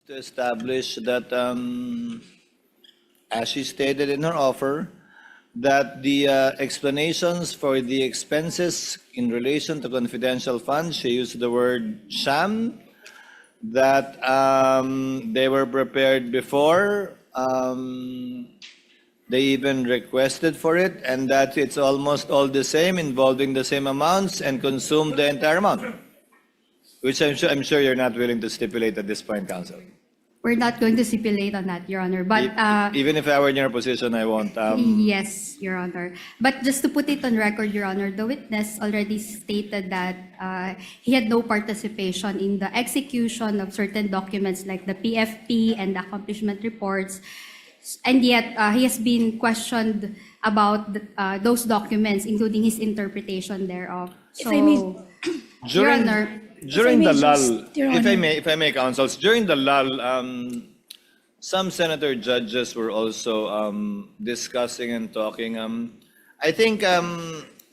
to establish that, as she stated in her offer, that the explanations for the expenses in relation to confidential funds, she used the word sham, that they were prepared before they even requested for it, and that it's almost all the same, involving the same amounts, and consumed the entire amount, which I'm sure you're not willing to stipulate at this point, Counsel. We're not going to stipulate on that, Your Honor. But Even if I were in your position, I won't. yes, Your Honor. But just to put it on record, Your Honor, the witness already stated that he had no participation in the execution of certain documents like the PFP and the accomplishment reports. And yet, he has been questioned about those documents, including his interpretation thereof. So, Your Honor, during the lull, if I may, counsels, during the lull, some senator judges were also discussing and talking. I think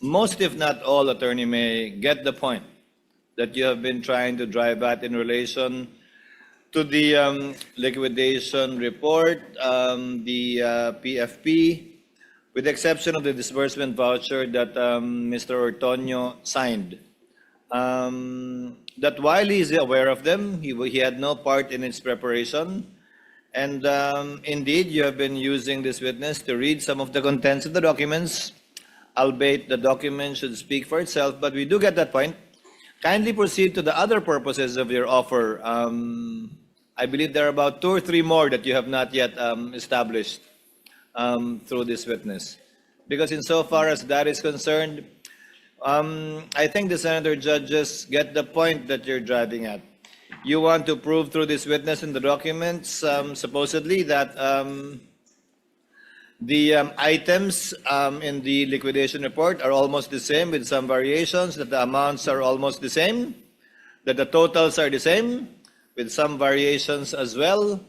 most, if not all, Attorney May get the point that you have been trying to drive at in relation to the liquidation report, the PFP, with the exception of the disbursement voucher that Mr. Ortonio signed. That while he is aware of them, he had no part in its preparation. And indeed, you have been using this witness to read some of the contents of the documents, albeit the document should speak for itself, but we do get that point. Kindly proceed to the other purposes of your offer. I believe there are about 2 or 3 more that you have not yet established through this witness. Because insofar as that is concerned, I think the senator judges get the point that you're driving at. You want to prove through this witness in the documents, supposedly, that the items in the liquidation report are almost the same with some variations, that the amounts are almost the same, that the totals are the same with some variations as well,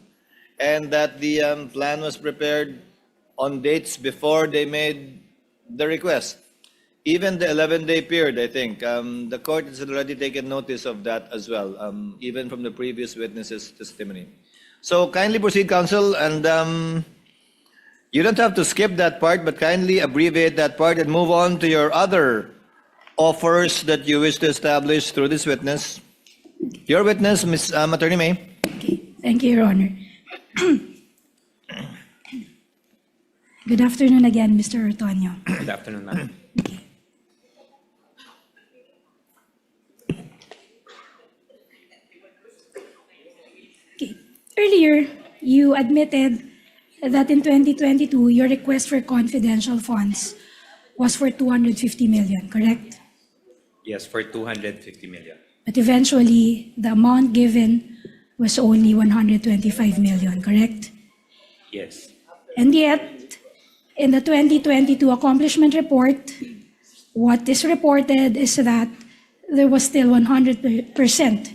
and that the plan was prepared on dates before they made the request. Even the 11-day period, I think, the court has already taken notice of that as well, even from the previous witness's testimony. So kindly proceed, counsel, and you don't have to skip that part, but kindly abbreviate that part and move on to your other offers that you wish to establish through this witness. Your witness, Ms. Attorney May. Okay. Thank you, Your Honor. Good afternoon again, Mr. Ortonio. Good afternoon, ma'am. Okay. Okay. Earlier, you admitted that in 2022, your request for confidential funds was for 250 million, correct? Yes, for 250 million. But eventually, the amount given was only 125 million, correct? Yes. And yet, in the 2022 accomplishment report, what is reported is that there was still 100%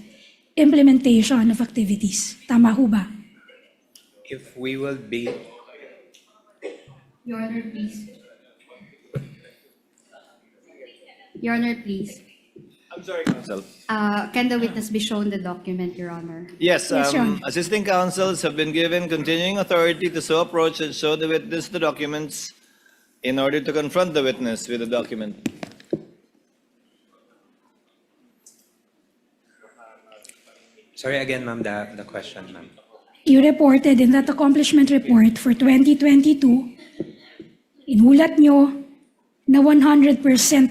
implementation of activities. Tama ho ba? If we will be... Your Honor, please. Your Honor, please. I'm sorry, counsel. Can the witness be shown the document, Your Honor? Yes, Yes, Your Honor. assisting counsels have been given continuing authority to so approach and show the witness the documents in order to confront the witness with the document. Sorry again, ma'am, the question, ma'am. You reported in that accomplishment report for 2022, inulat nyo na 100%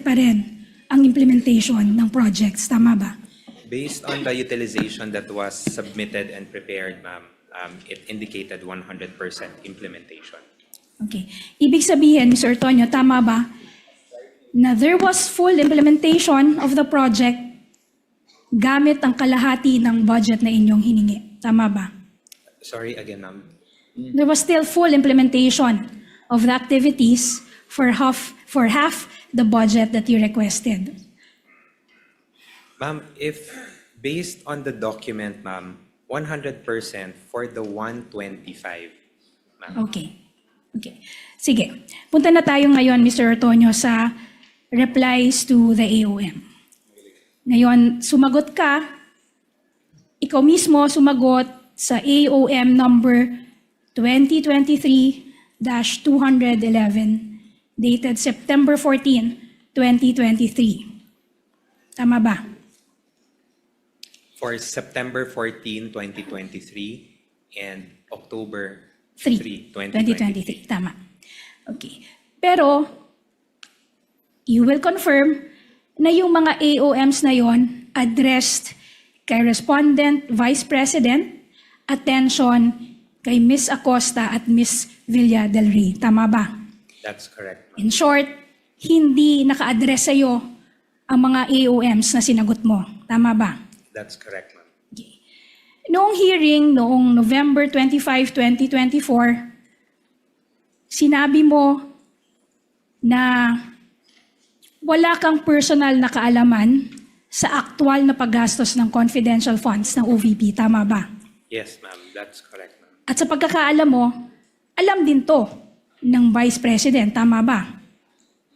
pa rin ang implementation ng projects. Tama ba? Based on the utilization that was submitted and prepared, ma'am, it indicated 100% implementation. Okay. Ibig sabihin, Mr. Ortonio, tama ba na there was full implementation of the project gamit ang kalahati ng budget na inyong hiningi? Tama ba? Sorry again, ma'am. There was still full implementation of the activities for half the budget that you requested. Ma'am, if based on the document, ma'am, 100% for the 125, ma'am. Okay. Okay. Sige. Punta na tayo ngayon, Mr. Ortonio, sa replies to the AOM. Ngayon, sumagot ka, ikaw mismo sumagot sa AOM number 2023-211 dated September 14, 2023. Tama ba? For September 14, 2023 and October 3, 3, 2023. Tama. Okay. Pero, you will confirm na yung mga AOMs na yon addressed kay Respondent Vice President, attention kay Ms. Acosta at Ms. Villa del Rey. Tama ba? That's correct, ma'am. In short, hindi naka-address sa'yo ang mga AOMs na sinagot mo. Tama ba? That's correct, ma'am. Okay. Noong hearing, noong November 25, 2024, sinabi mo na wala kang personal na kaalaman sa aktual na paggastos ng confidential funds ng OVP. Tama ba? Yes, ma'am. That's correct, ma'am. At sa pagkakaalam mo, alam din to ng Vice President. Tama ba?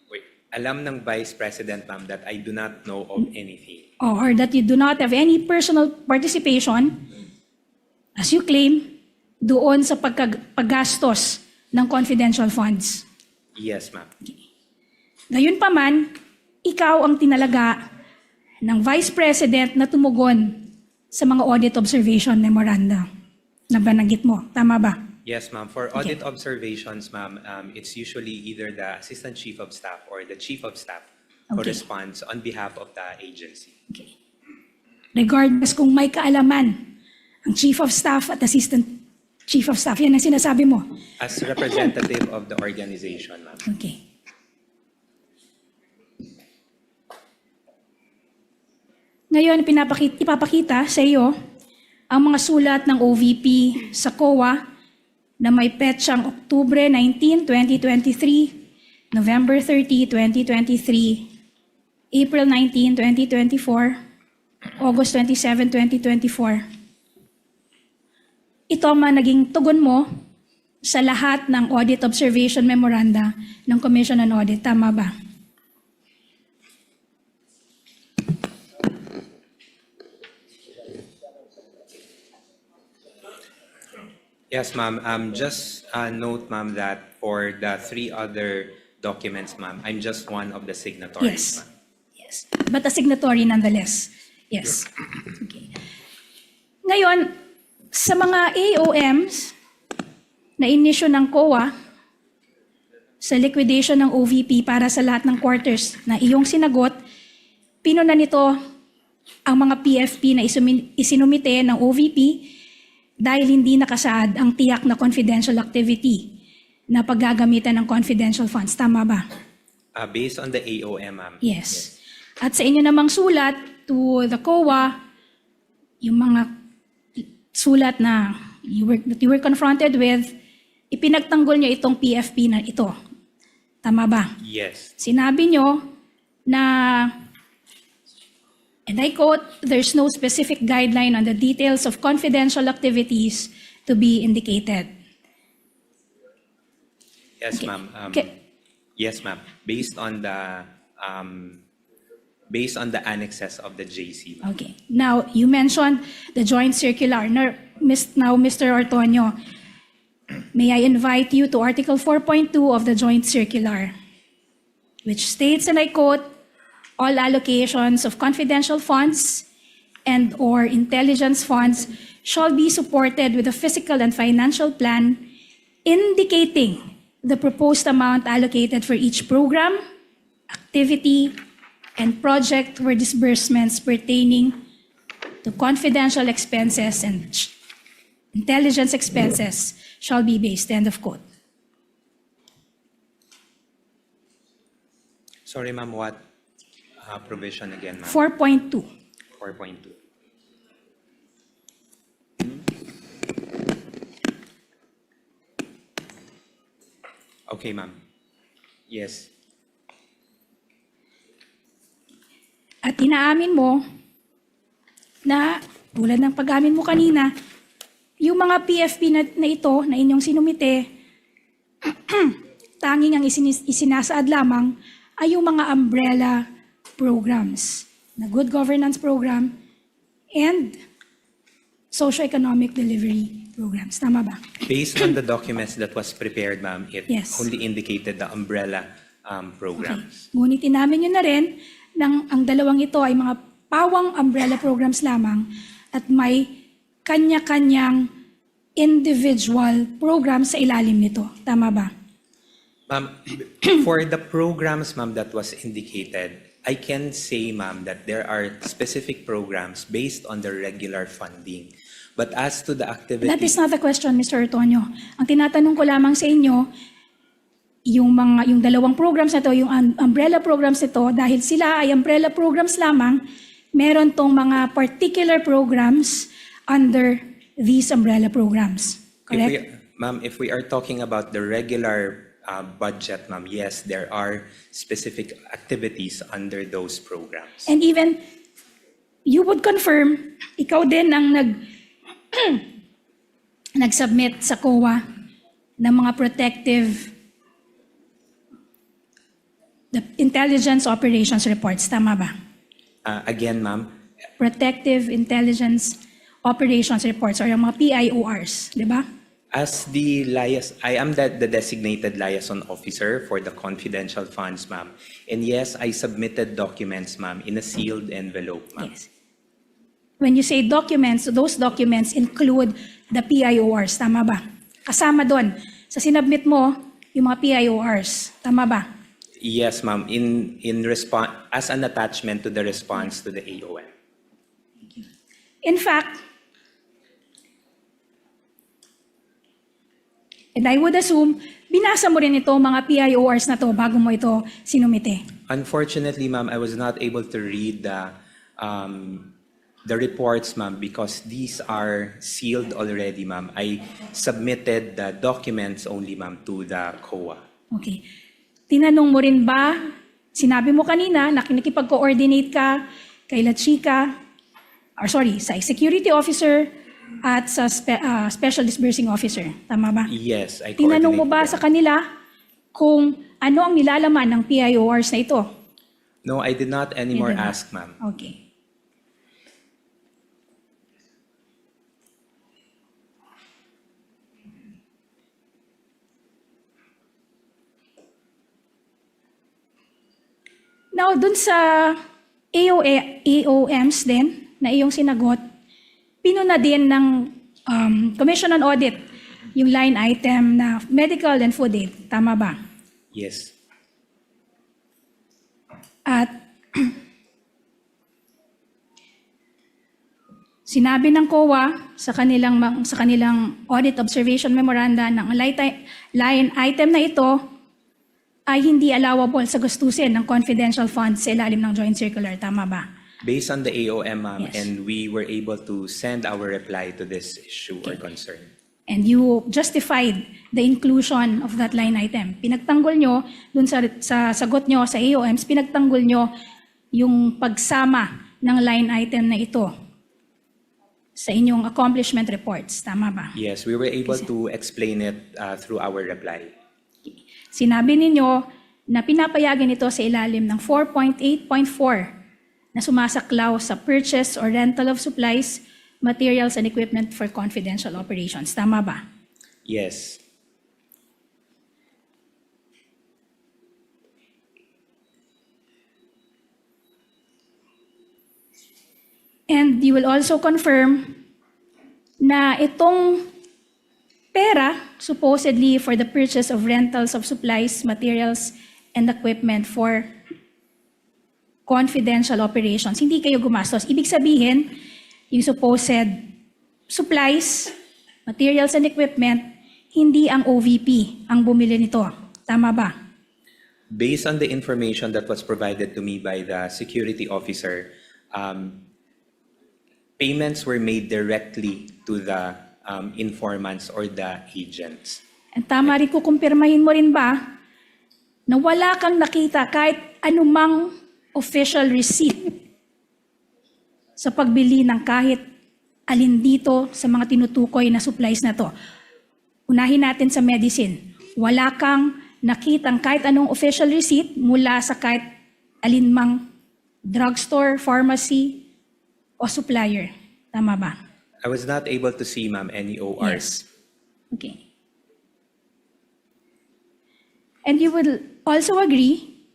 Wait, alam ng Vice President, ma'am, that I do not know of anything. Or that you do not have any personal participation, as you claim, doon sa paggastos ng confidential funds. Yes, ma'am. Ngayon pa man, ikaw ang tinalaga ng Vice President na tumugon sa mga audit observation memoranda na bananggit mo. Tama ba? Yes, ma'am. For audit observations, ma'am, it's usually either the Assistant Chief of Staff or the Chief of Staff who Okay. responds on behalf of the agency. Okay. Regardless kung may kaalaman ang Chief of Staff at Assistant Chief of Staff, yan ang sinasabi mo. As representative of the organization, ma'am. Okay. Ngayon, ipapakita sa iyo ang mga sulat ng OVP sa COA na may petsang Oktubre 19, 2023, November 30, 2023, April 19, 2024, August 27, 2024. Ito ang mga naging tugon mo sa lahat ng audit observation memoranda ng Commission on Audit. Tama ba? Yes, ma'am. Just note, ma'am, that for the 3 other documents, ma'am, I'm just one of the signatories. Yes. ma'am. Yes. But a signatory nonetheless. Yes. Okay. Ngayon, sa mga AOMs na inisyo ng COA sa liquidation ng OVP para sa lahat ng quarters na iyong sinagot, pinuna nito ang mga PFP na isinumite ng OVP dahil hindi nakasaad ang tiyak na confidential activity na paggagamitan ng confidential funds. Tama ba? Based on the AOM, ma'am. Yes. At sa inyo namang sulat to the COA, yung mga sulat na you were confronted with, ipinagtanggol nyo itong PFP na ito. Tama ba? Yes. Sinabi nyo na, and I quote, there's no specific guideline on the details of confidential activities to be indicated. Yes, Okay. ma'am. Okay. Yes, ma'am. Based on the annexes of the JC. ma'am. Okay. Now, you mentioned the joint circular. Now, Mr. Ortonio, may I invite you to Article 4.2 of the joint circular, which states, and I quote, all allocations of confidential funds and/or intelligence funds shall be supported with a fiscal and financial plan indicating the proposed amount allocated for each program, activity, and project where disbursements pertaining to confidential expenses and intelligence expenses shall be based. End of quote. Sorry, ma'am, what provision again, ma'am? 4.2. 4.2. Okay, ma'am. Yes. At inaamin mo na, tulad ng pag-amin mo kanina, yung mga PFP na ito, na inyong sinumite, tanging ang isinasaad lamang ay yung mga umbrella programs, na good governance program, and socioeconomic delivery programs. Tama ba? Based on the documents that was prepared, ma'am, it Yes. only indicated the umbrella programs. Ngunit inamin nyo na rin na ang dalawang ito ay mga pawang umbrella programs lamang at may kanya-kanyang individual programs sa ilalim nito. Tama ba? Ma'am, for the programs, ma'am, that was indicated, I can say, ma'am, that there are specific programs based on the regular funding. But as to the activity... That is not the question, Mr. Antonio. Ang tinatanong ko lamang sa inyo, yung dalawang programs na to, yung umbrella programs nito, dahil sila ay umbrella programs lamang, meron tong mga particular programs under these umbrella programs. Correct? Ma'am, if we are talking about the regular budget, ma'am, yes, there are specific activities under those programs. And even, you would confirm, ikaw din ang nag-submit sa COA ng mga protective the intelligence operations reports. Tama ba? Again, ma'am, Protective intelligence operations reports or yung mga PIORs, di ba? as the I am the designated liaison officer for the confidential funds, ma'am. And yes, I submitted documents, ma'am, in a sealed envelope, ma'am. Yes. When you say documents, those documents include the PIORs, tama ba? Kasama doon, sa sinubmit mo, yung mga PIORs, tama ba? Yes, ma'am, in response as an attachment to the response to the AOM. In fact, and I would assume, binasa mo rin ito, mga PIORs na to, bago mo ito sinumite. Unfortunately, ma'am, I was not able to read the reports, ma'am, because these are sealed already, ma'am. I submitted the documents only, ma'am, to the COA. Okay. Tinanong mo rin ba, sinabi mo kanina, na nakikipag-coordinate ka kay La Chica, sa security officer at sa special disbursing officer. Tama ba? Yes, I Tinanong mo ba coordinated sa them. kanila kung ano ang nilalaman ng PIORs na ito? No, I did not anymore You did not. ask, ma'am. Okay. Now, dun sa AOMs din, na iyong sinagot, pinuna din ng Commission on Audit yung line item na medical and food aid. Tama ba? Yes. At sinabi ng COA sa kanilang audit observation memoranda ng line item na ito ay hindi allowable sa gastusin ng confidential funds sa ilalim ng joint circular. Tama ba? Based on the AOM, ma'am, Yes. and we were able to send our reply to this issue or concern. And you justified the inclusion of that line item. Pinagtanggol nyo, dun sa sagot nyo sa AOMs, pinagtanggol nyo yung pagsama ng line item na ito sa inyong accomplishment reports. Tama ba? Yes, we were able to explain it through our reply. Sinabi ninyo na pinapayagan ito sa ilalim ng 4.8.4 na sumasaklaw sa purchase or rental of supplies, materials, and equipment for confidential operations. Tama ba? Yes. And you will also confirm na itong pera, supposedly for the purchase of rentals of supplies, materials, and equipment for confidential operations, hindi kayo gumastos. Ibig sabihin, yung supposed supplies, materials, and equipment, hindi ang OVP ang bumili nito. Tama ba? Based on the information that was provided to me by the security officer, payments were made directly to the informants or the agents. At tama rin kukumpirmahin mo rin ba na wala kang nakita kahit anumang official receipt sa pagbili ng kahit alin dito sa mga tinutukoy na supplies na to. Unahin natin sa medicine. Wala kang nakitang kahit anong official receipt mula sa kahit alinmang drugstore, pharmacy, o supplier. Tama ba? I was not able to see, ma'am, any ORs. Yes. Okay. And you will also agree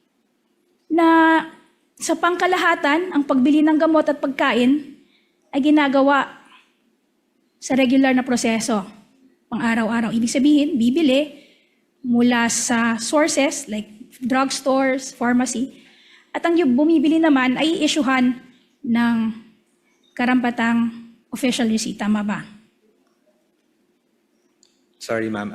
na sa pangkalahatan, ang pagbili ng gamot at pagkain ay ginagawa sa regular na proseso, pang araw-araw. Ibig sabihin, bibili mula sa sources like drugstores, pharmacy, at ang bumibili naman ay i-issuehan ng karampatang official receipt. Tama ba? Sorry, ma'am.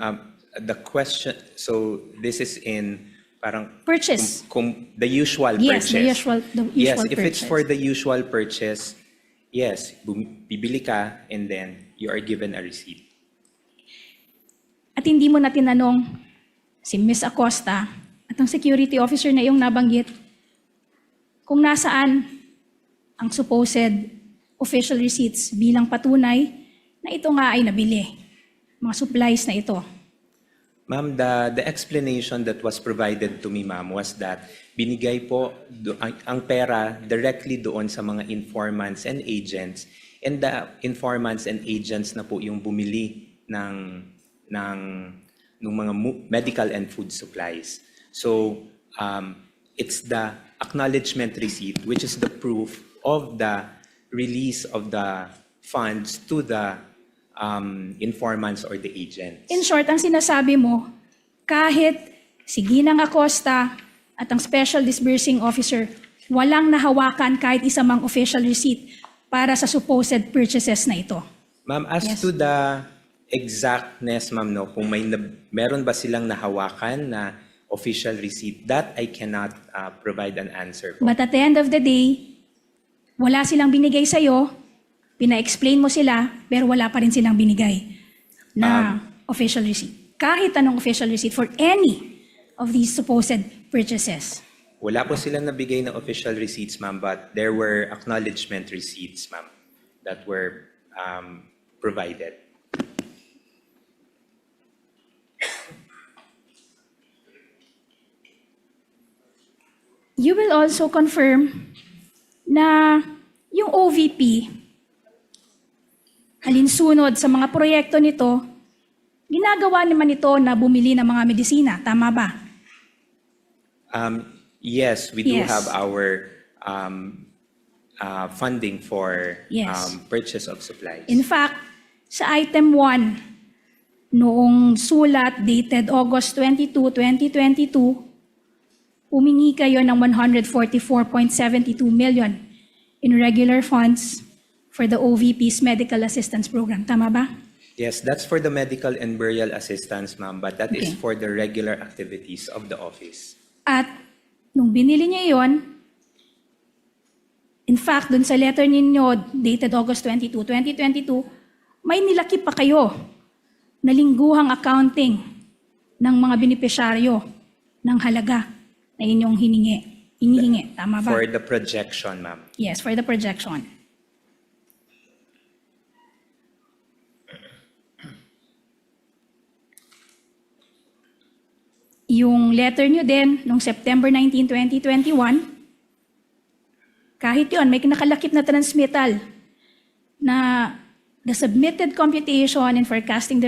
The question, so this is in parang Purchase. the usual Yes, purchase. the usual Yes, if purchase. it's for the usual purchase, yes, bibili ka and then you are given a receipt. At hindi mo na tinanong si Ms. Acosta at ang security officer na iyong nabanggit kung nasaan ang supposed official receipts bilang patunay na ito nga ay nabili, mga supplies na ito. Ma'am, the explanation that was provided to me, ma'am, was that binigay po ang pera directly doon sa mga informants and agents, and the informants and agents na po yung bumili ng mga medical and food supplies. So it's the acknowledgement receipt, which is the proof of the release of the funds to the informants or the agents. In short, ang sinasabi mo, kahit si Ginang Acosta at ang Special Disbursing Officer, walang nahawakan kahit isa mang official receipt para sa supposed purchases na ito. Ma'am, as Yes. to the exactness, ma'am, no, kung meron ba silang nahawakan na official receipt, that I cannot provide an answer po. But at the end of the day, wala silang binigay sa'yo, pina-explain mo sila, pero wala pa rin silang binigay na official receipt. Kahit anong official receipt for any of these supposed purchases. Wala po silang nabigay na official receipts, ma'am, but there were acknowledgement receipts, ma'am, that were provided. You will also confirm na yung OVP, alinsunod sa mga proyekto nito, ginagawa naman ito na bumili ng mga medisina. Tama ba? Yes, we do Yes. have our funding for Yes. purchase of supplies. In fact, sa item 1, noong sulat dated August 22, 2022, humingi kayo ng 144.72 million in regular funds for the OVP's Medical Assistance Program. Tama ba? Yes, that's for the medical and burial assistance, ma'am, but that is Okay. for the regular activities of the office. At nung binili niya yon, in fact, dun sa letter ninyo dated August 22, 2022, may nilaki pa kayo na lingguhang accounting ng mga benepisyaryo ng halaga na inyong hinihingi. Tama ba? For the projection, ma'am. Yes, for the projection. Yung letter nyo din, noong September 19, 2021, kahit yun, may nakalakip na transmittal na the submitted computation in forecasting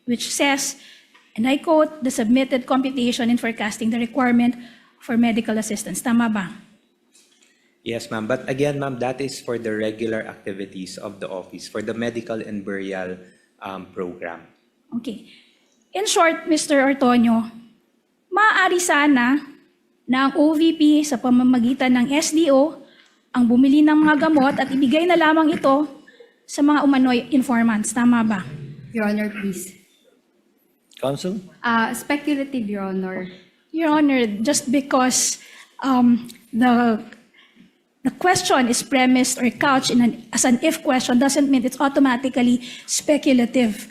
which says, and I quote, the submitted computation in forecasting the requirement for medical assistance. Tama ba? Yes, ma'am. But again, ma'am, that is for the regular activities of the office, for the medical and burial program. Okay. In short, Mr. Ortonio, maaari sana na ang OVP sa pamamagitan ng SDO ang bumili ng mga gamot at ibigay na lamang ito sa mga umano'y informants. Tama ba? Your Honor, please. Counsel? Speculative, Your Honor. Your Honor, just because the question is premised or couched as an if question doesn't mean it's automatically speculative.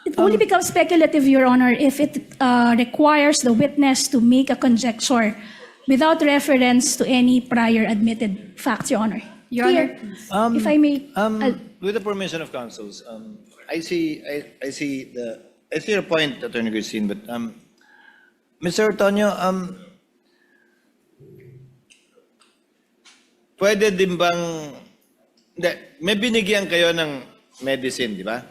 It only becomes speculative, Your Honor, if it requires the witness to make a conjecture without reference to any prior admitted facts, Your Honor. Your Clear? Honor, If I may, With the permission of counsels, I see your point, Attorney Christine, but Mr. Ortonio, pwede din bang, may binigyan kayo ng medicine, di ba?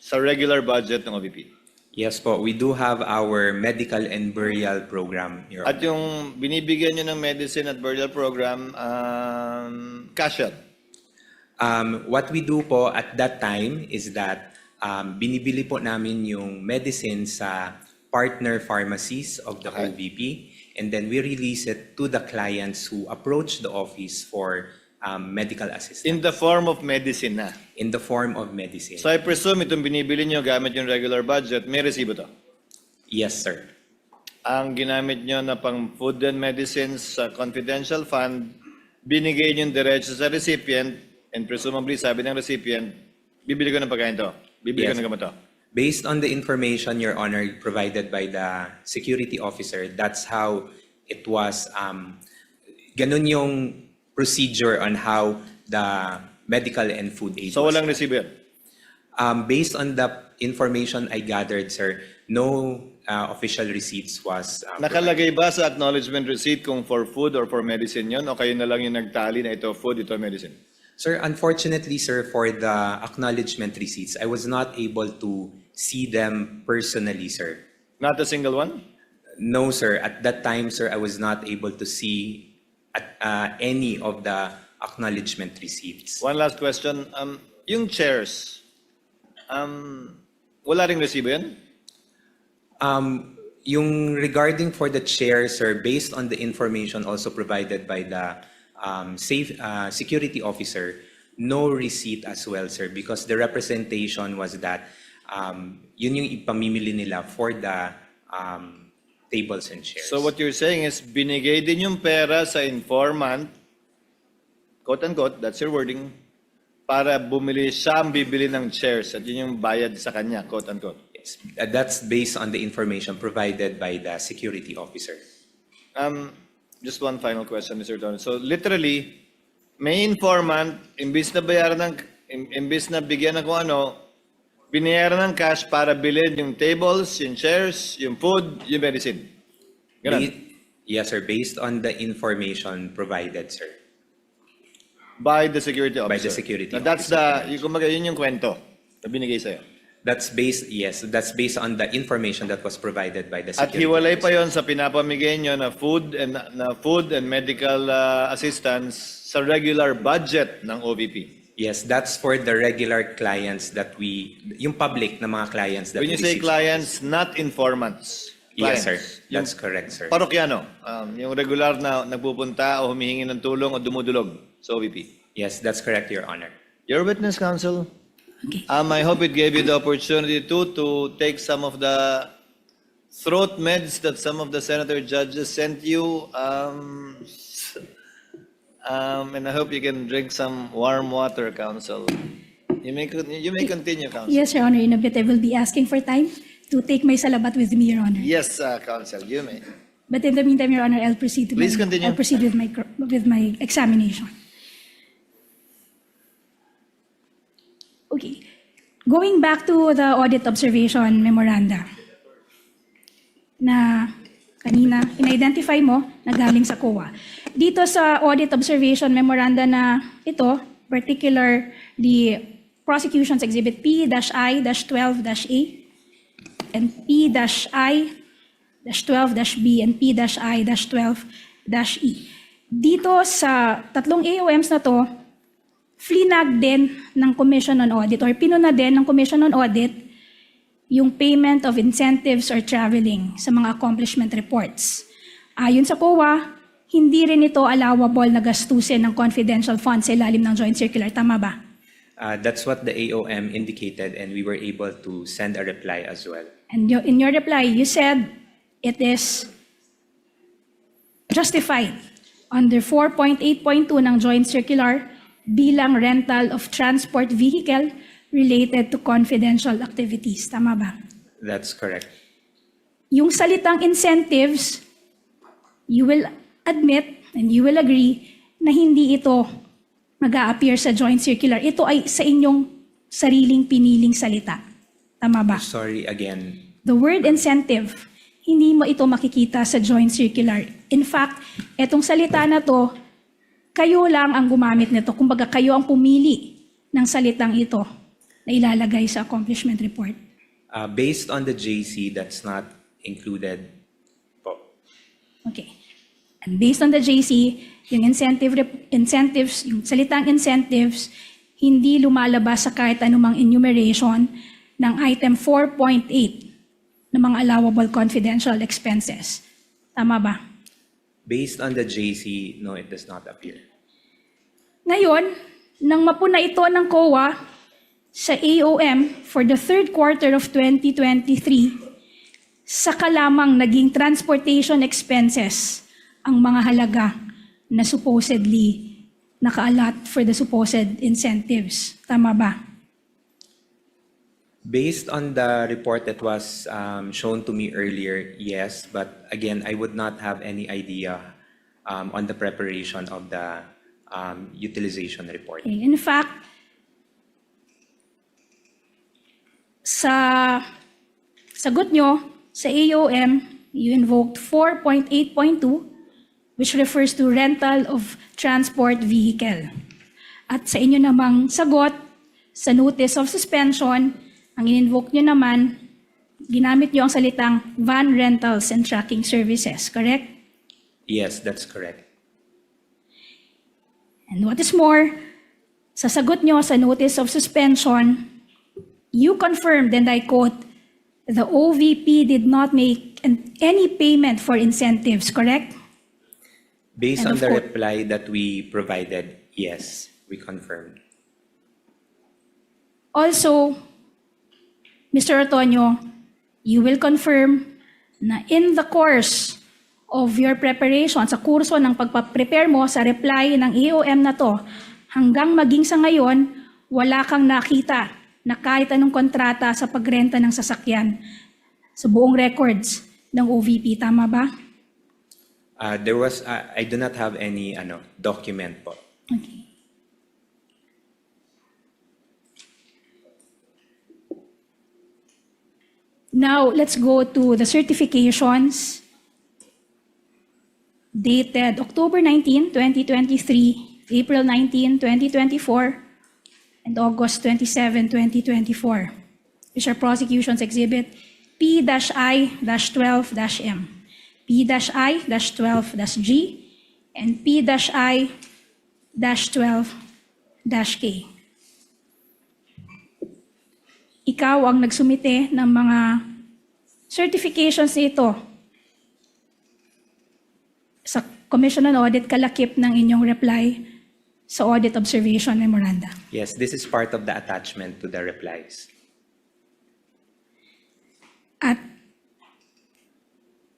Sa regular budget ng OVP. Yes po, we do have our medical and burial program, Your At Honor. yung binibigyan nyo ng medicine at burial program, cash yun. What we do po at that time is that binibili po namin yung medicine sa partner pharmacies of the Okay. OVP, and then we release it to the clients who approach the office for medical assistance In the form of medicine na. in the form of medicine. So I presume itong binibili nyo gamit yung regular budget, may resibo to. Yes, sir. Ang ginamit nyo na pang food and medicines sa confidential fund, binigay nyo diretso sa recipient, and presumably sabi ng recipient, bibili ko ng pagkain to, bibili ko Yes. ng gamot to. Based on the information, Your Honor, provided by the security officer, that's how it was. Ganun yung procedure on how the medical and food aid So was. walang resibo yun. Based on the information I gathered, sir, no official receipts was Nakalagay ba sa acknowledgement receipt kung for food or for medicine yun, o kayo na lang yung nagtali na ito food, ito medicine? Sir, unfortunately, sir, for the acknowledgement receipts, I was not able to see them personally, sir. Not a single one? No, sir. At that time, sir, I was not able to see any of the acknowledgement receipts. One last question. Yung chairs, wala ring resibo yan? Yung regarding for the chair, sir, based on the information also provided by the security officer, no receipt as well, sir, because the representation was that yun yung ipamimili nila for the tables and chairs. So what you're saying is binigay din yung pera sa informant, quote-unquote, that's your wording, para bumili siya ang bibili ng chairs at yun yung bayad sa kanya, quote-unquote. Yes, that's based on the information provided by the security officer. Just one final question, Mr. Don. So literally, may informant, imbis na bigyan ng kung ano, binayaran ng cash para bilhin yung tables, yung chairs, yung food, yung medicine. Ganun. Yes, sir, based on the information provided, sir. By the security officer. By the security Now, that's kumbaga, yun yung kwento na binigay sa'yo. That's based on the information that was provided by the At security hiwalay pa officer. yon sa pinapamigay nyo na food and medical assistance sa regular budget ng OVP. Yes, that's for the regular clients that yung public na mga clients that When you we say receive. clients, not informants. Yes, sir. Clients. That's correct, sir. Parokyano, yung regular na nagpupunta o humihingi ng tulong o dumudulog sa OVP. Yes, that's correct, Your Honor. Your witness, counsel. Okay. I hope it gave you the opportunity to take some of the throat meds that some of the senator judges sent you. And I hope you can drink some warm water, counsel. You may continue, counsel. Yes, Your Honor, in a bit I will be asking for time to take my salabat with me, Your Honor. Yes, counsel, you may. But in the meantime, Your Honor, I'll proceed to Please continue. I'll proceed with my examination. Okay. Going back to the audit observation memoranda na kanina in-identify mo na galing sa COA. Dito sa audit observation memoranda na ito, particularly Prosecution's Exhibit P-I-12-A and P-I-12-B and P-I-12-E. Dito sa tatlong AOMs na to, flinag din ng Commission on Audit or pinuna din ng Commission on Audit yung payment of incentives or traveling sa mga accomplishment reports. Ayon sa COA, hindi rin ito allowable na gastusin ng confidential funds sa ilalim ng joint circular. Tama ba? That's what the AOM indicated, and we were able to send a reply as well. And in your reply, you said it is justified under 4.8.2 ng joint circular bilang rental of transport vehicle related to confidential activities. Tama ba? That's correct. Yung salitang incentives, you will admit and you will agree na hindi ito mag-a-appear sa joint circular. Ito ay sa inyong sariling piniling salita. Tama ba? Sorry again. The word incentive, hindi mo ito makikita sa joint circular. In fact, etong salita na to, kayo lang ang gumamit nito. Kumbaga, kayo ang pumili ng salitang ito na ilalagay sa accomplishment report? Based on the JC, that's not included po. Okay. And based on the JC, yung incentives, yung salitang incentives, hindi lumalabas sa kahit anumang enumeration ng item 4.8 ng mga allowable confidential expenses. Tama ba? Based on the JC, no, it does not appear. Ngayon, nang mapuna ito ng COA sa AOM for the third quarter of 2023, saka lamang naging transportation expenses ang mga halaga na supposedly nakaalat for the supposed incentives. Tama ba? Based on the report that was shown to me earlier, yes, but again, I would not have any idea on the preparation of the utilization report. Okay. In fact, sa sagot nyo sa AOM, you invoked 4.8.2, which refers to rental of transport vehicle. At sa inyo namang sagot, sa notice of suspension, ang in-invoke nyo naman, ginamit nyo ang salitang van rentals and tracking services, correct? Yes, that's correct. And what is more, sa sagot nyo sa notice of suspension, you confirmed, and I quote, the OVP did not make any payment for incentives, correct? Based And on of the course- reply that we provided, yes, we confirmed. Also, Mr. Otonio, you will confirm na in the course of your preparation, sa kurso ng pagpaprepare mo sa reply ng AOM na to, hanggang maging sa ngayon, wala kang nakita na kahit anong kontrata sa pagrenta ng sasakyan sa buong records ng OVP. Tama ba? I do not have any document po. Okay. Now, let's go to the certifications dated October 19, 2023, April 19, 2024, and August 27, 2024, which are prosecutions exhibit P-I-12-M, P-I-12-G, and P-I-12-K. Ikaw ang nagsumite ng mga certifications nito sa Commission on Audit kalakip ng inyong reply sa Audit Observation Memoranda. Yes, this is part of the attachment to the replies. At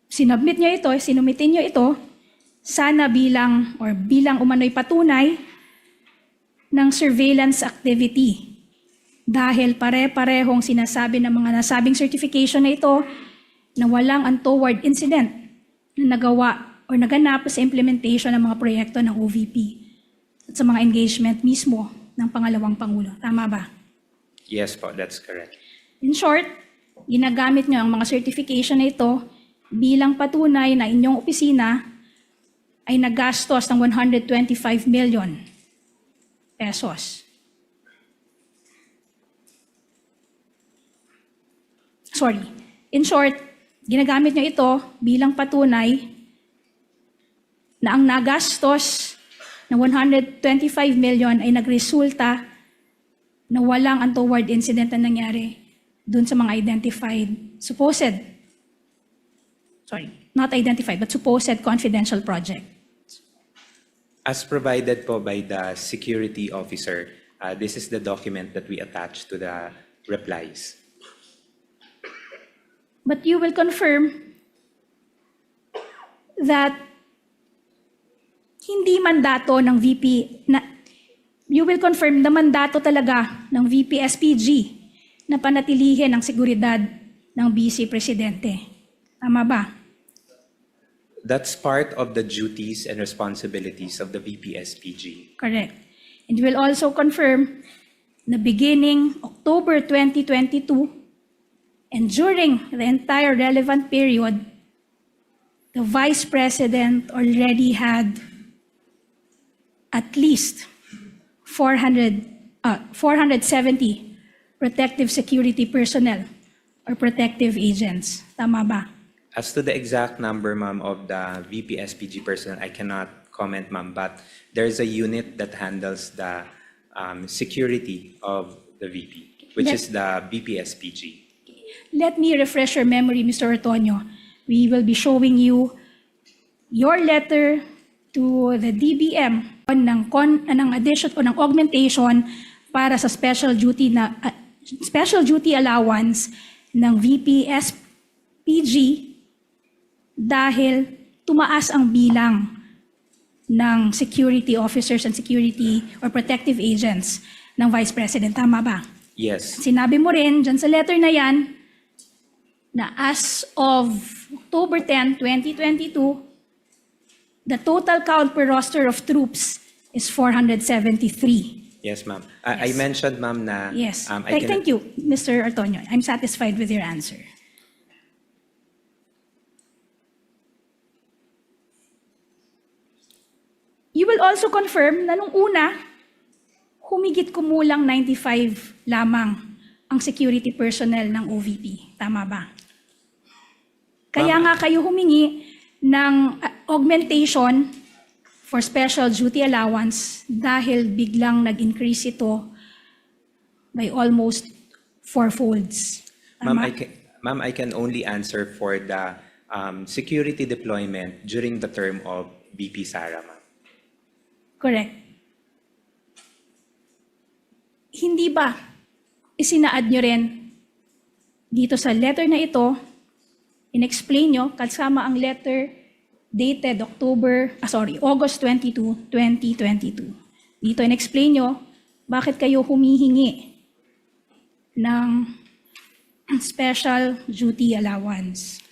sinumitin nyo ito, sana bilang umano'y patunay ng surveillance activity. Dahil pare-parehong sinasabi ng mga nasabing certification na ito na walang untoward incident na nagawa o naganap sa implementation ng mga proyekto ng OVP at sa mga engagement mismo ng pangalawang Pangulo. Tama ba? Yes po, that's correct. In short, ginagamit nyo ang mga certification na ito bilang patunay na inyong opisina ay nagastos ng 125 million pesos. In short, ginagamit nyo ito bilang patunay na ang nagastos na 125 million ay nagresulta na walang untoward incident na nangyari dun sa mga supposed confidential project. As provided po by the security officer, this is the document that we attach to the replies. But you will confirm that hindi mandato ng VP you will confirm na mandato talaga ng VP SPG na panatilihin ang seguridad ng Vice Presidente. Tama ba? That's part of the duties and responsibilities of the VP SPG. Correct. And you will also confirm na beginning October 2022 and during the entire relevant period, the Vice President already had at least 470 protective security personnel or protective agents. Tama ba? As to the exact number, ma'am, of the VP SPG personnel, I cannot comment, ma'am, but there's a unit that handles the security of the VP, which is the VP SPG. Let me refresh your memory, Mr. Ortonio. We will be showing you your letter to the DBM ng addition o ng augmentation para sa special duty allowance ng VP SPG dahil tumaas ang bilang ng security officers and security or protective agents ng Vice President. Tama ba? Yes. Sinabi mo rin dyan sa letter na yan na as of October 10, 2022, the total count per roster of troops is 473. Yes, ma'am. I mentioned, ma'am, na... Yes. I can- Thank you, Mr. Ortonio. I'm satisfied with your answer. You will also confirm na nung una, humigit kumulang 95 lamang ang security personnel ng OVP. Tama ba? Kaya nga kayo humingi ng augmentation for special duty allowance dahil biglang nag-increase ito by almost fourfolds. Ma'am, Tama? ma'am, I can only answer for the security deployment during the term of VP Sara, ma'am. Correct. Hindi ba isinaad nyo rin dito sa letter na ito, in-explain nyo, kasama ang letter dated August 22, 2022. Dito in-explain nyo, bakit kayo humihingi ng special duty allowance.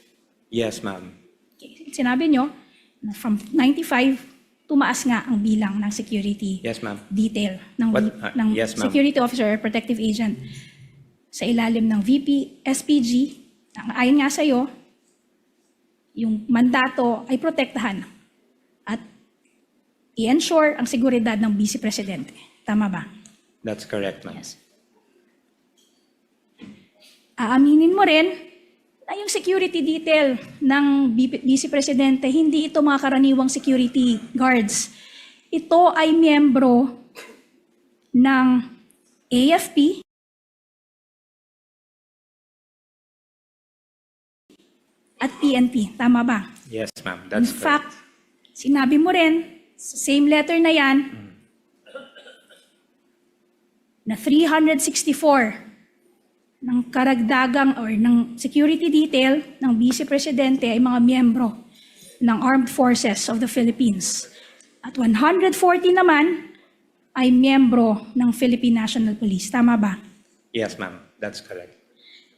Yes, ma'am. Okay. Sinabi nyo, na from 95, tumaas nga ang bilang ng security Yes, ma'am. detail ng, ng Yes, ma'am. security officer or protective agent sa ilalim ng VP SPG. Ayon nga sa'yo, yung mandato ay protektahan at i-ensure ang seguridad ng Vice Presidente. Tama ba? That's correct, ma'am. Yes. Aaminin mo rin na yung security detail ng Vice Presidente, hindi ito mga karaniwang security guards. Ito ay miyembro ng AFP at PNP. Tama ba? Yes, ma'am. In That's correct. fact, sinabi mo rin sa same letter na yan na 364 ng karagdagang or ng security detail ng Vice Presidente ay mga miyembro ng Armed Forces of the Philippines. At 140 naman ay miyembro ng Philippine National Police. Tama ba? Yes, ma'am. That's correct.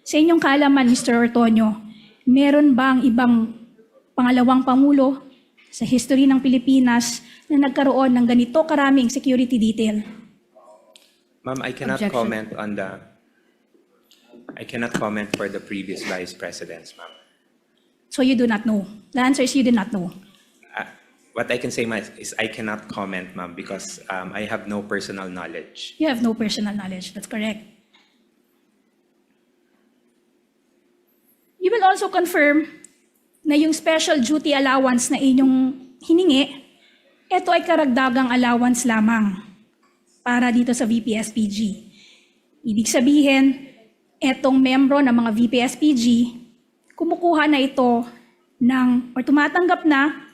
Sa inyong kaalaman, Mr. Ortonio, meron bang ibang pangalawang pangulo sa history ng Pilipinas na nagkaroon ng ganito karaming security detail? Ma'am, I cannot Objection. comment on I cannot comment for the previous vice presidents, ma'am. So you do not know. The answer is you do not know. What I can say, ma'am, is I cannot comment, ma'am, because I have no personal knowledge. You have no personal knowledge. That's correct. You will also confirm na yung special duty allowance na inyong hiningi, ito ay karagdagang allowance lamang para dito sa VP-SPG. Ibig sabihin, etong membro ng mga VP-SPG, kumukuha na ito o tumatanggap na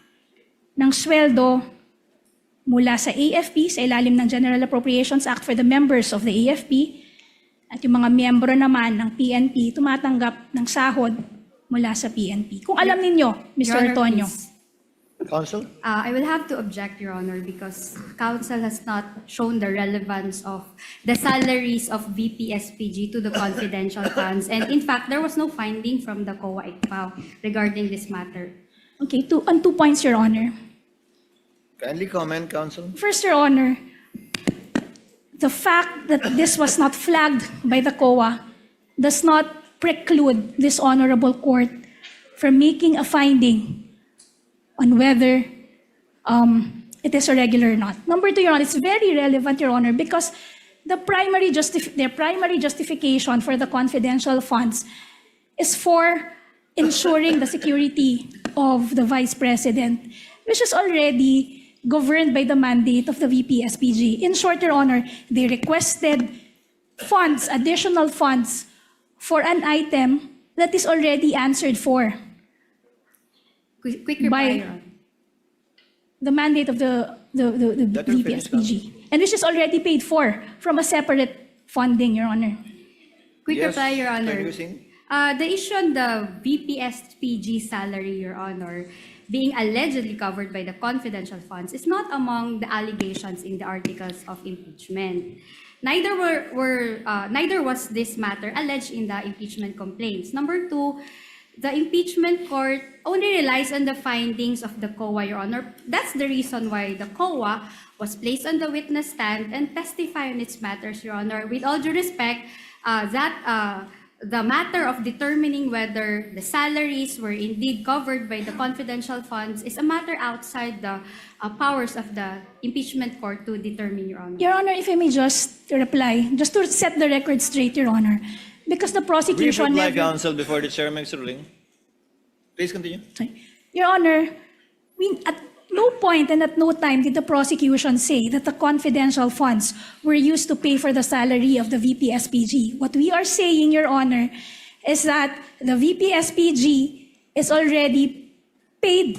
ng sweldo mula sa AFP, sa ilalim ng General Appropriations Act for the members of the AFP, at yung mga miyembro naman ng PNP, tumatanggap ng sahod mula sa PNP. Kung alam ninyo, Your Mr. Honor, Ortonio. please. Counsel? I will have to object, Your Honor, because Council has not shown the relevance of the salaries of VP-SPG to the confidential funds. And in fact, there was no finding from the COA ICPAO regarding this matter. Okay, on 2 points, Your Honor. Kindly comment, Counsel. First, Your Honor, the fact that this was not flagged by the COA does not preclude this honorable court from making a finding on whether it is irregular or not. Number 2, Your Honor, it's very relevant, Your Honor, because their primary justification for the confidential funds is for ensuring the security of the Vice President, which is already governed by the mandate of the VP-SPG. In short, Your Honor, they requested funds, additional funds, for an item that is already answered for Quick reply, by Your Honor. the mandate of the Let her finish, VP-SPG, and which is already paid for from a separate funding, Your Honor. Quick Yes, reply, Your can Honor. you sing? The issue on the VP-SPG salary, Your Honor, being allegedly covered by the confidential funds is not among the allegations in the articles of impeachment. Neither was this matter alleged in the impeachment complaints. Number two, the impeachment court only relies on the findings of the COA, Your Honor. That's the reason why the COA was placed on the witness stand and testify on its matters, Your Honor. With all due respect, the matter of determining whether the salaries were indeed covered by the confidential funds is a matter outside the powers of the impeachment court to determine, Your Honor. Your Honor, if I may just reply, just to set the record straight, Your Honor, because the Brief prosecution reply, never... counsel, before the chair makes a ruling. Please continue. Sorry. Your Honor, at no point and at no time did the prosecution say that the confidential funds were used to pay for the salary of the VP-SPG. What we are saying, Your Honor, is that the VP-SPG is already paid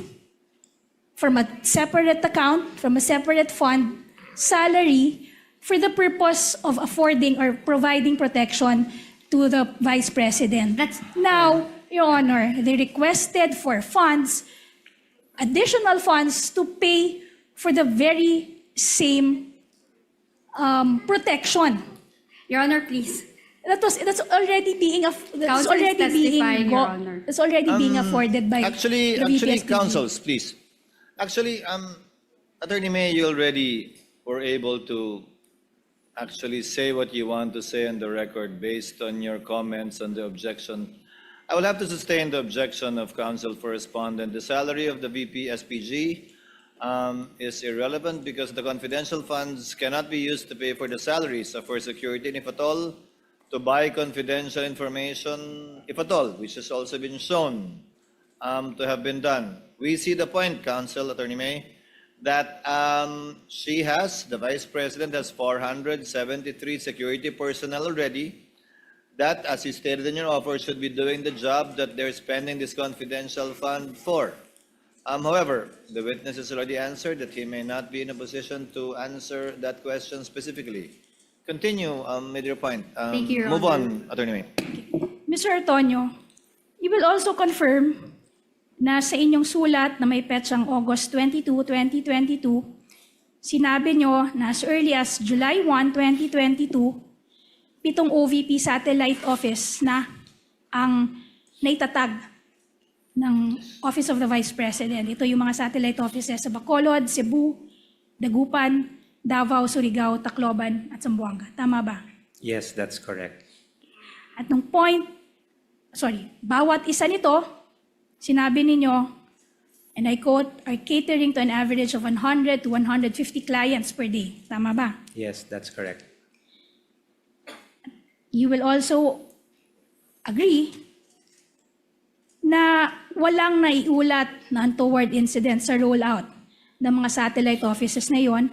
from a separate account, from a separate fund, salary for the purpose of affording or providing protection to the Vice President. Now, Your Honor, they requested for funds, additional funds to pay for the very same protection. Your Honor, please. That's already being Counsel is testifying, Your Honor. that's already being afforded by Actually, the VP-SPG. counsels, please. Actually, Attorney May, you already were able to actually say what you want to say on the record based on your comments on the objection. I will have to sustain the objection of counsel for respondent. The salary of the VP-SPG is irrelevant because the confidential funds cannot be used to pay for the salaries of for security, and if at all, to buy confidential information, if at all, which has also been shown to have been done. We see the point, counsel, Attorney May, that the Vice President has 473 security personnel already, that, as you stated in your offer, should be doing the job that they're spending this confidential fund for. However, the witness has already answered that he may not be in a position to answer that question specifically. Continue with your point. Thank you, Your Move Honor. on, Attorney May. Mr. Antonio, you will also confirm na sa inyong sulat na may petsang August 22, 2022, sinabi nyo na as early as July 1, 2022, 7 OVP satellite office na ang naitatag ng Office of the Vice President. Ito yung mga satellite offices sa Bacolod, Cebu, Dagupan, Davao, Surigao, Tacloban, at Zamboanga. Tama ba? Yes, that's correct. At nung bawat isa nito, sinabi ninyo, and I quote, are catering to an average of 100 to 150 clients per day. Tama ba? Yes, that's correct. You will also agree na walang naiulat na untoward incident sa rollout ng mga satellite offices na yon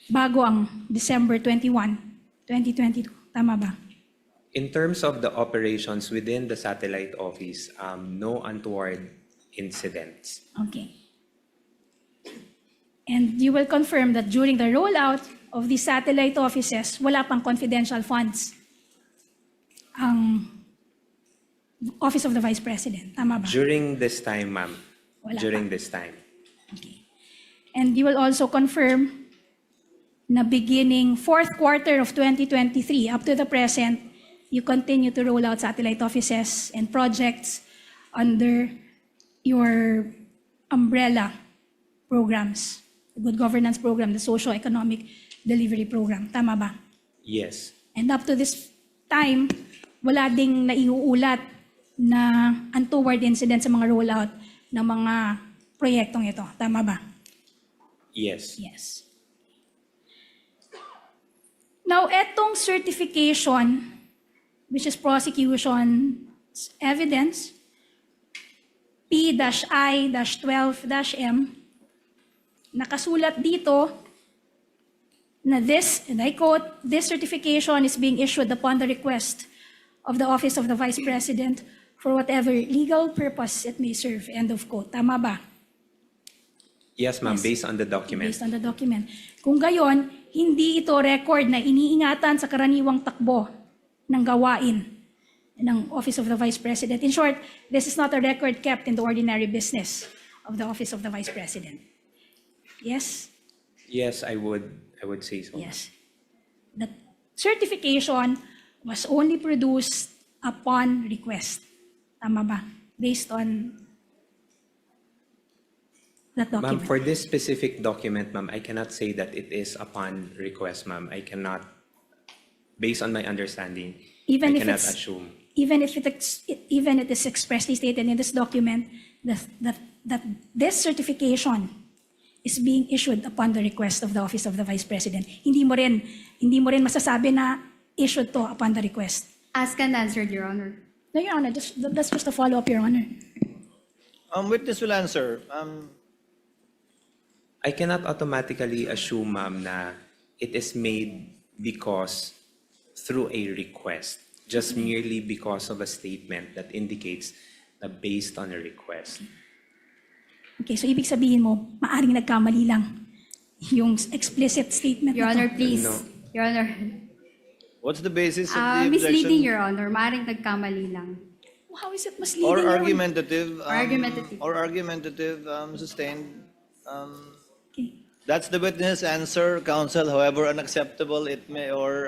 bago ang December 21, 2022. Tama ba? In terms of the operations within the satellite office, no untoward incidents. Okay. And you will confirm that during the rollout of the satellite offices, wala pang confidential funds ang Office of the Vice President. Tama ba? During this time, ma'am. Wala During pa. this time. Okay. And you will also confirm na beginning fourth quarter of 2023 up to the present, you continue to roll out satellite offices and projects under your umbrella programs, the Good Governance Program, the Socio-Economic Delivery Program. Tama ba? Yes. And up to this time, wala ding naiuulat na untoward incident sa mga rollout ng mga proyektong ito. Tama ba? Yes. Yes. Now, etong certification, which is prosecution's evidence, P-I-12-M, nakasulat dito na this, and I quote, "This certification is being issued upon the request of the Office of the Vice President for whatever legal purpose it may serve." End of quote. Tama ba? Yes, ma'am, Yes. based on the document. Based on the document. Kung gayon, hindi ito record na iniingatan sa karaniwang takbo ng gawain ng Office of the Vice President. In short, this is not a record kept in the ordinary business of the Office of the Vice President. Yes? Yes, I would say so. Yes. The certification was only produced upon request. Tama ba? Based on that Ma'am, document. for this specific document, ma'am, I cannot say that it is upon request, ma'am. I cannot, based on my understanding, Even I if cannot it's- assume. Even if even it is expressly stated in this document that this certification is being issued upon the request of the Office of the Vice President, hindi mo rin masasabi na issued to upon the request. Asked and answered, Your Honor. No, Your Honor, that's just a follow-up, Your Honor. Witness will answer. I cannot automatically assume, ma'am, na it is made because through a request, just merely because of a statement that indicates na based on a request. Okay, so ibig sabihin mo, maaring nagkamali lang yung explicit statement Your na to. Honor, please. No. Your Honor. What's the basis of the Misleading, objection? Your Honor. Maaaring nagkamali lang. How is it misleading, Or Your Honor? argumentative? Argumentative. Or argumentative, sustained. Okay. That's the witness answer, counsel, however unacceptable it may, or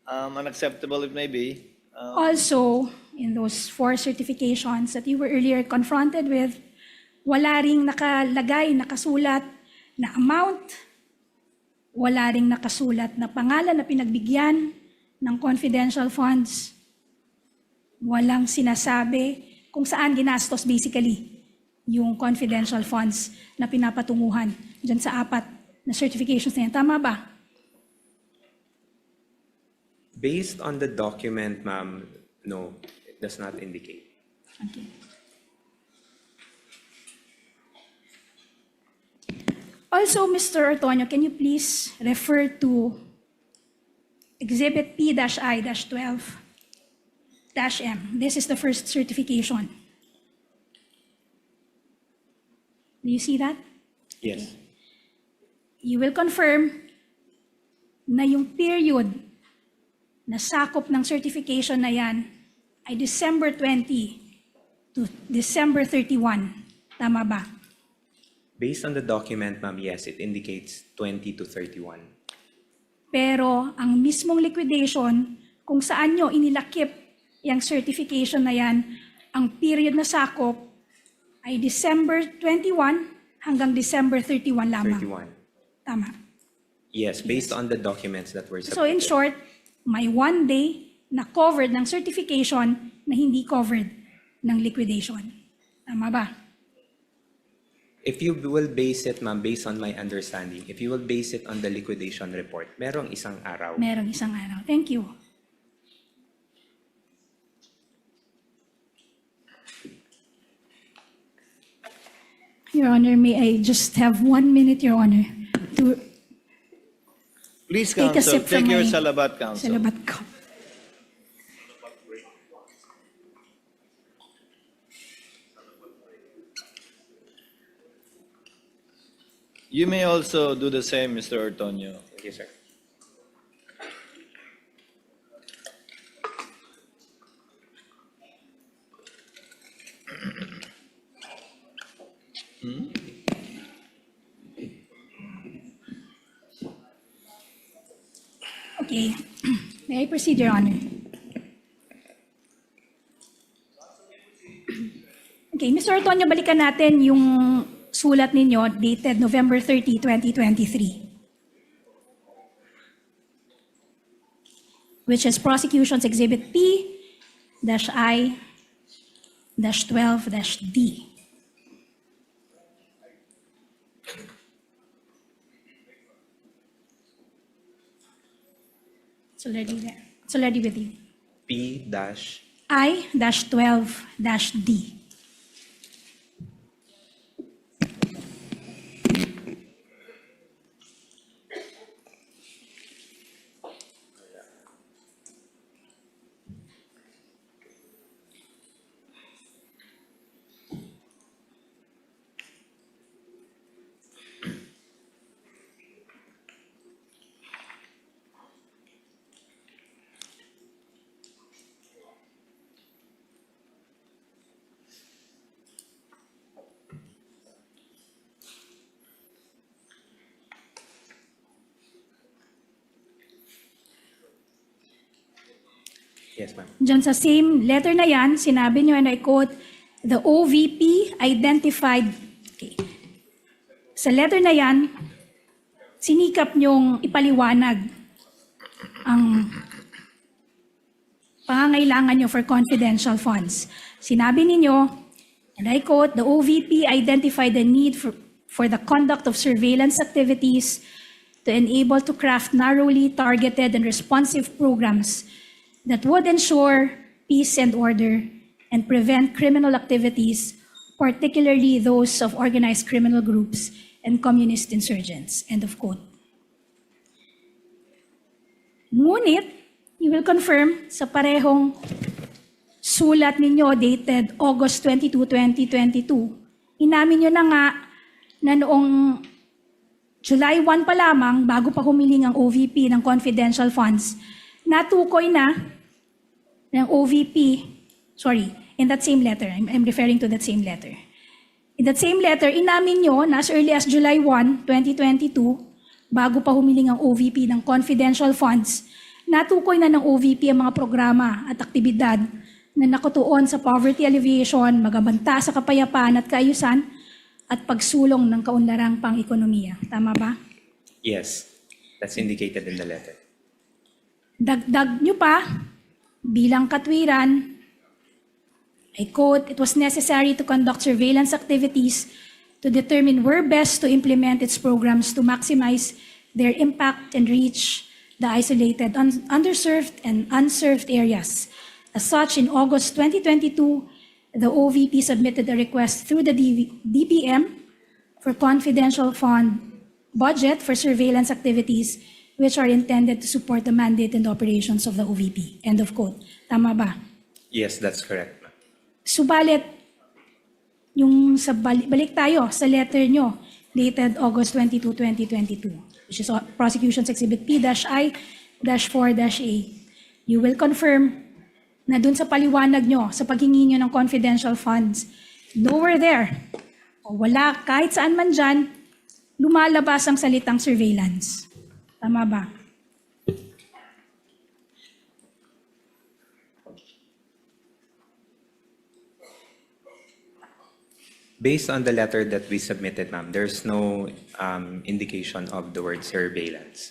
unacceptable it may be. Also, in those 4 certifications that you were earlier confronted with, wala ring nakalagay, nakasulat na amount, wala ring nakasulat na pangalan na pinagbigyan ng confidential funds, walang sinasabi kung saan ginastos basically yung confidential funds na pinapatunguhan dyan sa 4 na certifications na yan. Tama ba? Based on the document, ma'am, no, it does not indicate. Okay. Also, Mr. Ortonio, can you please refer to Exhibit P-I-12-M? This is the first certification. Do you see that? Yes. You will confirm na yung period na sakop ng certification na yan ay December 20 to December 31. Tama ba? Based on the document, ma'am, yes, it indicates 20 to 31. Pero ang mismong liquidation, kung saan nyo inilakip yung certification na yan, ang period na sakop ay December 21 hanggang December 31 lamang. 31. Tama. Yes, based on the documents that were So in submitted. short, may 1 day na covered ng certification na hindi covered ng liquidation. Tama ba? If you will base it, ma'am, based on my understanding, if you will base it on the liquidation report, merong isang araw. Merong isang araw. Thank you. Your Honor, may I just have 1 minute, Your Honor, to Please, take a counsel, sip from take your my salabat, counsel. salabat ko. You may also do the same, Mr. Ortonio. Thank you, sir. Okay. May I proceed, Your Honor? Okay, Mr. Ortonio, balikan natin yung sulat ninyo dated November 30, 2023. Which is Prosecution's Exhibit P-I-12-D. It's already there. It's already with you. P dash. I-12-D. Yes, ma'am. Diyan sa same letter na yan, sinabi nyo, and I quote, the OVP identified, okay. Sa letter na yan, sinikap nyong ipaliwanag ang pangangailangan nyo for confidential funds. Sinabi ninyo, and I quote, the OVP identified the need for the conduct of surveillance activities to enable to craft narrowly targeted and responsive programs that would ensure peace and order and prevent criminal activities, particularly those of organized criminal groups and communist insurgents. End of quote. Ngunit, you will confirm sa parehong sulat ninyo dated August 22, 2022, inamin nyo na nga na noong July 1 pa lamang, bago pa humiling ang OVP ng confidential funds, natukoy na ng OVP, sorry, in that same letter, I'm referring to that same letter. In that same letter, inamin nyo na as early as July 1, 2022, bago pa humiling ang OVP ng confidential funds, natukoy na ng OVP ang mga programa at aktibidad na nakatuon sa poverty alleviation, magabanta sa kapayapaan at kaayusan, at pagsulong ng kaunlarang pang-ekonomiya. Tama ba? Yes, that's indicated in the letter. Dagdag nyo pa, bilang katwiran, I quote, it was necessary to conduct surveillance activities to determine where best to implement its programs to maximize their impact and reach the isolated, underserved, and unserved areas. As such, in August 2022, the OVP submitted a request through the DBM for confidential fund budget for surveillance activities which are intended to support the mandate and operations of the OVP. End of quote. Tama ba? Yes, that's correct, ma'am. Subalit, yung sa balik tayo sa letter nyo dated August 22, 2022, which is Prosecution's Exhibit P-I-4-A, you will confirm na dun sa paliwanag nyo, sa paghingi nyo ng confidential funds, nowhere there, o wala kahit saan man dyan, lumalabas ang salitang surveillance. Tama ba? Based on the letter that we submitted, ma'am, there's no indication of the word surveillance.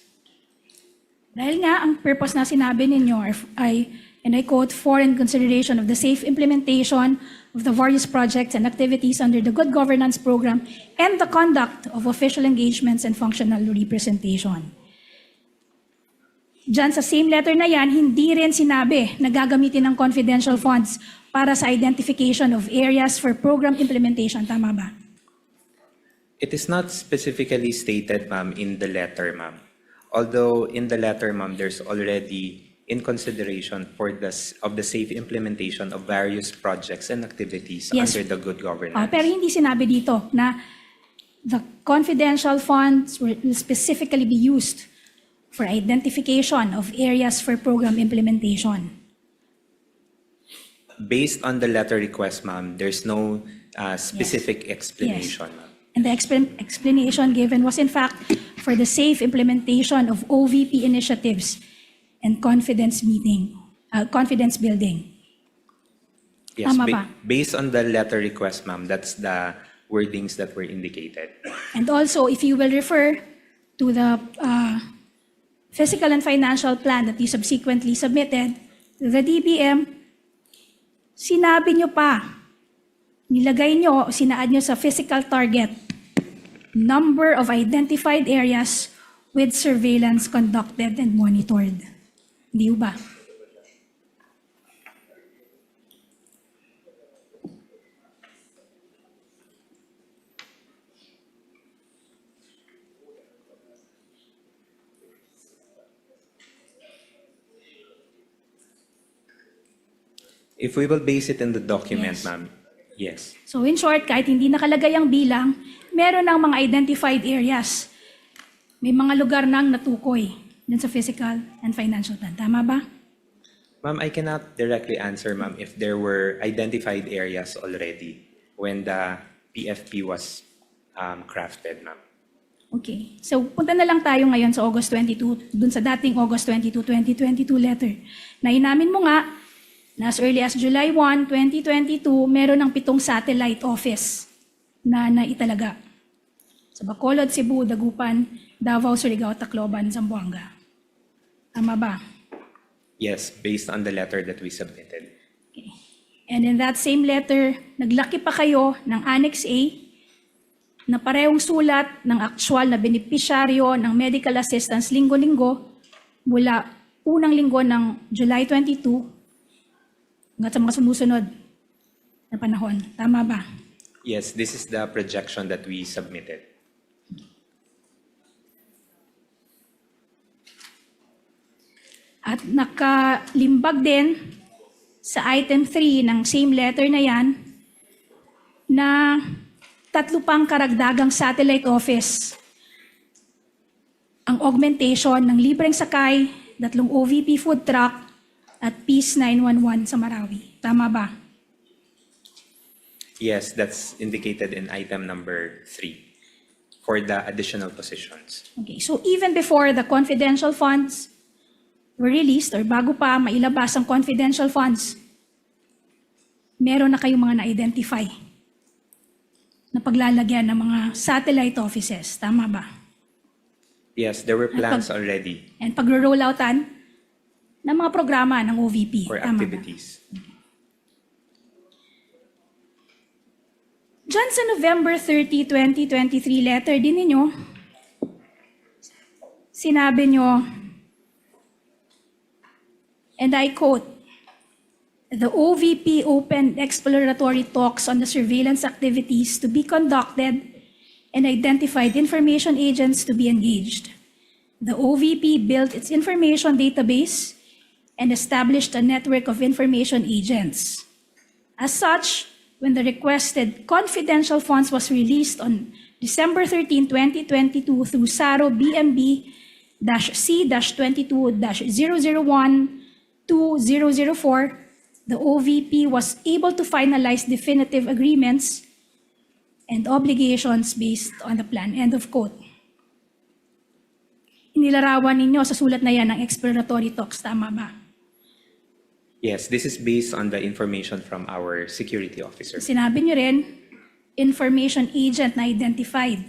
Dahil nga, ang purpose na sinabi ninyo ay, and I quote, for in consideration of the safe implementation of the various projects and activities under the Good Governance Program and the conduct of official engagements and functional representation. Diyan sa same letter na yan, hindi rin sinabi na gagamitin ng confidential funds para sa identification of areas for program implementation. Tama ba? It is not specifically stated, ma'am, in the letter, ma'am. Although in the letter, ma'am, there's already in consideration for the safe implementation of various projects and activities Yes. under the good governance. Pero hindi sinabi dito na the confidential funds will specifically be used for identification of areas for program implementation. Based on the letter request, ma'am, there's no specific explanation, ma'am. And the explanation given was in fact for the safe implementation of OVP initiatives and confidence building. Yes, Tama ba? based on the letter request, ma'am, that's the wordings that were indicated. And also, if you will refer to the fiscal and financial plan that you subsequently submitted to the DBM, sinabi nyo pa, nilagay nyo, sinaad nyo sa physical target, number of identified areas with surveillance conducted and monitored. Di ba? If we will base it in the document, Yes. ma'am, yes. So in short, kahit hindi nakalagay ang bilang, meron ng mga identified areas. May mga lugar nang natukoy dun sa physical and financial plan. Tama ba? Ma'am, I cannot directly answer, ma'am, if there were identified areas already when the PFP was crafted, ma'am. Okay. So punta na lang tayo ngayon sa August 22, dun sa dating August 22, 2022 letter. Na inamin mo nga, na as early as July 1, 2022, meron ng 7 satellite office na naitalaga. Sa Bacolod, Cebu, Dagupan, Davao, Surigao, Tacloban, Zamboanga. Tama ba? Yes, based on the letter that we submitted. Okay. And in that same letter, naglaki pa kayo ng Annex A na parehong sulat ng aktual na benepisyaryo ng medical assistance linggo-linggo mula unang linggo ng July 22 hanggang sa mga sumusunod na panahon. Tama ba? Yes, this is the projection that we submitted. At nakalimbag din sa item 3 ng same letter na yan na 3 pang karagdagang satellite office. Ang augmentation ng libreng sakay, 3 OVP food truck, at Peace 911 sa Marawi. Tama ba? Yes, that's indicated in item number 3 for the additional positions. Okay, so even before the confidential funds were released or bago pa mailabas ang confidential funds, meron na kayong mga na-identify na paglalagyan ng mga satellite offices. Tama ba? Yes, there were plans already And pagro-rolloutan ng mga programa ng OVP. for Tama ba? activities. Diyan sa November 30, 2023 letter din ninyo, sinabi nyo, and I quote, "The OVP opened exploratory talks on the surveillance activities to be conducted and identified information agents to be engaged. The OVP built its information database and established a network of information agents. As such, when the requested confidential funds was released on December 13, 2022 through SARO BMB-C-22-001-2004, the OVP was able to finalize definitive agreements and obligations based on the plan." End of quote. Inilarawan ninyo sa sulat na yan ng exploratory talks. Tama ba? Yes, this is based on the information from our security officer. Sinabi nyo rin, information agent na identified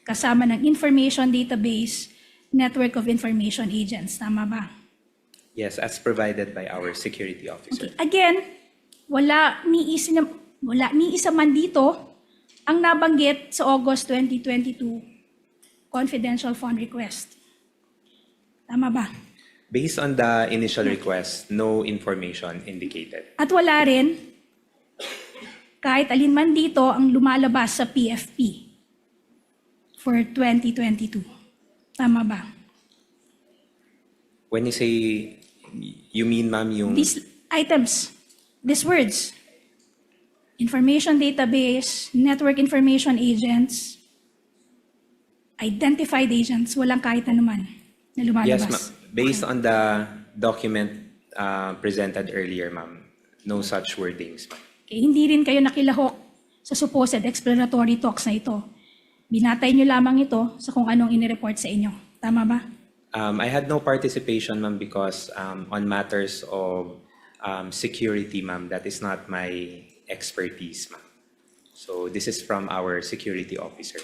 kasama ng information database, network of information agents. Tama ba? Yes, as provided by our security officer. Okay. Again, wala ni isa man dito ang nabanggit sa August 2022 confidential fund request. Tama ba? Based on the initial request, no information indicated. At wala rin kahit alin man dito ang lumalabas sa PFP for 2022. Tama ba? When you say, you mean, ma'am, yung... These items, these words, information database, network information agents, identified agents, walang kahit anuman na lumalabas. Yes, ma'am. Based on the document presented earlier, ma'am, no such wordings, ma'am. Okay, hindi rin kayo nakilahok sa supposed exploratory talks na ito. Binatay nyo lamang ito sa kung anong inireport sa inyo. Tama ba? I had no participation, ma'am, because on matters of security, ma'am, that is not my expertise, ma'am. So this is from our security officer.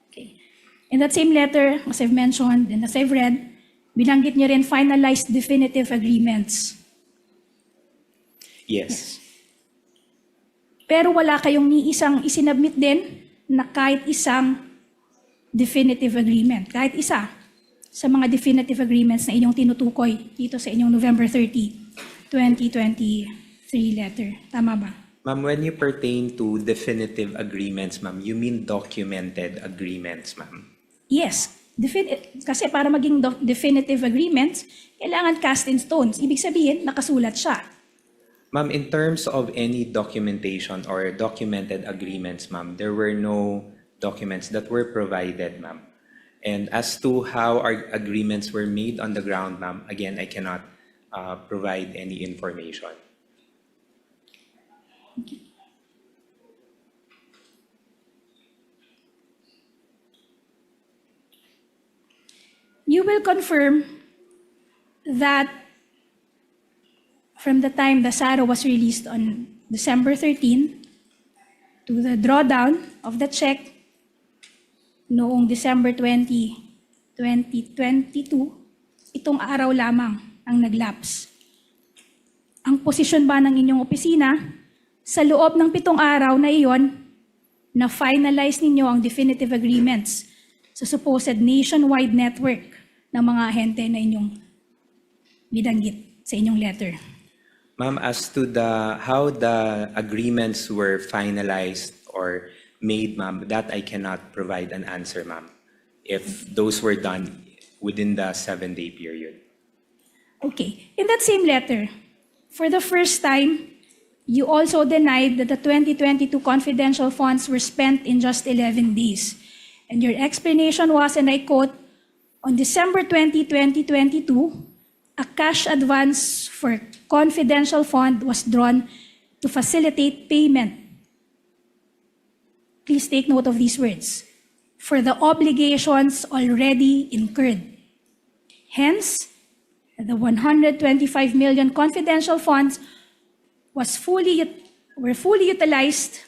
Okay. In that same letter, as I've mentioned and as I've read, binanggit nyo rin finalized definitive agreements. Yes. Pero wala kayong ni isang isinabmit din na kahit isang definitive agreement. Kahit isa. sa mga definitive agreements na inyong tinutukoy dito sa inyong November 30, 2023 letter. Tama ba? Ma'am, when you pertain to definitive agreements, ma'am, you mean documented agreements, ma'am? Yes. Kasi para maging definitive agreements, kailangan cast in stones. Ibig sabihin, nakasulat siya. Ma'am, in terms of any documentation or documented agreements, ma'am, there were no documents that were provided, ma'am. And as to how our agreements were made on the ground, ma'am, again, I cannot provide any information. You will confirm that from the time the SARO was released on December 13 to the drawdown of the check noong December 20, 2022, itong araw lamang ang naglapse. Ang posisyon ba ng inyong opisina sa loob ng 7 araw na iyon na finalize ninyo ang definitive agreements sa supposed nationwide network ng mga ahente na inyong binanggit sa inyong letter? Ma'am, as to how the agreements were finalized or made, ma'am, that I cannot provide an answer, ma'am, if those were done within the 7-day period. Okay. In that same letter, for the first time, you also denied that the 2022 confidential funds were spent in just 11 days. And your explanation was, and I quote, on December 20, 2022, a cash advance for confidential fund was drawn to facilitate payment. Please take note of these words. For the obligations already incurred. Hence, the 125 million confidential funds were fully utilized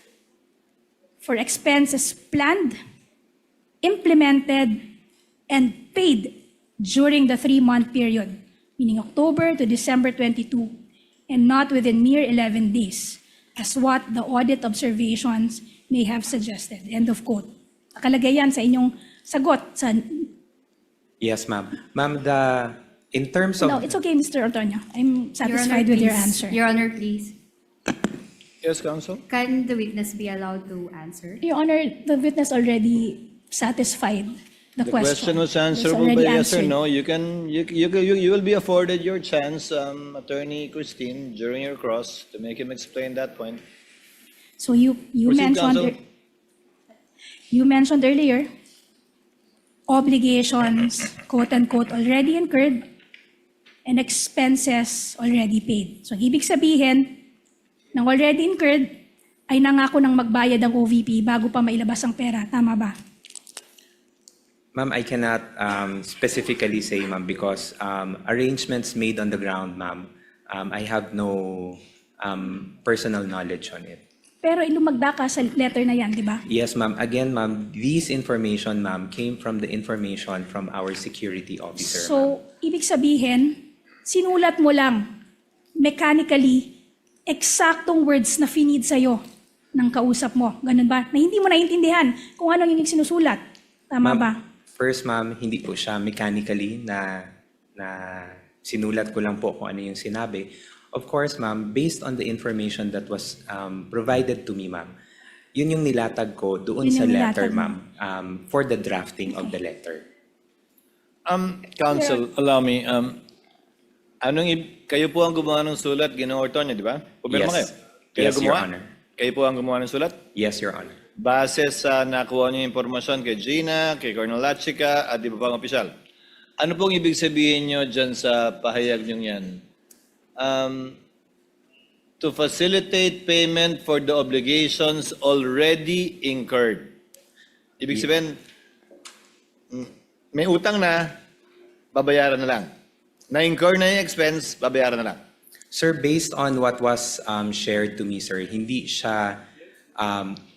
for expenses planned, implemented, and paid during the 3-month period, meaning October to December 22, and not within mere 11 days, as what the audit observations may have suggested. End of quote. Nakalagay yan sa inyong sagot. Yes, ma'am. Ma'am, in terms of... No, it's okay, Mr. Antonio. I'm satisfied Your Honor, with your please. answer. Your Honor, please. Yes, Counsel? Can the witness be allowed to answer? Your Honor, the witness already satisfied the The question. question was It's answerable already by yes or answered. no. You will be afforded your chance, Attorney Christine, during your cross to make him explain that point. So you Proceed, Counsel. mentioned earlier obligations, quote unquote, already incurred and expenses already paid. So ibig sabihin, ng already incurred ay nangako ng magbayad ang OVP bago pa mailabas ang pera. Tama ba? Ma'am, I cannot specifically say, ma'am, because arrangements made on the ground, ma'am, I have no personal knowledge on it. Pero ilumagda ka sa letter na yan, di ba? Yes, ma'am. Again, ma'am, this information, ma'am, came from the information from our security officer, ma'am. So, ibig sabihin, sinulat mo lang mechanically eksaktong words na finid sa'yo ng kausap mo. Ganun ba? Na hindi mo naintindihan kung ano yung sinusulat. Tama Ma'am, ba? First, ma'am, hindi po siya mechanically na sinulat ko lang po kung ano yung sinabi. Of course, ma'am, based on the information that was provided to me, ma'am, yun yung nilatag ko doon Yun sa yung letter, nilatag mo. ma'am, for the drafting of the letter. Counsel, allow me. Kayo po ang gumawa ng sulat, Ginoong Ortonio, di ba? Pumirma kayo. Yes. Kayo Yes, Your gumawa? Honor. Kayo po ang gumawa ng sulat? Yes, Your Honor. Base sa nakuha niyo impormasyon kay Gina, kay Colonel Lachica, at iba pang opisyal. Ano pong ibig sabihin niyo dyan sa pahayag niyo yan? To facilitate payment for the obligations already incurred. Ibig sabihin, may utang na, babayaran na lang. Na-incur na yung expense, babayaran na lang. Sir, based on what was shared to me, sir, hindi siya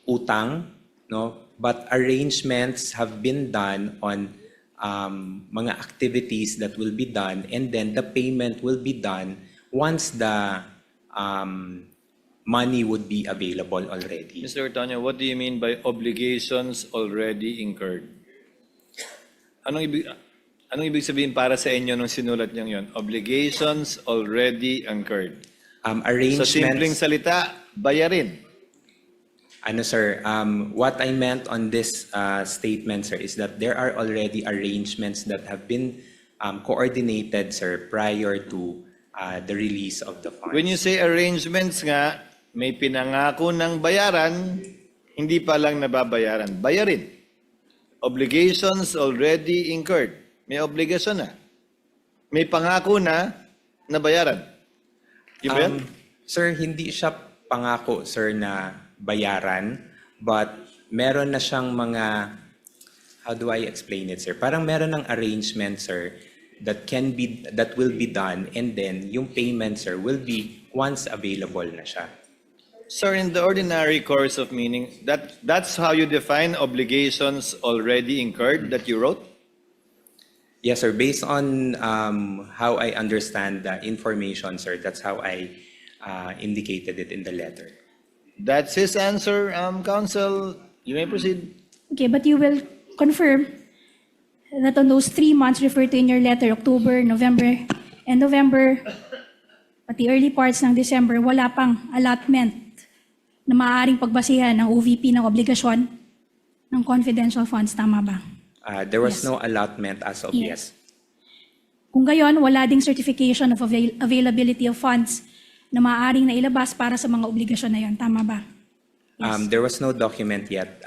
utang, no? But arrangements have been done on mga activities that will be done, and then the payment will be done once the money would be available already. Mr. Ortonio, what do you mean by obligations already incurred? Anong ibig sabihin para sa inyo nung sinulat niyang yon? Obligations already incurred. Sa simpleng Arrangements, salita, bayarin. ano sir, what I meant on this statement, sir, is that there are already arrangements that have been coordinated, sir, prior to the release of the funds. When you say arrangements nga, may pinangako ng bayaran, hindi pa lang nababayaran. Bayarin. Obligations already incurred. May obligasyon na. May pangako na bayaran. Yun ba yan? Sir, hindi siya pangako, sir, na bayaran, but meron na siyang mga, how do I explain it, sir? Parang meron ng arrangement, sir, that will be done, and then yung payment, sir, will be once available na siya. Sir, in the ordinary course of meaning, that's how you define obligations already incurred that you wrote? Yes, sir. Based on how I understand the information, sir, that's how I indicated it in the letter. That's his answer, Counsel. You may proceed. Okay, but you will confirm that on those 3 months referred to in your letter, October, November, and November, pati early parts ng December, wala pang allotment na maaaring pagbasihan ng OVP ng obligasyon ng confidential funds. Tama ba? There was Yes. no allotment as of Yes. yet. Kung gayon, wala ding certification of availability of funds na maaaring nailabas para sa mga obligasyon na yon. Tama ba? There was no document yet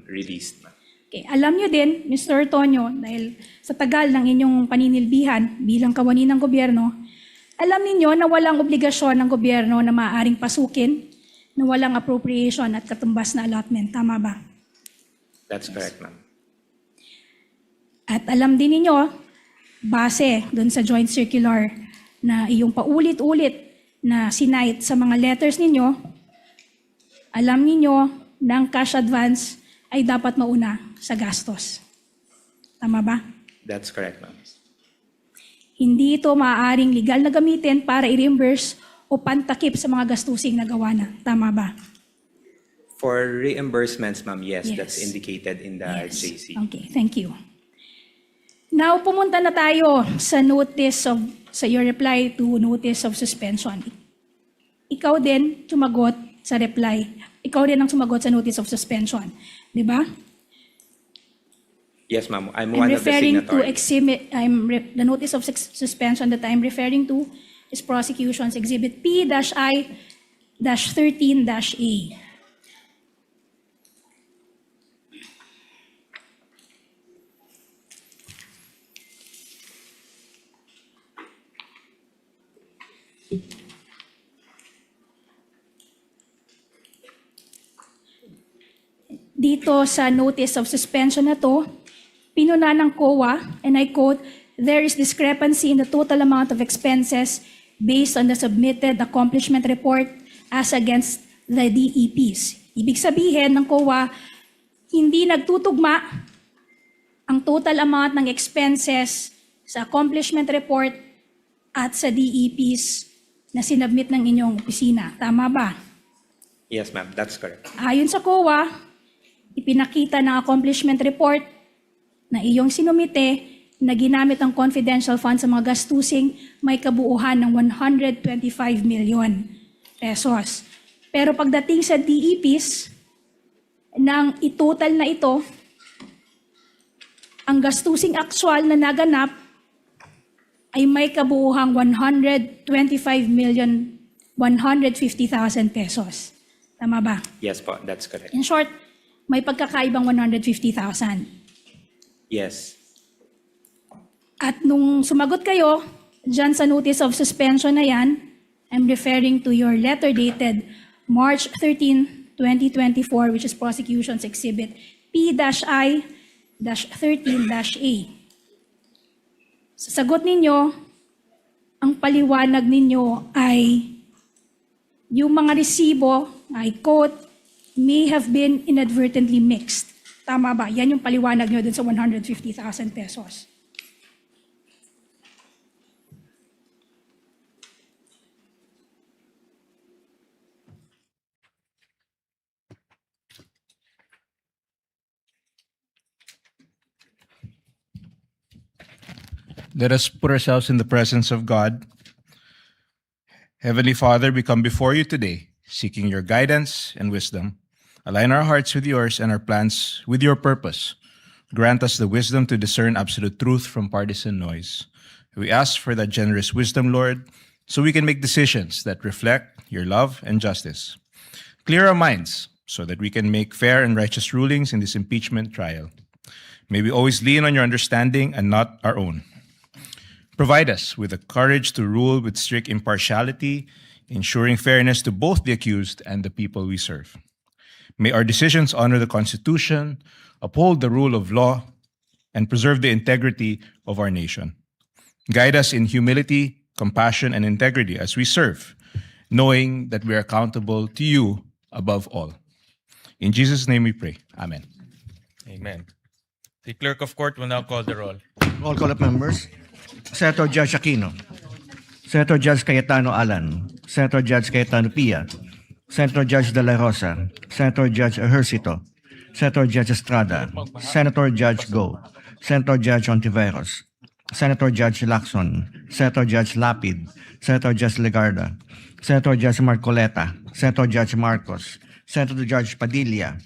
released. Okay. Alam nyo din, Mr. Tonyo, dahil sa tagal ng inyong paninilbihan bilang kawani ng gobyerno, alam ninyo na walang obligasyon ng gobyerno na maaaring pasukin na walang appropriation at katumbas na allotment. Tama ba? That's correct, ma'am. At alam din ninyo, base doon sa joint circular na iyong paulit-ulit na sinight sa mga letters ninyo, alam ninyo na ang cash advance ay dapat mauna sa gastos. Tama ba? That's correct, ma'am. Hindi ito maaaring legal na gamitin para i-reimburse o pantakip sa mga gastusing nagawa na. Tama ba? For reimbursements, ma'am, yes, Yes. that's indicated in the Yes. JC. Okay, thank you. Now, pumunta na tayo sa your reply to notice of suspension. Ikaw din sumagot sa reply. Ikaw din ang sumagot sa notice of suspension. Di ba? Yes, ma'am. I'm I'm one of the referring to signatories. the notice of suspension that I'm referring to is prosecution's exhibit P-I-13-A. Dito sa notice of suspension na to, pinuna ng COA, and I quote, "There is discrepancy in the total amount of expenses based on the submitted accomplishment report as against the DEPs." Ibig sabihin ng COA, hindi nagtutugma ang total amount ng expenses sa accomplishment report at sa DEPs na sinabmit ng inyong opisina. Tama ba? Yes, ma'am. That's correct. Ayon sa COA, ipinakita ng accomplishment report na iyong sinumite na ginamit ang confidential fund sa mga gastusing may kabuuhan ng 125 million pesos. Pero pagdating sa DEPs, nang itotal na ito, ang gastusing actual na naganap ay may kabuuhang 125,150,000 pesos. Tama ba? Yes po, that's correct. In short, may pagkakaibang 150,000. Yes. At nung sumagot kayo, dyan sa notice of suspension na yan, I'm referring to your letter dated March 13, 2024, which is prosecution's exhibit P-I-13-A. Sa sagot ninyo, ang paliwanag ninyo ay yung mga resibo, I quote, may have been inadvertently mixed. Tama ba? Yan yung paliwanag nyo dun sa 150,000 pesos. Let us put ourselves in the presence of God. Heavenly Father, we come before you today, seeking your guidance and wisdom. Align our hearts with yours and our plans with your purpose. Grant us the wisdom to discern absolute truth from partisan noise. We ask for that generous wisdom, Lord, so we can make decisions that reflect your love and justice. Clear our minds so that we can make fair and righteous rulings in this impeachment trial. May we always lean on your understanding and not our own. Provide us with the courage to rule with strict impartiality, ensuring fairness to both the accused and the people we serve. May our decisions honor the Constitution, uphold the rule of law, and preserve the integrity of our nation. Guide us in humility, compassion, and integrity as we serve, knowing that we are accountable to you above all. In Jesus' name we pray. Amen. Amen. The clerk of court will now call the roll. Roll call of members. Senator Judge Aquino. Senator Judge Cayetano Alan. Senator Judge Cayetano Pia. Senator Judge De La Rosa. Senator Judge Ejercito. Senator Judge Estrada. Senator Judge Go. Senator Judge Ontiveros. Senator Judge Lacson. Senator Judge Lapid. Senator Judge Legarda. Senator Judge Marcoleta. Senator Judge Marcos. Senator Judge Padilla.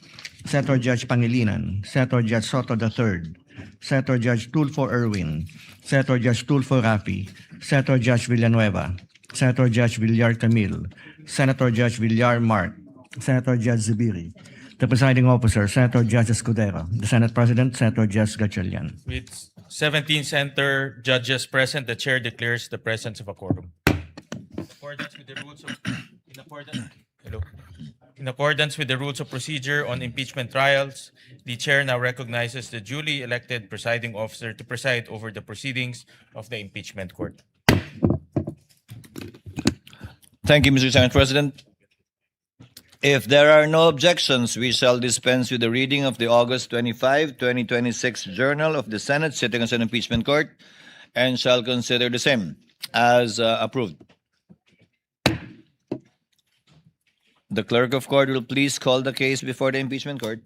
Senator Judge Pangilinan. Senator Judge Soto III. Senator Judge Tulfo Erwin. Senator Judge Tulfo Rafi. Senator Judge Villanueva. Senator Judge Villar Camille. Senator Judge Villar Mark. Senator Judge Zubiri. The presiding officer, Senator Judge Escudero. The Senate President, Senator Judge Gatchalian. With 17 senator judges present, the chair declares the presence of a quorum. In accordance with the rules of procedure on impeachment trials, the chair now recognizes the duly elected presiding officer to preside over the proceedings of the impeachment court. Thank you, Mr. Senate President. If there are no objections, we shall dispense with the reading of the August 25, 2026 Journal of the Senate sitting as an impeachment court and shall consider the same as approved. The clerk of court will please call the case before the impeachment court.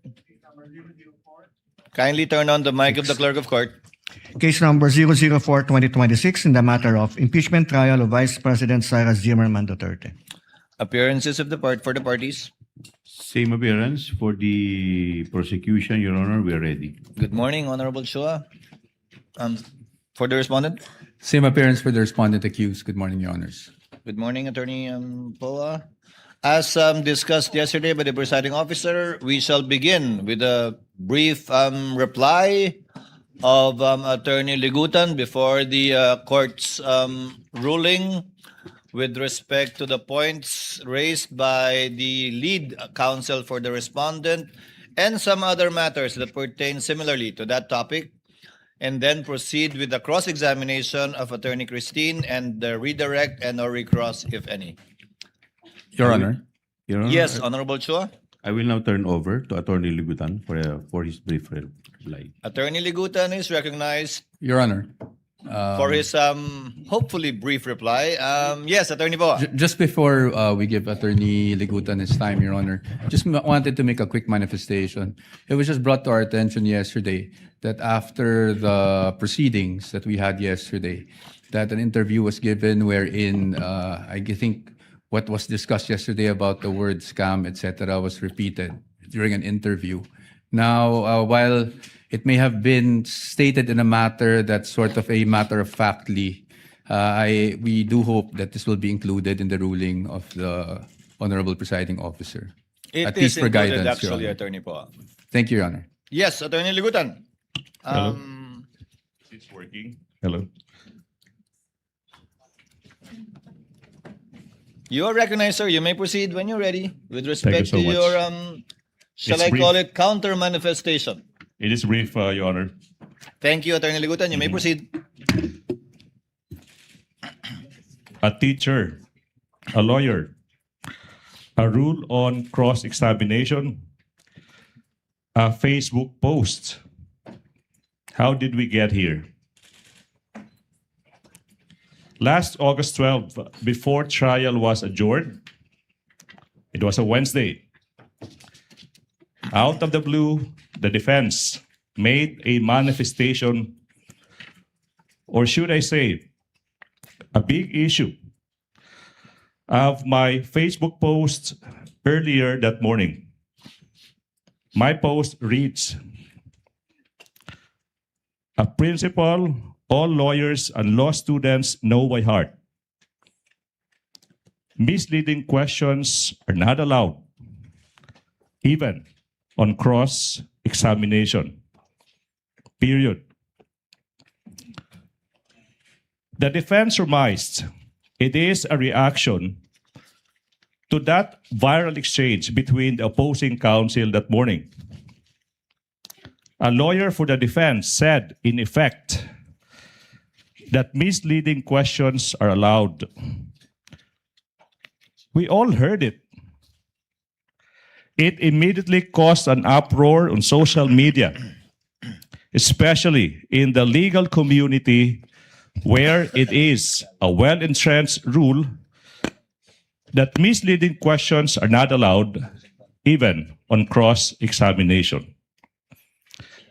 Kindly turn on the mic of the clerk of court. Case number 004-2026 in the matter of impeachment trial of Vice President Sara Duterte. Appearances of the for the parties. Same appearance for the prosecution, Your Honor. We are ready. Good morning, Honorable Chua. For the respondent. Same appearance for the respondent accused. Good morning, Your Honors. Good morning, Attorney Poa. As discussed yesterday by the presiding officer, we shall begin with a brief reply of Attorney Ligutan before the court's ruling with respect to the points raised by the lead counsel for the respondent and some other matters that pertain similarly to that topic, and then proceed with the cross-examination of Attorney Christine and the redirect and or recross, if any. Your Honor. Your Honor, Yes, Honorable Chua. I will now turn over to Attorney Libutan for his brief reply. Attorney Ligutan is recognized Your Honor. for his hopefully brief reply. Yes, Attorney Poa. Just before we give Attorney Ligutan his time, Your Honor, just wanted to make a quick manifestation. It was just brought to our attention yesterday that after the proceedings that we had yesterday, that an interview was given wherein I think what was discussed yesterday about the word scam, etc., was repeated during an interview. Now, while it may have been stated in a matter that's sort of a matter of factly, we do hope that this will be included in the ruling of the Honorable Presiding Officer. It At is least for included, guidance, Your actually, Honor. Attorney Poa. Thank you, Your Honor. Yes, Attorney Ligutan. Hello. It's working. Hello. You are recognized, sir. You may proceed when you're ready with Thank respect you so to much. your, shall It's I brief. call it, counter manifestation. It is brief, Your Honor. Thank you, Attorney Ligutan. You may proceed. A teacher, a lawyer, a rule on cross-examination, a Facebook post. How did we get here? Last August 12, before trial was adjourned, it was a Wednesday. Out of the blue, the defense made a manifestation or should I say, a big issue of my Facebook post earlier that morning. My post reads, a principle all lawyers and law students know by heart. Misleading questions are not allowed, even on cross-examination. Period. The defense surmised it is a reaction to that viral exchange between the opposing counsel that morning. A lawyer for the defense said, in effect, that misleading questions are allowed. We all heard it. It immediately caused an uproar on social media, especially in the legal community, where it is a well-entrenched rule that misleading questions are not allowed, even on cross-examination.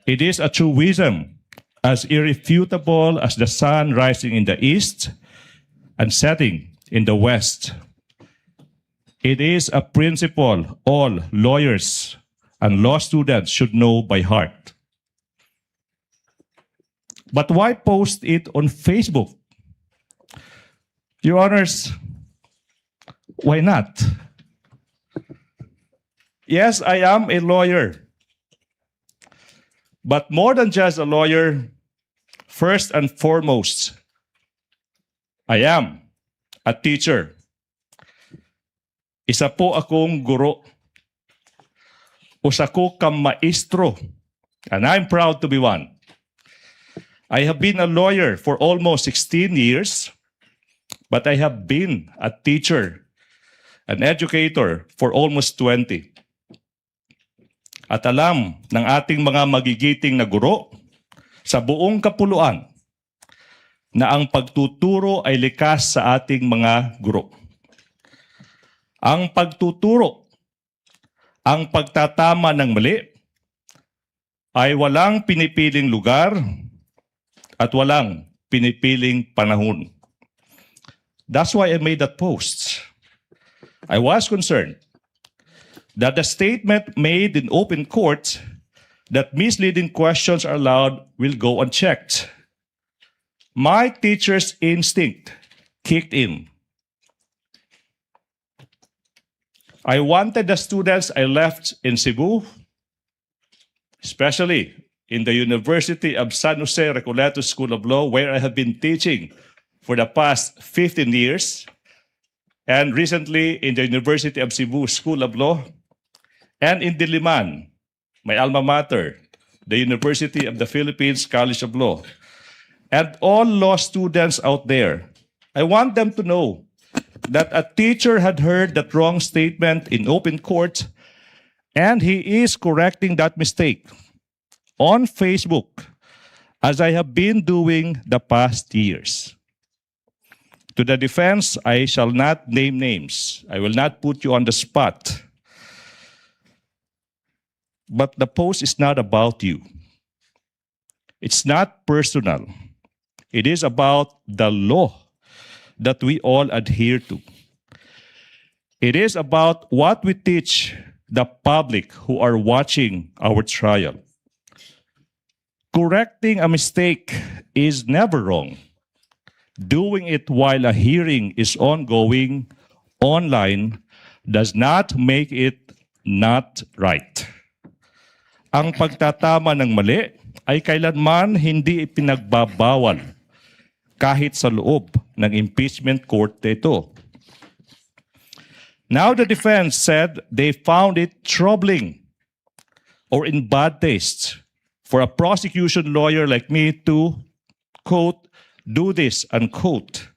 It is a truism as irrefutable as the sun rising in the east and setting in the west. It is a principle all lawyers and law students should know by heart. But why post it on Facebook? Your Honors, why not? Yes, I am a lawyer. But more than just a lawyer, first and foremost, I am a teacher. Isa po akong guro. Usa ko ka maestro. And I'm proud to be one. I have been a lawyer for almost 16 years, but I have been a teacher, an educator for almost 20. At alam ng ating mga magigiting na guro sa buong kapuluan na ang pagtuturo ay likas sa ating mga guro. Ang pagtuturo, ang pagtatama ng mali, ay walang pinipiling lugar at walang pinipiling panahon. That's why I made that post. I was concerned that the statement made in open court that misleading questions are allowed will go unchecked. My teacher's instinct kicked in. I wanted the students I left in Cebu, especially in the University of San Jose Recoleto School of Law, where I have been teaching for the past 15 years, and recently in the University of Cebu School of Law, and in Diliman, my alma mater, the University of the Philippines College of Law, and all law students out there. I want them to know that a teacher had heard that wrong statement in open court, and he is correcting that mistake on Facebook, as I have been doing the past years. To the defense, I shall not name names. I will not put you on the spot. But the post is not about you. It's not personal. It is about the law that we all adhere to. It is about what we teach the public who are watching our trial. Correcting a mistake is never wrong. Doing it while a hearing is ongoing online does not make it not right. Ang pagtatama ng mali ay kailanman hindi ipinagbabawal kahit sa loob ng impeachment court ito. Now the defense said they found it troubling or in bad taste for a prosecution lawyer like me to, quote, do this, unquote,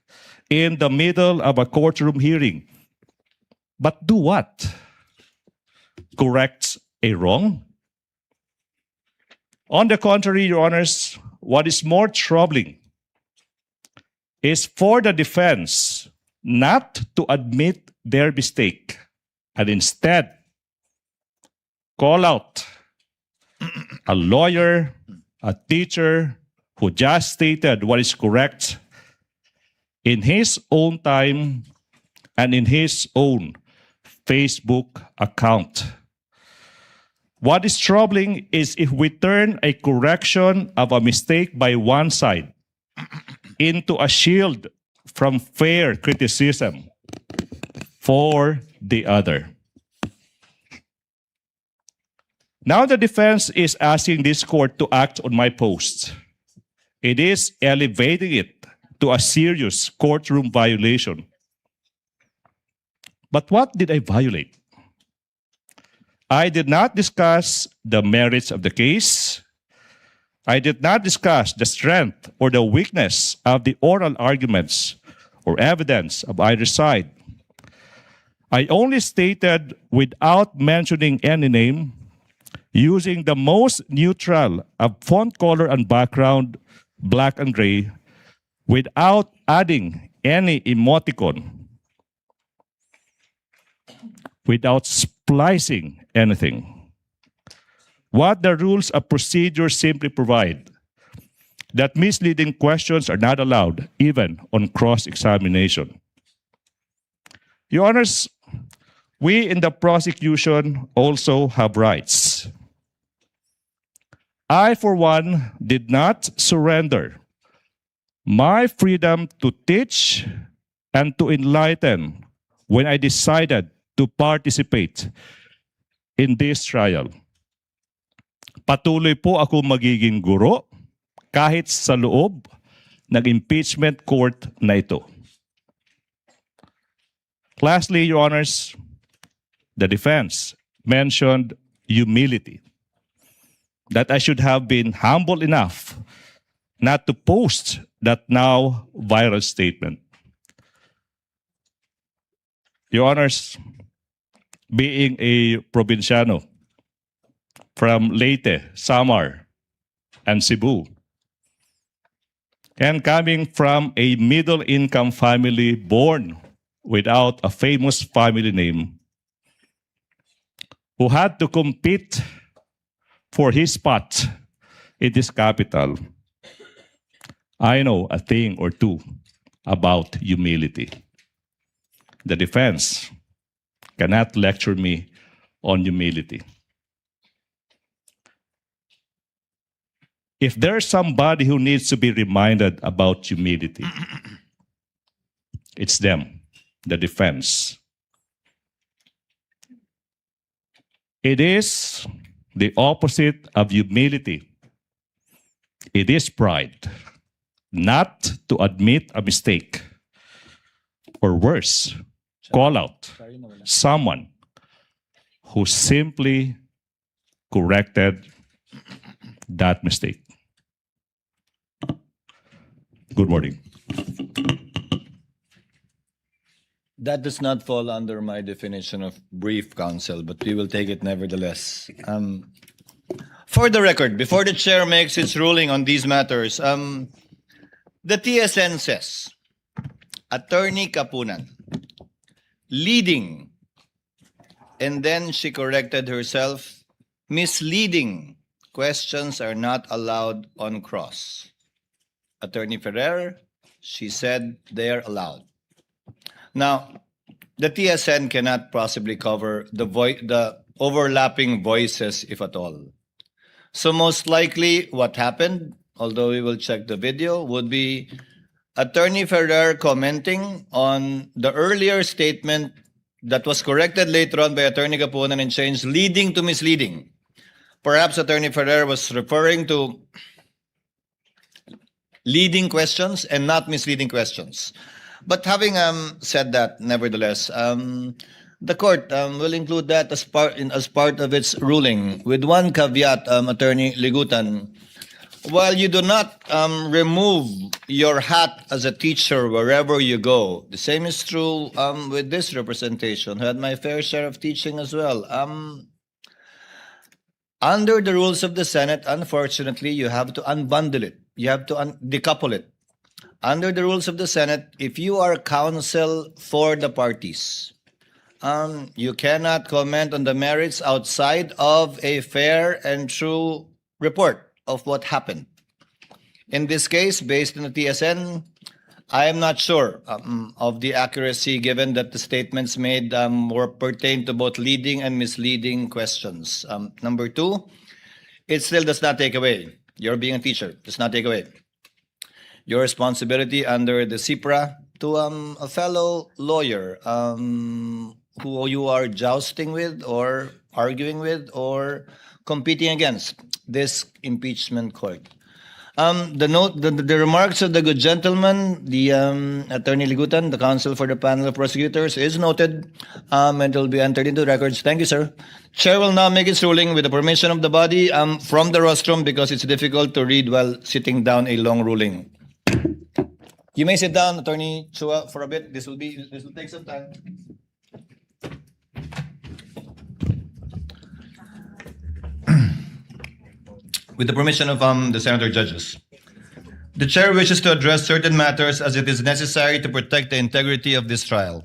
in the middle of a courtroom hearing. But do what? Correct a wrong? On the contrary, Your Honors, what is more troubling is for the defense not to admit their mistake and instead call out a lawyer, a teacher, who just stated what is correct in his own time and in his own Facebook account. What is troubling is if we turn a correction of a mistake by one side into a shield from fair criticism for the other. Now the defense is asking this court to act on my post. It is elevating it to a serious courtroom violation. But what did I violate? I did not discuss the merits of the case. I did not discuss the strength or the weakness of the oral arguments or evidence of either side. I only stated, without mentioning any name, using the most neutral of font color and background, black and gray, without adding any emoticon, without splicing anything. What the rules of procedure simply provide, that misleading questions are not allowed, even on cross-examination. Your Honors, we in the prosecution also have rights. I, for one, did not surrender my freedom to teach and to enlighten when I decided to participate in this trial. Patuloy po ako magiging guro kahit sa loob ng impeachment court na ito. Lastly, Your Honors, the defense mentioned humility, that I should have been humble enough not to post that now viral statement. Your Honors, being a provinciano from Leyte, Samar, and Cebu, and coming from a middle-income family born without a famous family name, who had to compete for his spot in this capital, I know a thing or two about humility. The defense cannot lecture me on humility. If there's somebody who needs to be reminded about humility, it's them, the defense. It is the opposite of humility. It is pride, not to admit a mistake, or worse, call out someone who simply corrected that mistake. Good morning. That does not fall under my definition of brief, counsel, but we will take it nevertheless. For the record, before the chair makes its ruling on these matters, the TSN says, Attorney Kapunan, leading, and then she corrected herself, misleading questions are not allowed on cross. Attorney Ferrer, she said they're allowed. Now, the TSN cannot possibly cover the overlapping voices, if at all. So most likely what happened, although we will check the video, would be Attorney Ferrer commenting on the earlier statement that was corrected later on by Attorney Kapunan and changed leading to misleading. Perhaps Attorney Ferrer was referring to leading questions and not misleading questions. But having said that, nevertheless, the court will include that as part of its ruling, with one caveat, Attorney Ligutan. While you do not remove your hat as a teacher wherever you go, the same is true with this representation. I had my fair share of teaching as well. Under the rules of the Senate, unfortunately, you have to unbundle it. You have to decouple it. Under the rules of the Senate, if you are counsel for the parties, you cannot comment on the merits outside of a fair and true report of what happened. In this case, based on the TSN, I am not sure of the accuracy given that the statements made were pertain to both leading and misleading questions. Number two, it still does not take away, your being a teacher, does not take away your responsibility under the CIPRA to a fellow lawyer who you are jousting with or arguing with or competing against this impeachment court. The remarks of the good gentleman, the Attorney Ligutan, the counsel for the panel of prosecutors, is noted and will be entered into records. Thank you, sir. Chair will now make its ruling with the permission of the body from the rostrum because it's difficult to read while sitting down a long ruling. You may sit down, Attorney Chua, for a bit. This will take some time. With the permission of the Senator Judges. The Chair wishes to address certain matters as it is necessary to protect the integrity of this trial.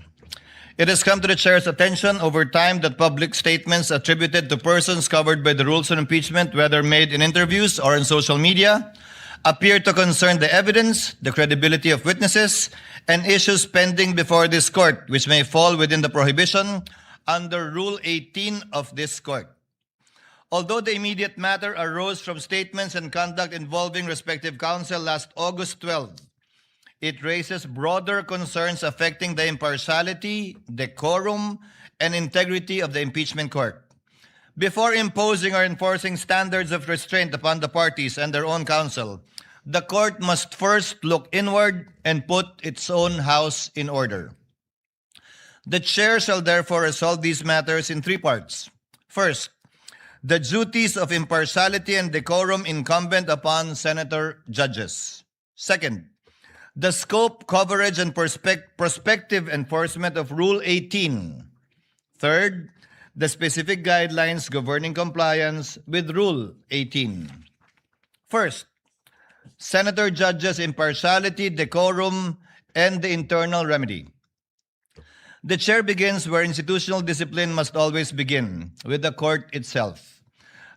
It has come to the Chair's attention over time that public statements attributed to persons covered by the rules on impeachment, whether made in interviews or in social media, appear to concern the evidence, the credibility of witnesses, and issues pending before this court, which may fall within the prohibition under Rule 18 of this court. Although the immediate matter arose from statements and conduct involving respective counsel last August 12, it raises broader concerns affecting the impartiality, decorum, and integrity of the impeachment court. Before imposing or enforcing standards of restraint upon the parties and their own counsel, the court must first look inward and put its own house in order. The Chair shall therefore resolve these matters in three parts. First, the duties of impartiality and decorum incumbent upon senator judges. Second, the scope, coverage, and prospective enforcement of Rule 18. Third, the specific guidelines governing compliance with Rule 18. First, senator judges' impartiality, decorum, and the internal remedy. The Chair begins where institutional discipline must always begin, with the court itself.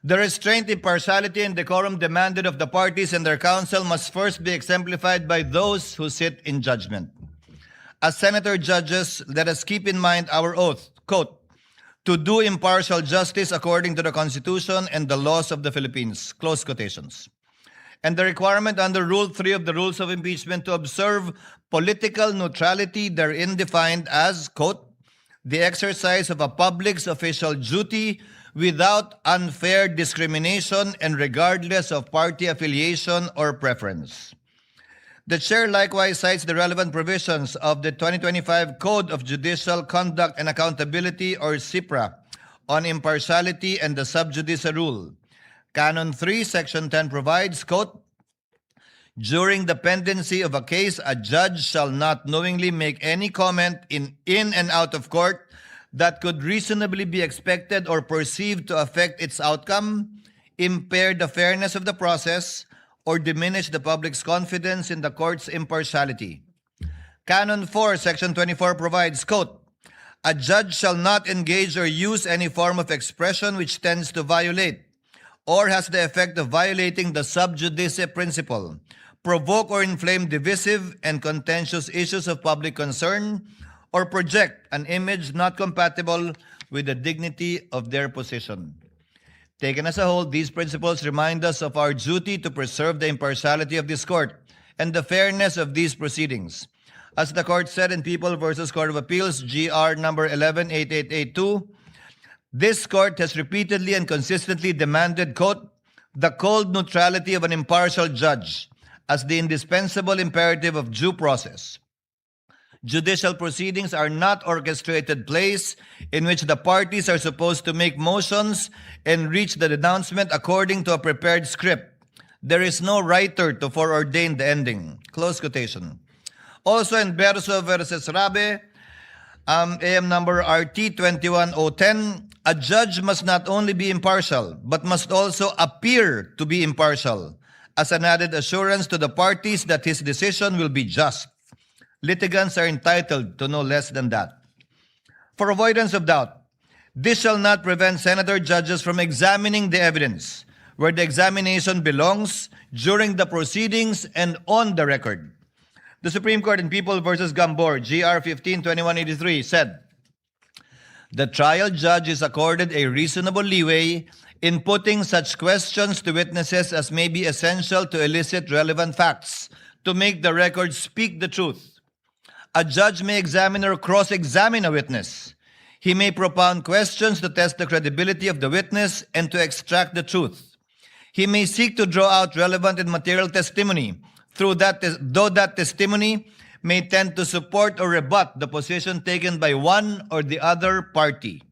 The restraint, impartiality, and decorum demanded of the parties and their counsel must first be exemplified by those who sit in judgment. As senator judges, let us keep in mind our oath, quote, to do impartial justice according to the Constitution and the laws of the Philippines, close quotations. And the requirement under Rule 3 of the Rules of Impeachment to observe political neutrality therein defined as, quote, the exercise of a public's official duty without unfair discrimination and regardless of party affiliation or preference. The Chair likewise cites the relevant provisions of the 2025 Code of Judicial Conduct and Accountability, or CIPRA, on impartiality and the sub judice rule. Canon 3, Section 10 provides, quote, during the pendency of a case, a judge shall not knowingly make any comment in and out of court that could reasonably be expected or perceived to affect its outcome, impair the fairness of the process, or diminish the public's confidence in the court's impartiality. Canon 4, Section 24 provides, quote, a judge shall not engage or use any form of expression which tends to violate or has the effect of violating the sub judice principle, provoke or inflame divisive and contentious issues of public concern, or project an image not compatible with the dignity of their position. Taken as a whole, these principles remind us of our duty to preserve the impartiality of this court and the fairness of these proceedings. As the court said in People v. Court of Appeals, GR number 118882, this court has repeatedly and consistently demanded, quote, the cold neutrality of an impartial judge as the indispensable imperative of due process. Judicial proceedings are not orchestrated plays in which the parties are supposed to make motions and reach the denouncement according to a prepared script. There is no writer to foreordain the ending. Close quotation. Also in Berso versus Rabe, AM number RT 21010, a judge must not only be impartial, but must also appear to be impartial, as an added assurance to the parties that his decision will be just. Litigants are entitled to no less than that. For avoidance of doubt, this shall not prevent senator judges from examining the evidence, where the examination belongs, during the proceedings and on the record. The Supreme Court in People v. Gambor, GR 15-2183 said, the trial judge is accorded a reasonable leeway in putting such questions to witnesses as may be essential to elicit relevant facts, to make the record speak the truth. A judge may examine or cross-examine a witness. He may propound questions to test the credibility of the witness and to extract the truth. He may seek to draw out relevant and material testimony, though that testimony may tend to support or rebut the position taken by one or the other party.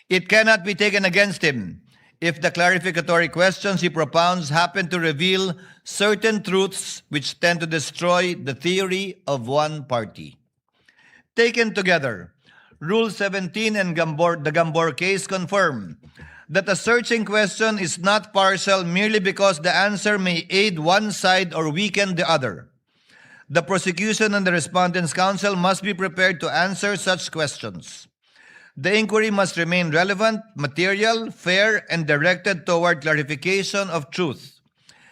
It cannot be taken against him if the clarificatory questions he propounds happen to reveal certain truths which tend to destroy the theory of one party. Taken together, Rule 17 and the Gambor case confirm that a searching question is not partial merely because the answer may aid one side or weaken the other. The prosecution and the respondent's counsel must be prepared to answer such questions. The inquiry must remain relevant, material, fair, and directed toward clarification of truth.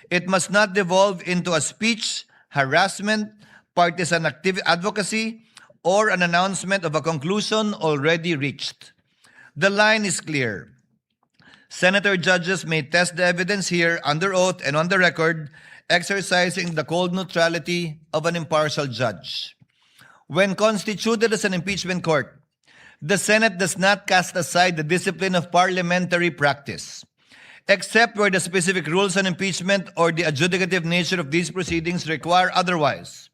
It must not devolve into a speech, harassment, partisan advocacy, or an announcement of a conclusion already reached. The line is clear. Senator judges may test the evidence here under oath and on the record, exercising the cold neutrality of an impartial judge. When constituted as an impeachment court, the Senate does not cast aside the discipline of parliamentary practice, except where the specific rules on impeachment or the adjudicative nature of these proceedings require otherwise.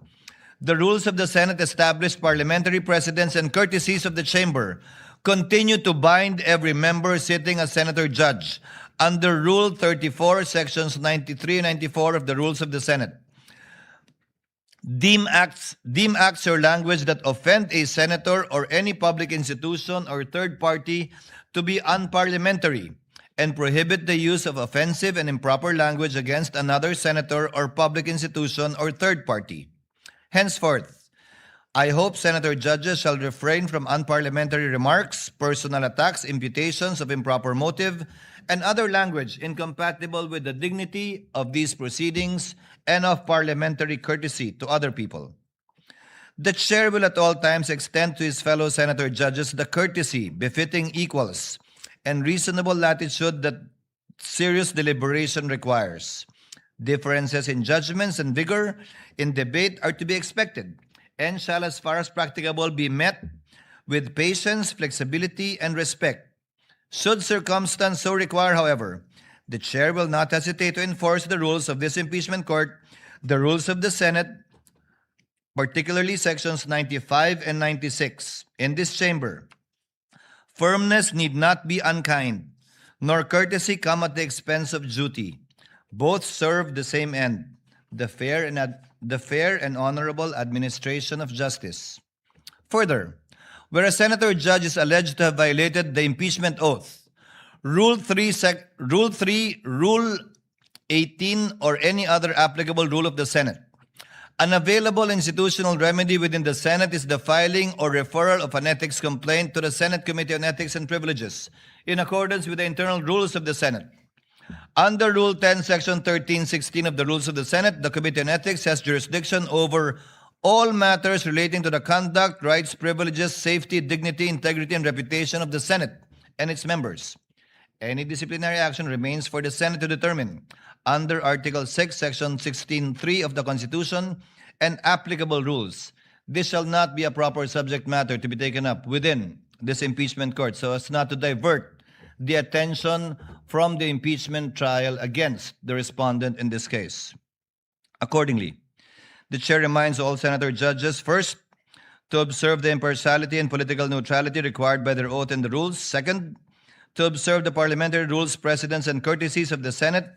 The rules of the Senate establish parliamentary precedents and courtesies of the chamber continue to bind every member sitting as senator judge under Rule 34, Sections 93 and 94 of the Rules of the Senate. Deem acts or language that offend a senator or any public institution or third party to be unparliamentary and prohibit the use of offensive and improper language against another senator or public institution or third party. Henceforth, I hope senator judges shall refrain from unparliamentary remarks, personal attacks, imputations of improper motive, and other language incompatible with the dignity of these proceedings and of parliamentary courtesy to other people. The chair will at all times extend to his fellow senator judges the courtesy befitting equals and reasonable latitude that serious deliberation requires. Differences in judgments and vigor in debate are to be expected and shall, as far as practicable, be met with patience, flexibility, and respect. Should circumstance so require, however, the chair will not hesitate to enforce the rules of this impeachment court, the rules of the Senate, particularly sections 95 and 96. In this chamber, firmness need not be unkind, nor courtesy come at the expense of duty. Both serve the same end, the fair and honorable administration of justice. Further, where a senator judge is alleged to have violated the impeachment oath, Rule 18, or any other applicable rule of the Senate, an available institutional remedy within the Senate is the filing or referral of an ethics complaint to the Senate Committee on Ethics and Privileges in accordance with the internal rules of the Senate. Under Rule 10, Section 13-16 of the Rules of the Senate, the Committee on Ethics has jurisdiction over all matters relating to the conduct, rights, privileges, safety, dignity, integrity, and reputation of the Senate and its members. Any disciplinary action remains for the Senate to determine under Article 6, Section 16.3 of the Constitution and applicable rules. This shall not be a proper subject matter to be taken up within this impeachment court so as not to divert the attention from the impeachment trial against the respondent in this case. Accordingly, the chair reminds all senator judges, first, to observe the impartiality and political neutrality required by their oath and the rules. Second, to observe the parliamentary rules, precedents, and courtesies of the Senate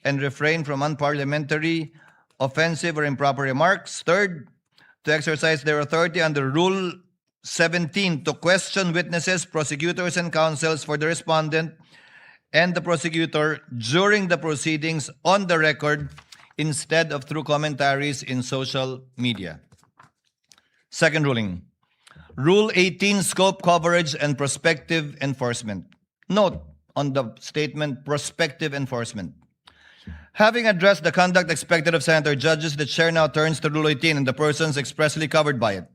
and refrain from unparliamentary, offensive, or improper remarks. Third, to exercise their authority under Rule 17 to question witnesses, prosecutors, and counsels for the respondent and the prosecutor during the proceedings on the record instead of through commentaries in social media. Second ruling, Rule 18, scope, coverage, and prospective enforcement. Note on the statement prospective enforcement. Having addressed the conduct expected of senator judges, the chair now turns to Rule 18 and the persons expressly covered by it.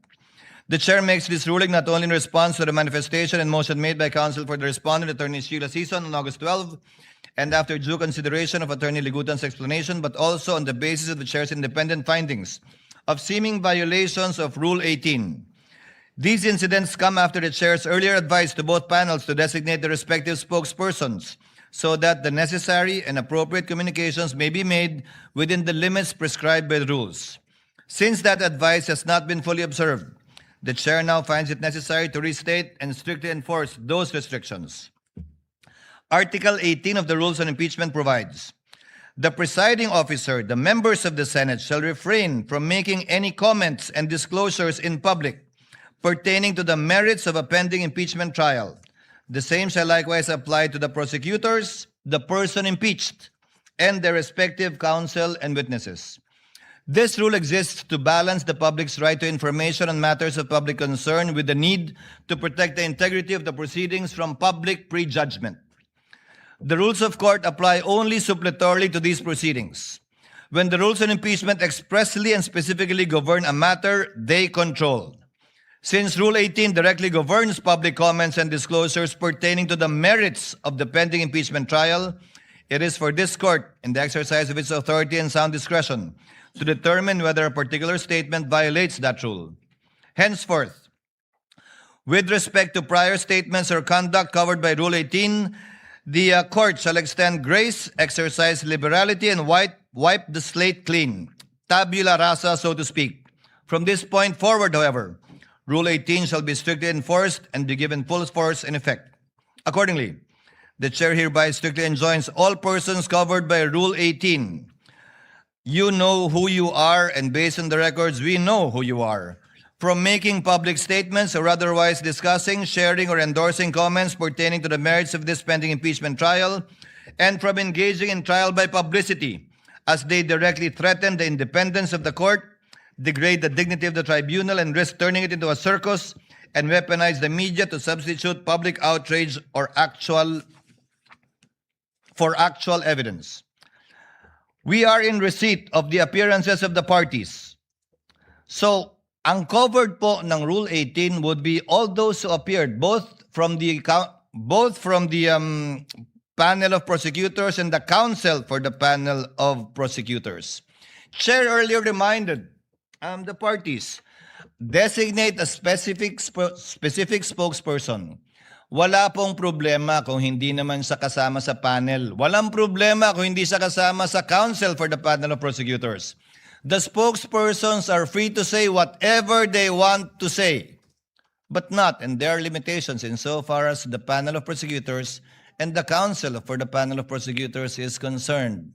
The chair makes this ruling not only in response to the manifestation and motion made by counsel for the respondent, Attorney Sheila Sison, on August 12, and after due consideration of Attorney Ligutan's explanation, but also on the basis of the chair's independent findings of seeming violations of Rule 18. These incidents come after the chair's earlier advice to both panels to designate the respective spokespersons so that the necessary and appropriate communications may be made within the limits prescribed by the rules. Since that advice has not been fully observed, the chair now finds it necessary to restate and strictly enforce those restrictions. Article 18 of the Rules on Impeachment provides, the presiding officer, the members of the Senate, shall refrain from making any comments and disclosures in public pertaining to the merits of a pending impeachment trial. The same shall likewise apply to the prosecutors, the person impeached, and their respective counsel and witnesses. This rule exists to balance the public's right to information on matters of public concern with the need to protect the integrity of the proceedings from public prejudgment. The rules of court apply only suppletorily to these proceedings. When the rules on impeachment expressly and specifically govern a matter, they control. Since Rule 18 directly governs public comments and disclosures pertaining to the merits of the pending impeachment trial, it is for this court, in the exercise of its authority and sound discretion, to determine whether a particular statement violates that rule. Henceforth, with respect to prior statements or conduct covered by Rule 18, the court shall extend grace, exercise liberality, and wipe the slate clean, tabula rasa, so to speak. From this point forward, however, Rule 18 shall be strictly enforced and be given full force and effect. Accordingly, the chair hereby strictly enjoins all persons covered by Rule 18. You know who you are, and based on the records, we know who you are. From making public statements or otherwise discussing, sharing, or endorsing comments pertaining to the merits of this pending impeachment trial, and from engaging in trial by publicity, as they directly threaten the independence of the court, degrade the dignity of the tribunal, and risk turning it into a circus, and weaponize the media to substitute public outrage or actual evidence. We are in receipt of the appearances of the parties. So, ang covered po ng Rule 18 would be all those who appeared, both from the panel of prosecutors and the counsel for the panel of prosecutors. Chair earlier reminded the parties, designate a specific spokesperson. Wala pong problema kung hindi naman siya kasama sa panel. Walang problema kung hindi siya kasama sa counsel for the panel of prosecutors. The spokespersons are free to say whatever they want to say, but not, and there are limitations insofar as the panel of prosecutors and the counsel for the panel of prosecutors is concerned.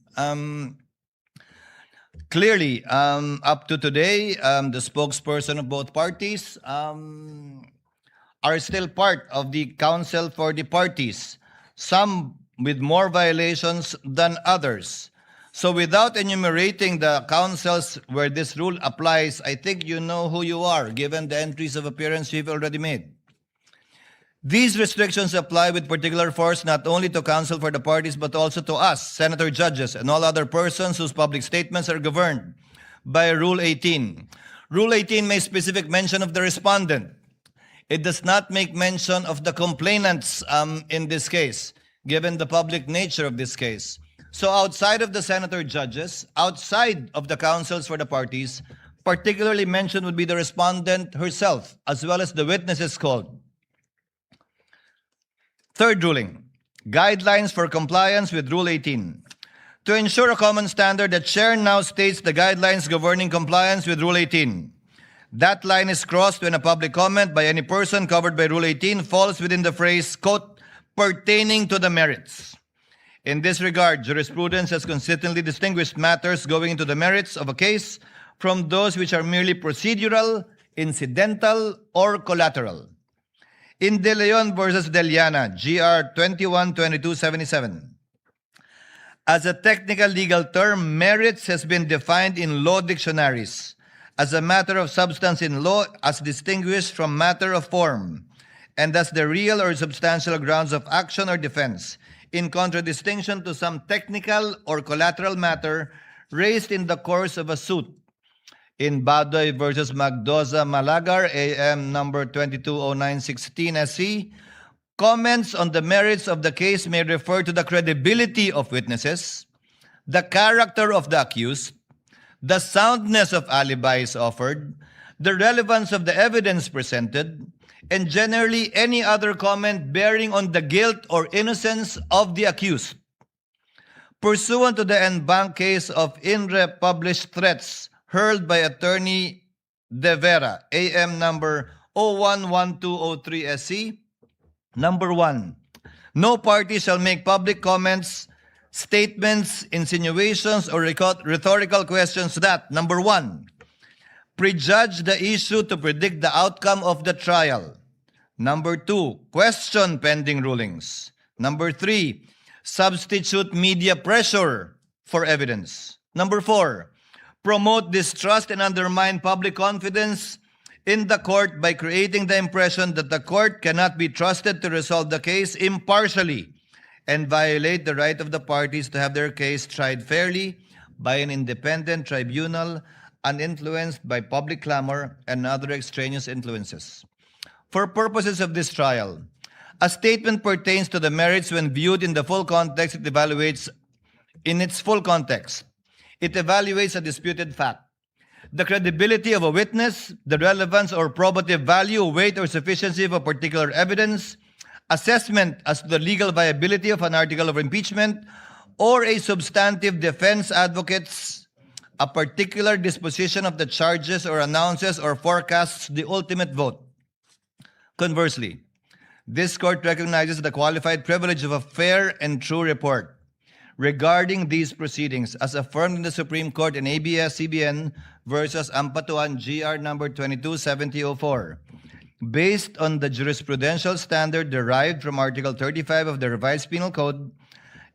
Clearly, up to today, the spokesperson of both parties are still part of the counsel for the parties, some with more violations than others. So without enumerating the counsels where this rule applies, I think you know who you are, given the entries of appearance you've already made. These restrictions apply with particular force not only to counsel for the parties, but also to us, senator judges, and all other persons whose public statements are governed by Rule 18. Rule 18 makes specific mention of the respondent. It does not make mention of the complainants in this case, given the public nature of this case. So outside of the senator judges, outside of the counsels for the parties, particularly mentioned would be the respondent herself, as well as the witnesses called. Third ruling, guidelines for compliance with Rule 18. To ensure a common standard, the chair now states the guidelines governing compliance with Rule 18. That line is crossed when a public comment by any person covered by Rule 18 falls within the phrase, quote, pertaining to the merits. In this regard, jurisprudence has consistently distinguished matters going into the merits of a case from those which are merely procedural, incidental, or collateral. In De Leon versus Deliana, GR 21-2277, as a technical legal term, merits has been defined in law dictionaries as a matter of substance in law as distinguished from matter of form, and as the real or substantial grounds of action or defense in contradistinction to some technical or collateral matter raised in the course of a suit in Badoy versus Magdoza Malagar, AM number 220916 SC, comments on the merits of the case may refer to the credibility of witnesses, the character of the accused, the soundness of alibis offered, the relevance of the evidence presented, and generally any other comment bearing on the guilt or innocence of the accused. Pursuant to the en banc case of INRE published threats hurled by Attorney De Vera, AM number 011203 SC, number 1, no party shall make public comments, statements, insinuations, or rhetorical questions that, number 1, prejudge the issue to predict the outcome of the trial. Number 2, question pending rulings. Number 3, substitute media pressure for evidence. Number 4, promote distrust and undermine public confidence in the court by creating the impression that the court cannot be trusted to resolve the case impartially and violate the right of the parties to have their case tried fairly by an independent tribunal uninfluenced by public clamor and other extraneous influences. For purposes of this trial, a statement pertains to the merits when viewed in the full context. It evaluates in its full context. It evaluates a disputed fact, the credibility of a witness, the relevance or probative value, weight, or sufficiency of a particular evidence, assessment as to the legal viability of an article of impeachment, or a substantive defense advocates a particular disposition of the charges or announces or forecasts the ultimate vote. Conversely, this court recognizes the qualified privilege of a fair and true report regarding these proceedings as affirmed in the Supreme Court in abs-cbn versus Ampatuan GR number 227004. Based on the jurisprudential standard derived from Article 35 of the Revised Penal Code,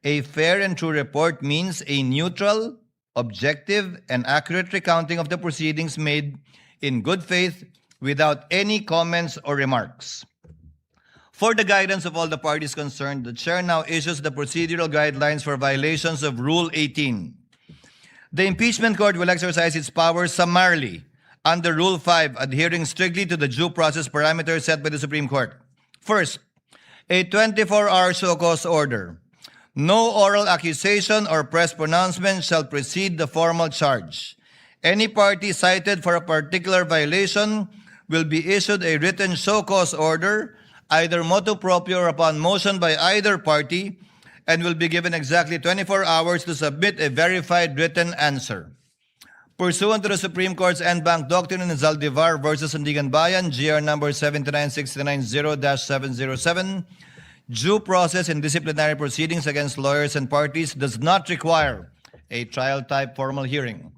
a fair and true report means a neutral, objective, and accurate recounting of the proceedings made in good faith without any comments or remarks. For the guidance of all the parties concerned, the Chair now issues the procedural guidelines for violations of Rule 18. The Impeachment Court will exercise its powers summarily under Rule 5, adhering strictly to the due process parameters set by the Supreme Court. First, a 24-hour show cause order. No oral accusation or press pronouncement shall precede the formal charge. Any party cited for a particular violation will be issued a written show cause order, either motu proprio or upon motion by either party, and will be given exactly 24 hours to submit a verified written answer. Pursuant to the Supreme Court's en banc doctrine in Zaldivar versus Sandigan Bayan, GR number 79690-707, due process in disciplinary proceedings against lawyers and parties does not require a trial-type formal hearing.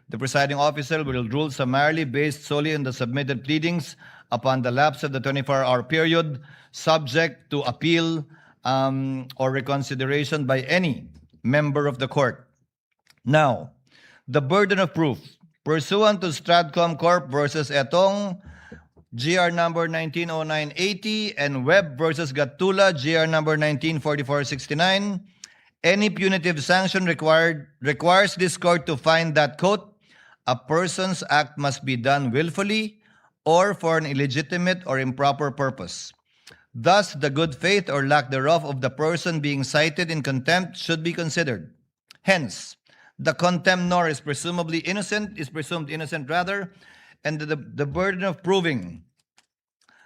The presiding officer will rule summarily based solely on the submitted pleadings upon the lapse of the 24-hour period, subject to appeal or reconsideration by any member of the court. Now, the burden of proof. Pursuant to Stratcom Corp. versus Etong, GR number 190980, and Webb versus Gatula, GR number 194469, any punitive sanction requires this court to find that, quote, a person's act must be done willfully or for an illegitimate or improper purpose. Thus, the good faith or lack thereof of the person being cited in contempt should be considered. Hence, the contemnor is presumed innocent, and the burden of proving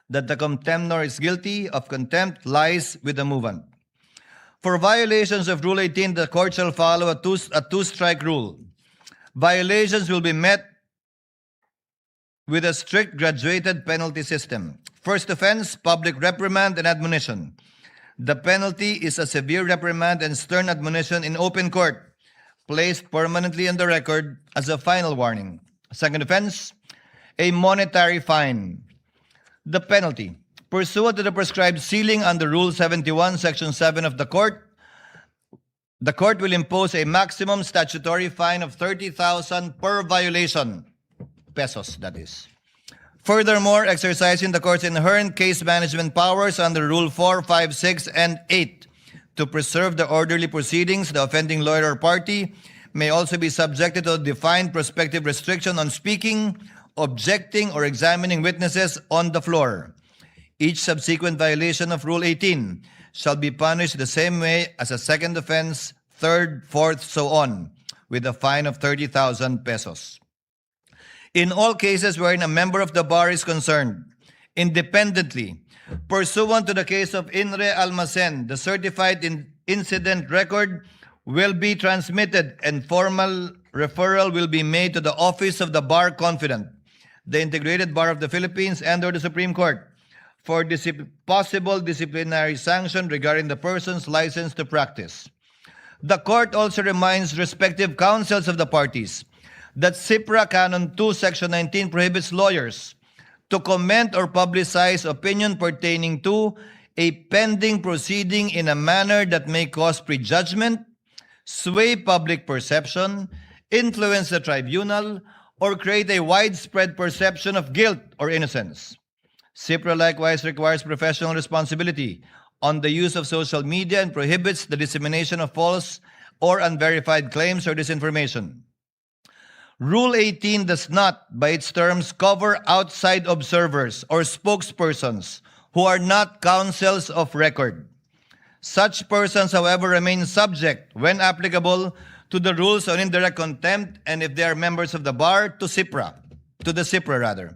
that the contemnor is guilty of contempt lies with the movant. For violations of Rule 18, the court shall follow a two-strike rule. Violations will be met with a strict graduated penalty system. First offense, public reprimand and admonition. The penalty is a severe reprimand and stern admonition in open court, placed permanently on the record as a final warning. Second offense, a monetary fine. The penalty, pursuant to the prescribed ceiling under Rule 71, Section 7 of the court will impose a maximum statutory fine of 30,000 per violation, pesos that is. Furthermore, exercising the court's inherent case management powers under Rule 4, 5, 6, and 8, To preserve the orderly proceedings, the offending lawyer or party may also be subjected to a defined prospective restriction on speaking, objecting, or examining witnesses on the floor. Each subsequent violation of Rule 18 shall be punished the same way as a second offense, third, fourth, so on, with a fine of 30,000 pesos. In all cases wherein a member of the bar is concerned, independently, pursuant to the case of Inre Almacen, the certified incident record will be transmitted and formal referral will be made to the office of the bar confidant, the Integrated Bar of the Philippines, and/or the Supreme Court for possible disciplinary sanction regarding the person's license to practice. The court also reminds respective counsels of the parties that CIPRA Canon 2, Section 19 prohibits lawyers to comment or publicize opinion pertaining to a pending proceeding in a manner that may cause prejudgment, sway public perception, influence the tribunal, or create a widespread perception of guilt or innocence. CIPRA likewise requires professional responsibility on the use of social media and prohibits the dissemination of false or unverified claims or disinformation. Rule 18 does not, by its terms, cover outside observers or spokespersons who are not counsels of record. Such persons, however, remain subject, when applicable, to the rules on indirect contempt, and if they are members of the bar, to the CIPRA.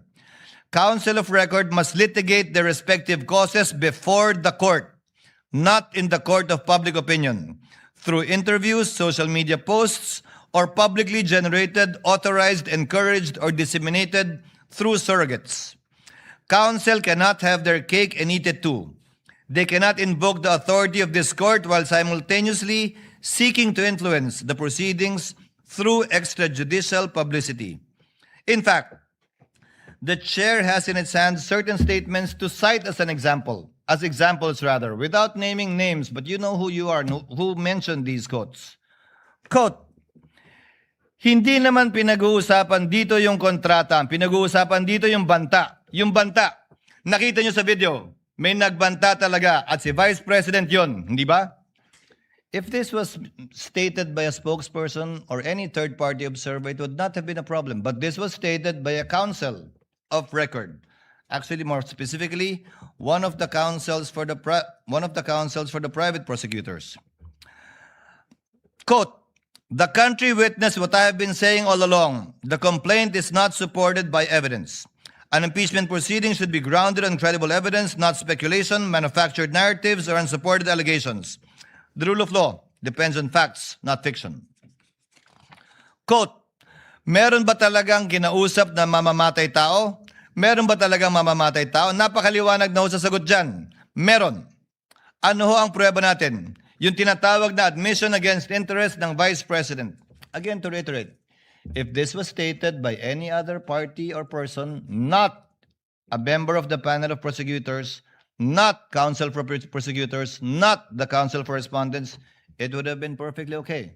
Counsel of record must litigate their respective causes before the court, not in the court of public opinion, through interviews, social media posts, or publicly generated, authorized, encouraged, or disseminated through surrogates. Counsel cannot have their cake and eat it too. They cannot invoke the authority of this court while simultaneously seeking to influence the proceedings through extrajudicial publicity. In fact, the chair has in its hands certain statements to cite as examples, without naming names, but you know who you are, who mentioned these quotes. Quote, hindi naman pinag-uusapan dito yung kontrata, pinag-uusapan dito yung banta. Yung banta, nakita nyo sa video, may nagbanta talaga at si Vice President yon, hindi ba? If this was stated by a spokesperson or any third-party observer, it would not have been a problem. But this was stated by a counsel of record. Actually, more specifically, one of the counsels for the private prosecutors. Quote, the country witnessed what I have been saying all along. The complaint is not supported by evidence. An impeachment proceeding should be grounded on credible evidence, not speculation, manufactured narratives, or unsupported allegations. The rule of law depends on facts, not fiction. Quote, meron ba talagang kinausap na mamamatay tao? Meron ba talagang mamamatay tao? Napakaliwanag na ho sa sagot dyan. Meron. Ano ho ang prueba natin? Yung tinatawag na admission against interest ng Vice President. Again, to reiterate, if this was stated by any other party or person, not a member of the panel of prosecutors, not counsel for prosecutors, not the counsel for respondents, it would have been perfectly okay.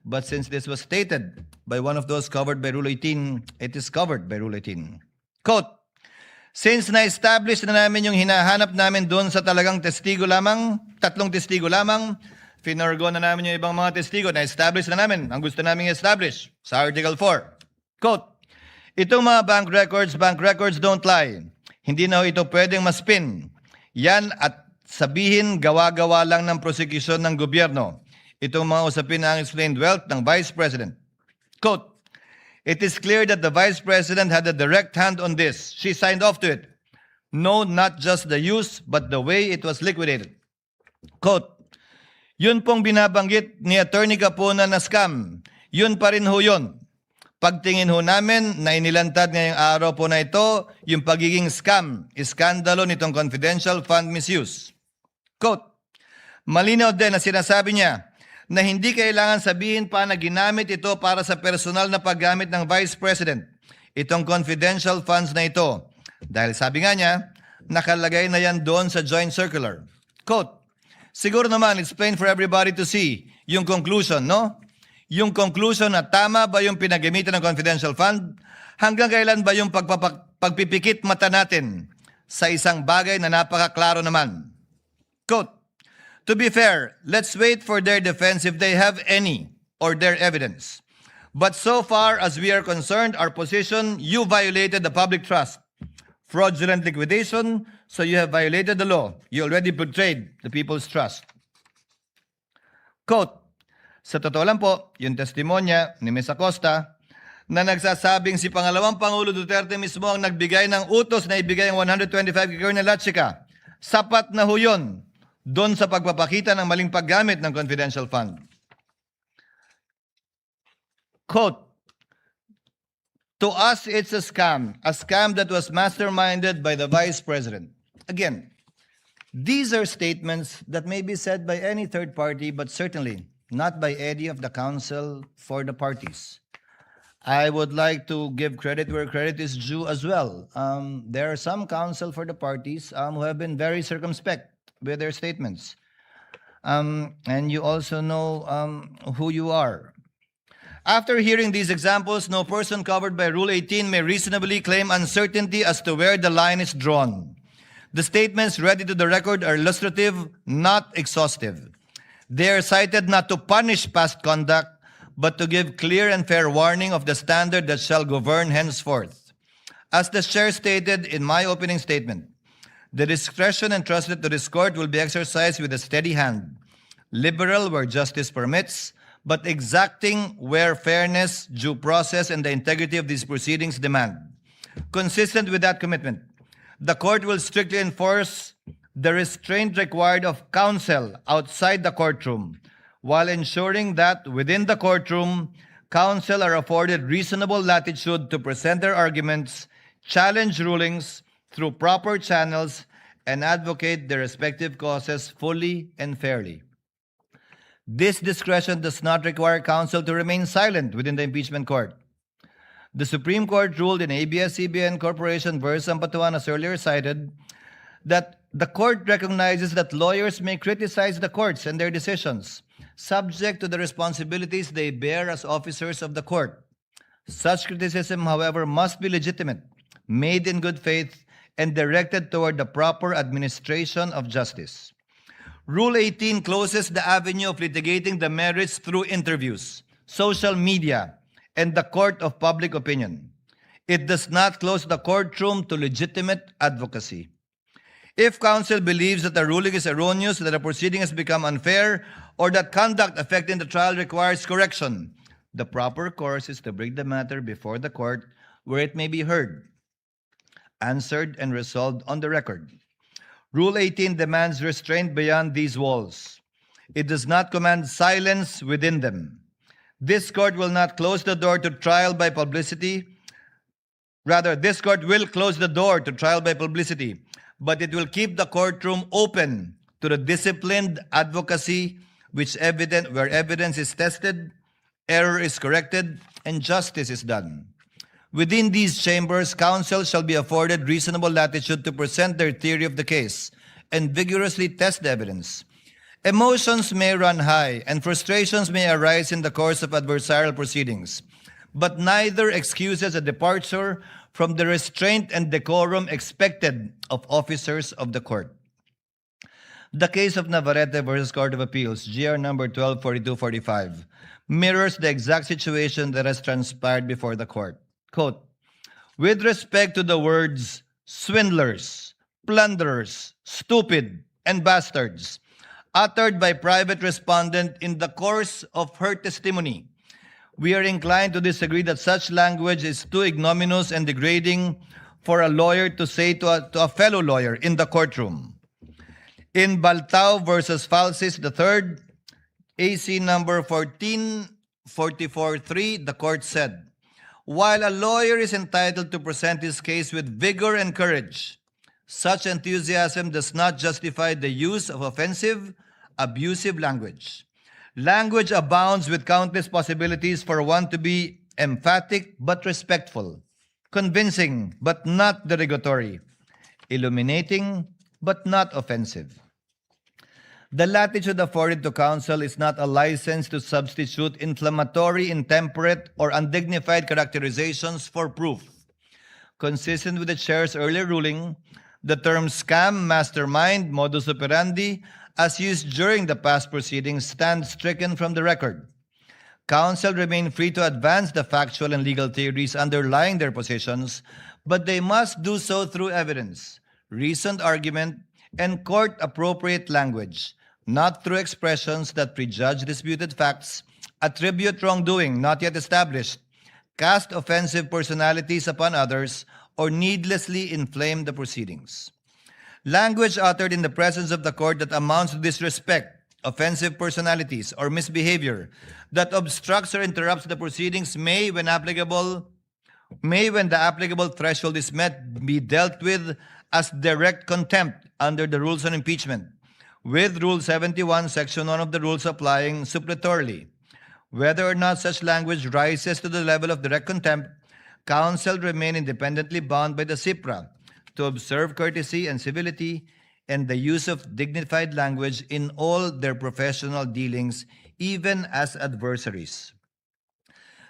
But since this was stated by one of those covered by Rule 18, it is covered by Rule 18. Quote, since na-establish na namin yung hinahanap namin doon sa talagang testigo lamang, 3 testigo lamang, finargo na namin yung ibang mga testigo, na-establish na namin ang gusto namin i-establish sa Article 4. Quote, itong mga bank records don't lie. Hindi na ito pwedeng maspin. Yan at sabihin gawa-gawa lang ng prosecution ng gobyerno. Itong mga usapin na unexplained wealth ng Vice President. Quote, it is clear that the Vice President had a direct hand on this. She signed off to it. No, not just the use, but the way it was liquidated. Quote, yun pong binabanggit ni Attorney Capona na scam. Yun pa rin ho yun. Pagtingin ho namin na inilantad ngayong araw po na ito, yung pagiging scam, iskandalo nitong confidential fund misuse. Quote, malinaw din na sinasabi niya na hindi kailangan sabihin pa na ginamit ito para sa personal na paggamit ng Vice President, itong confidential funds na ito. Dahil sabi nga niya, nakalagay na yan doon sa joint circular. Quote, siguro naman, it's plain for everybody to see yung conclusion, no? Yung conclusion na tama ba yung pinagamitan ng confidential fund? Hanggang kailan ba yung pagpipikit mata natin sa isang bagay na napakaklaro naman? Quote, To be fair, let's wait for their defense if they have any or their evidence. But so far as we are concerned, our position, you violated the public trust. Fraudulent liquidation, so you have violated the law. You already betrayed the people's trust. Quote, sa totoo lang po, yung testimonya ni Ms. Acosta na nagsasabing si pangalawang Pangulo Duterte mismo ang nagbigay ng utos na ibigay ang 125 kay Colonel Lachica. Sapat na ho yun doon sa pagpapakita ng maling paggamit ng confidential fund. Quote, to us, it's a scam that was masterminded by the Vice President. Again, these are statements that may be said by any third party, but certainly not by any of the counsel for the parties. I would like to give credit where credit is due as well. There are some counsel for the parties who have been very circumspect with their statements. And you also know who you are. After hearing these examples, no person covered by Rule 18 may reasonably claim uncertainty as to where the line is drawn. The statements read into the record are illustrative, not exhaustive. They are cited not to punish past conduct, but to give clear and fair warning of the standard that shall govern henceforth. As the Chair stated in my opening statement, the discretion entrusted to this court will be exercised with a steady hand, liberal where justice permits, but exacting where fairness, due process, and the integrity of these proceedings demand. Consistent with that commitment, the court will strictly enforce the restraint required of counsel outside the courtroom, while ensuring that within the courtroom, counsel are afforded reasonable latitude to present their arguments, challenge rulings through proper channels, and advocate their respective causes fully and fairly. This discretion does not require counsel to remain silent within the impeachment court. The Supreme Court ruled in abs-cbn Corporation v. Ampatuan, as earlier cited, that the court recognizes that lawyers may criticize the courts and their decisions, subject to the responsibilities they bear as officers of the court. Such criticism, however, must be legitimate, made in good faith, and directed toward the proper administration of justice. Rule 18 closes the avenue of litigating the merits through interviews, social media, and the court of public opinion. It does not close the courtroom to legitimate advocacy. If counsel believes that the ruling is erroneous, that a proceeding has become unfair, or that conduct affecting the trial requires correction, the proper course is to bring the matter before the court where it may be heard, answered, and resolved on the record. Rule 18 demands restraint beyond these walls. It does not command silence within them. This court will not close the door to trial by publicity. Rather, this court will close the door to trial by publicity, but it will keep the courtroom open to the disciplined advocacy where evidence is tested, error is corrected, and justice is done. Within these chambers, counsel shall be afforded reasonable latitude to present their theory of the case and vigorously test the evidence. Emotions may run high and frustrations may arise in the course of adversarial proceedings, but neither excuses a departure from the restraint and decorum expected of officers of the court. The case of Navarrete versus Court of Appeals, GR number 124245, mirrors the exact situation that has transpired before the court. Quote, with respect to the words swindlers, plunderers, stupid, and bastards, uttered by private respondent in the course of her testimony, we are inclined to disagree that such language is too ignominious and degrading for a lawyer to say to a fellow lawyer in the courtroom. In Baltao versus Falsis III, AC number 14443, the court said, while a lawyer is entitled to present his case with vigor and courage, such enthusiasm does not justify the use of offensive, abusive language. Language abounds with countless possibilities for one to be emphatic but respectful, convincing but not derogatory, illuminating but not offensive. The latitude afforded to counsel is not a license to substitute inflammatory, intemperate, or undignified characterizations for proof. Consistent with the chair's earlier ruling, the terms scam, mastermind, modus operandi, as used during the past proceedings stand stricken from the record. Counsel remain free to advance the factual and legal theories underlying their positions, but they must do so through evidence, reasoned argument, and court-appropriate language, not through expressions that prejudge disputed facts, attribute wrongdoing not yet established, cast offensive personalities upon others, or needlessly inflame the proceedings. Language uttered in the presence of the court that amounts to disrespect, offensive personalities, or misbehavior that obstructs or interrupts the proceedings may, when the applicable threshold is met, be dealt with as direct contempt under the rules on impeachment, with Rule 71, Section 1 of the rules applying suppletorily. Whether or not such language rises to the level of direct contempt, counsel remain independently bound by the CIPRA to observe courtesy and civility and the use of dignified language in all their professional dealings, even as adversaries.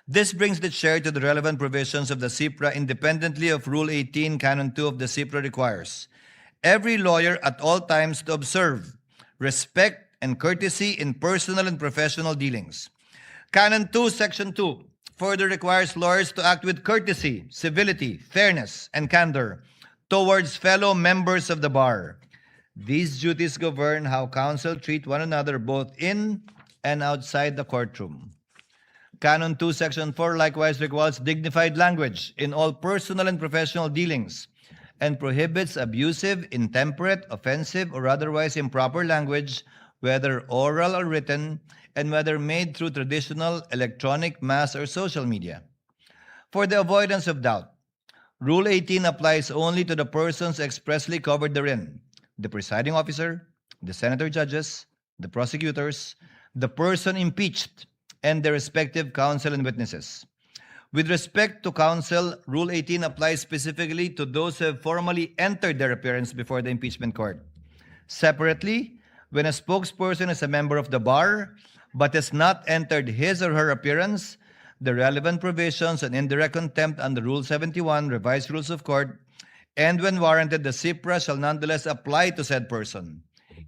This brings the chair to the relevant provisions of the CIPRA independently of Rule 18, Canon 2 of the CIPRA requires every lawyer at all times to observe respect and courtesy in personal and professional dealings. Canon 2, Section 2 further requires lawyers to act with courtesy, civility, fairness, and candor towards fellow members of the bar. These duties govern how counsel treat one another both in and outside the courtroom. Canon 2, Section 4 likewise requires dignified language in all personal and professional dealings and prohibits abusive, intemperate, offensive, or otherwise improper language, whether oral or written, and whether made through traditional, electronic, mass, or social media. For the avoidance of doubt, Rule 18 applies only to the persons expressly covered therein: the presiding officer, the senator judges, the prosecutors, the person impeached, and their respective counsel and witnesses. With respect to counsel, Rule 18 applies specifically to those who have formally entered their appearance before the impeachment court. Separately, when a spokesperson is a member of the bar but has not entered his or her appearance, the relevant provisions on indirect contempt under Rule 71, Revised Rules of Court, and when warranted, the CIPRA shall nonetheless apply to said person.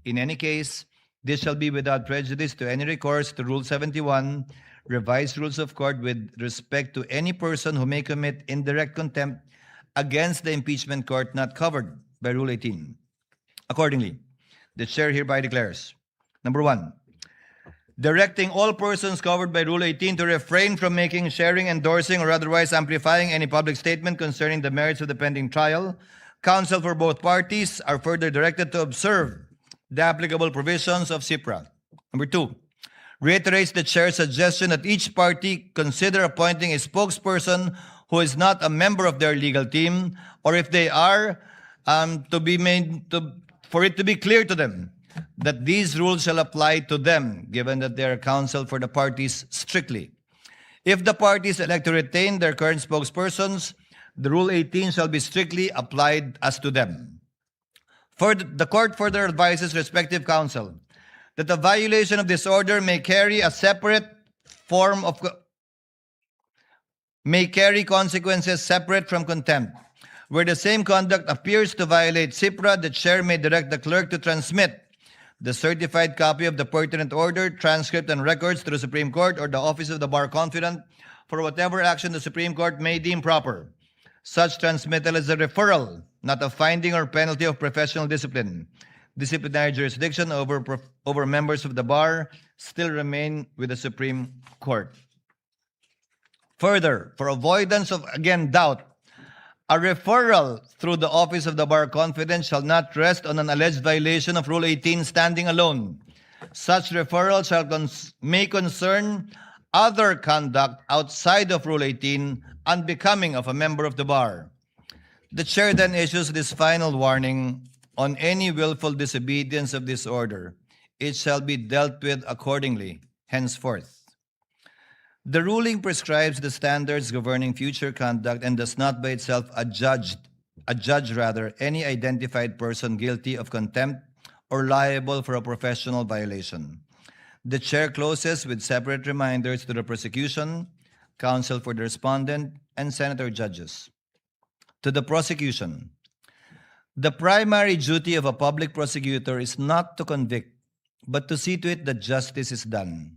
In any case, this shall be without prejudice to any recourse to Rule 71, Revised Rules of Court, with respect to any person who may commit indirect contempt against the impeachment court not covered by Rule 18. Accordingly, the chair hereby declares, number 1, directing all persons covered by Rule 18 to refrain from making, sharing, endorsing, or otherwise amplifying any public statement concerning the merits of the pending trial. Counsel for both parties are further directed to observe the applicable provisions of CIPRA. Number 2, reiterates the chair's suggestion that each party consider appointing a spokesperson who is not a member of their legal team, or if they are, for it to be clear to them that these rules shall apply to them, given that they are counsel for the parties strictly. If the parties elect to retain their current spokespersons, the Rule 18 shall be strictly applied as to them. The court further advises respective counsel that the violation of this order may carry consequences separate from contempt. Where the same conduct appears to violate CIPRA, the chair may direct the clerk to transmit the certified copy of the pertinent order, transcript, and records to the Supreme Court or the Office of the Bar Confidant for whatever action the Supreme Court may deem proper. Such transmittal is a referral, not a finding or penalty of professional discipline. Disciplinary jurisdiction over members of the bar still remain with the Supreme Court. Further, for avoidance of, again, doubt, a referral through the Office of the Bar Confidant shall not rest on an alleged violation of Rule 18 standing alone. Such referral may concern other conduct outside of Rule 18 unbecoming of a member of the bar. The chair then issues this final warning: on any willful disobedience of this order, it shall be dealt with accordingly henceforth. The ruling prescribes the standards governing future conduct and does not by itself adjudge any identified person guilty of contempt or liable for a professional violation. The chair closes with separate reminders to the prosecution, counsel for the respondent, and senator judges. To the prosecution, the primary duty of a public prosecutor is not to convict, but to see to it that justice is done.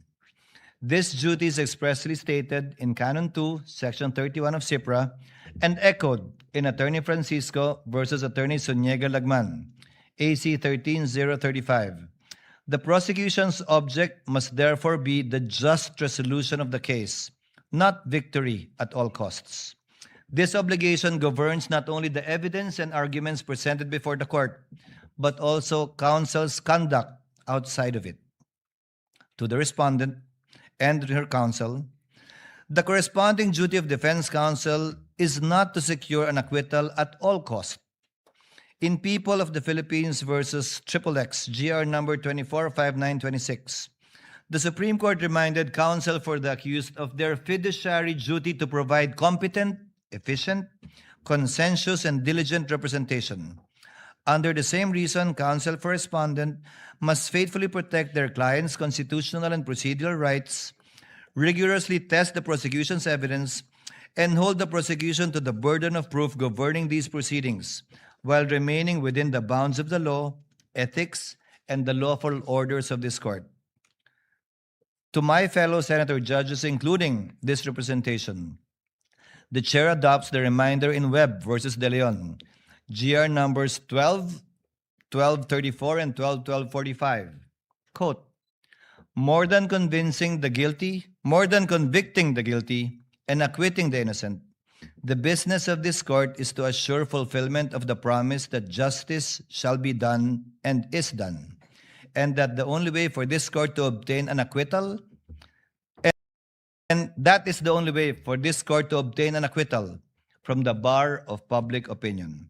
This duty is expressly stated in Canon 2, Section 31 of SIPRA, and echoed in Attorney Francisco versus Attorney Soniega Lagman, AC 13035. The prosecution's object must therefore be the just resolution of the case, not victory at all costs. This obligation governs not only the evidence and arguments presented before the court, but also counsel's conduct outside of it. To the respondent and her counsel, the corresponding duty of defense counsel is not to secure an acquittal at all costs. In People of the Philippines versus XXX, GR number 245926, the Supreme Court reminded counsel for the accused of their fiduciary duty to provide competent, efficient, conscientious, and diligent representation. Under the same reason, counsel for respondent must faithfully protect their client's constitutional and procedural rights, rigorously test the prosecution's evidence, and hold the prosecution to the burden of proof governing these proceedings, while remaining within the bounds of the law, ethics, and the lawful orders of this court. To my fellow senator judges, including this representation, the chair adopts the reminder in Webb versus De Leon, GR numbers 12, 1234, and 1245. Quote, more than convicting the guilty and acquitting the innocent, the business of this court is to assure fulfillment of the promise that justice shall be done and is done, and that the only way for this court to obtain an acquittal, and that is the only way for this court to obtain an acquittal from the bar of public opinion.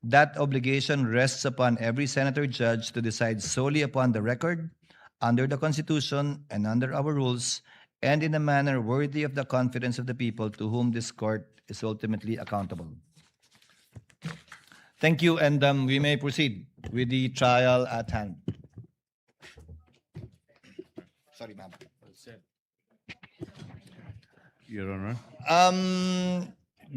That obligation rests upon every senator judge to decide solely upon the record, under the Constitution and under our rules, and in a manner worthy of the confidence of the people to whom this court is ultimately accountable. Thank you, and we may proceed with the trial at hand. Sorry, ma'am. Your Honor.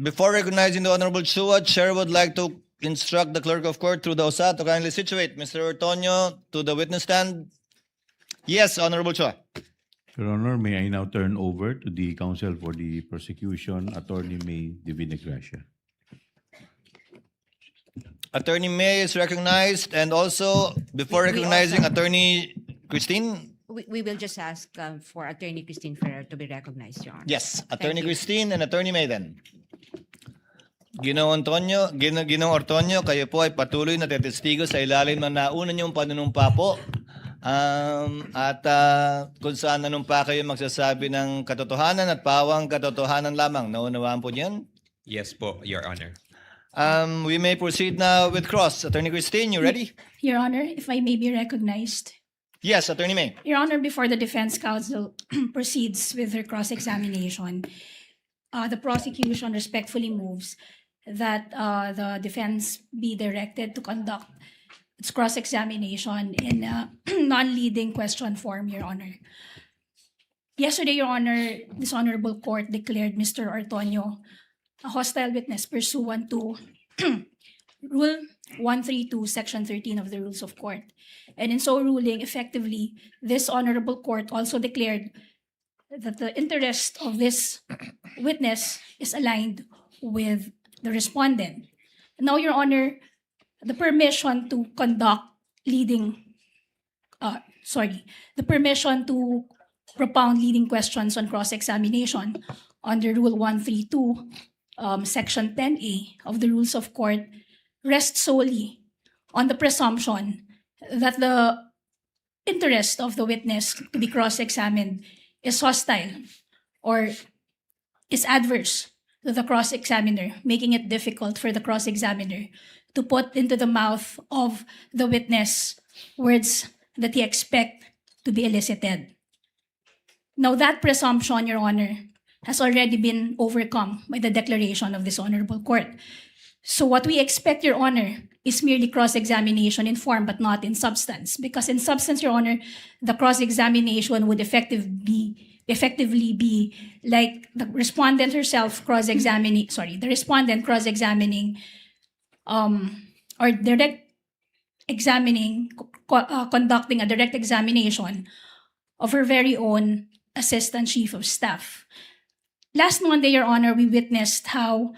Before recognizing the Honorable Chua, Chair would like to instruct the Clerk of Court through the OSA to kindly situate Mr. Ortonio to the witness stand. Yes, Honorable Chua. Your Honor, may I now turn over to the counsel for the prosecution, Attorney May Divina Gracia. Attorney May is recognized, and also before recognizing Attorney Christine. We will just ask for Attorney Christine Ferrer to be recognized, Your Honor. Yes, Attorney Thank you. Christine and Attorney May then. Ginoong Ortonio, kayo po ay patuloy na tetestigo sa ilalim ng nauna niyong panunumpa po. Kung saan nanumpa kayo magsasabi ng katotohanan at pawang katotohanan lamang. Naunawaan po niyan? Yes po, Your Honor. We may proceed now with cross. Attorney Christine, you ready? Your Honor, if I may be recognized. Yes, Attorney May. Your Honor, before the defense counsel proceeds with her cross-examination, the prosecution respectfully moves that the defense be directed to conduct its cross-examination in a non-leading question form, Your Honor. Yesterday, Your Honor, this honorable court declared Mr. Ortonio a hostile witness pursuant to Rule 132, Section 13 of the Rules of Court. And in so ruling, effectively, this honorable court also declared that the interest of this witness is aligned with the respondent. Now, Your Honor, the permission to conduct the permission to propound leading questions on cross-examination under Rule 132, Section 10A of the Rules of Court rests solely on the presumption that the interest of the witness to be cross-examined is hostile or is adverse to the cross-examiner, making it difficult for the cross-examiner to put into the mouth of the witness words that he expects to be elicited. Now, that presumption, Your Honor, has already been overcome by the declaration of this honorable court. So what we expect, Your Honor, is merely cross-examination in form but not in substance. Because in substance, Your Honor, the cross-examination would effectively be like the respondent herself the respondent cross-examining or conducting a direct examination of her very own Assistant Chief of Staff. Last Monday, Your Honor, we witnessed how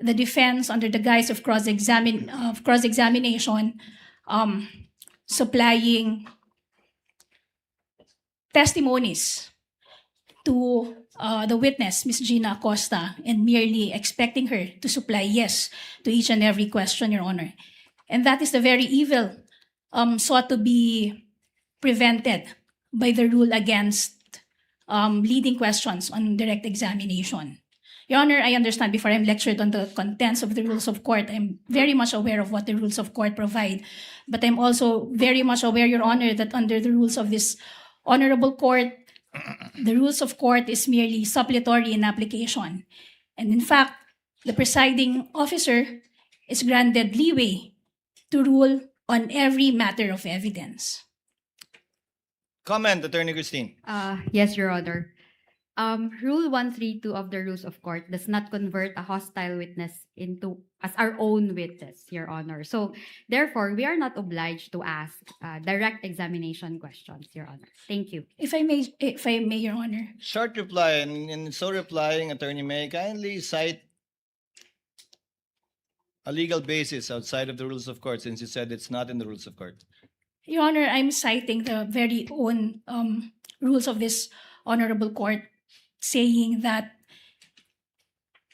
the defense, under the guise of cross-examination, supplying testimonies to the witness, Ms. Gina Acosta, and merely expecting her to supply yes to each and every question, Your Honor. And that is the very evil sought to be prevented by the rule against leading questions on direct examination. Your Honor, I understand before I'm lectured on the contents of the rules of court, I'm very much aware of what the rules of court provide. But I'm also very much aware, Your Honor, that under the rules of this honorable court, the rules of court is merely suppletory in application. And in fact, the presiding officer is granted leeway to rule on every matter of evidence. Comment, Attorney Christine. Yes, Your Honor. Rule 132 of the Rules of Court does not convert a hostile witness into as our own witness, Your Honor. So, therefore, we are not obliged to ask direct examination questions, Your Honor. Thank you. If I may, Your Honor. Short reply, and so replying, Attorney May, kindly cite a legal basis outside of the rules of court, since you said it's not in the rules of court. Your Honor, I'm citing the very own rules of this honorable court, saying that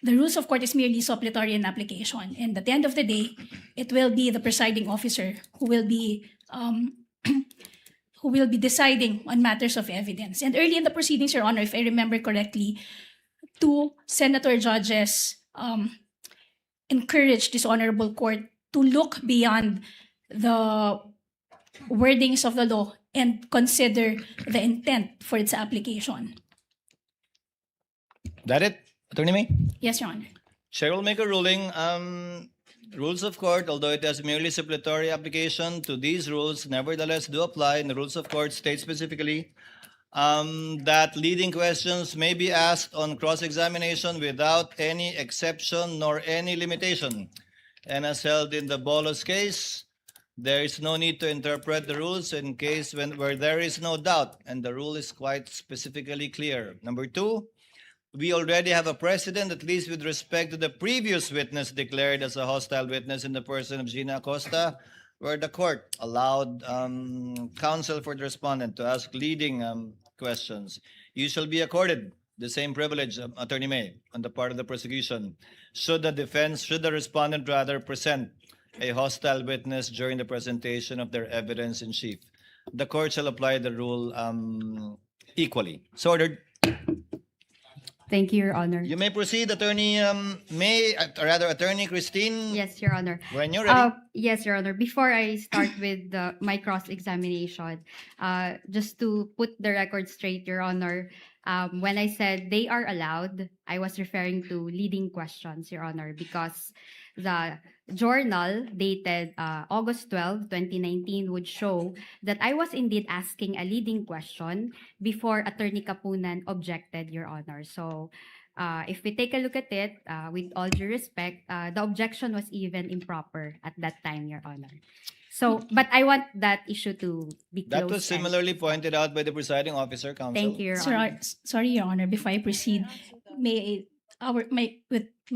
the rules of court is merely suppletory in application, and at the end of the day, it will be the presiding officer who will be deciding on matters of evidence. And early in the proceedings, Your Honor, if I remember correctly, 2 senator judges encouraged this honorable court to look beyond the wordings of the law and consider the intent for its application. That it, Attorney May? Yes, Your Honor. Chair will make a ruling. Rules of court, although it has merely supplementary application to these rules, nevertheless do apply. And the rules of court state specifically that leading questions may be asked on cross-examination without any exception nor any limitation. And as held in the Bolos case, there is no need to interpret the rules in case where there is no doubt, and the rule is quite specifically clear. Number 2, we already have a precedent, at least with respect to the previous witness declared as a hostile witness in the person of Gina Acosta, where the court allowed counsel for the respondent to ask leading questions. You shall be accorded the same privilege, Attorney May, on the part of the prosecution, should the respondent rather present a hostile witness during the presentation of their evidence in chief. The court shall apply the rule equally. So ordered. Thank you, Your Honor. You may proceed, Attorney Attorney Christine. Yes, Your Honor. When you're ready. Yes, Your Honor. Before I start with my cross-examination, just to put the record straight, Your Honor, when I said they are allowed, I was referring to leading questions, Your Honor, because the journal dated August 12, 2019 would show that I was indeed asking a leading question before Attorney Kapunan objected, Your Honor. So if we take a look at it, with all due respect, the objection was even improper at that time, Your Honor. So, but I want that issue to be closed. That was similarly pointed out by the presiding officer, counsel. Thank you, Your Honor. Sorry, Your Honor. Before I proceed, may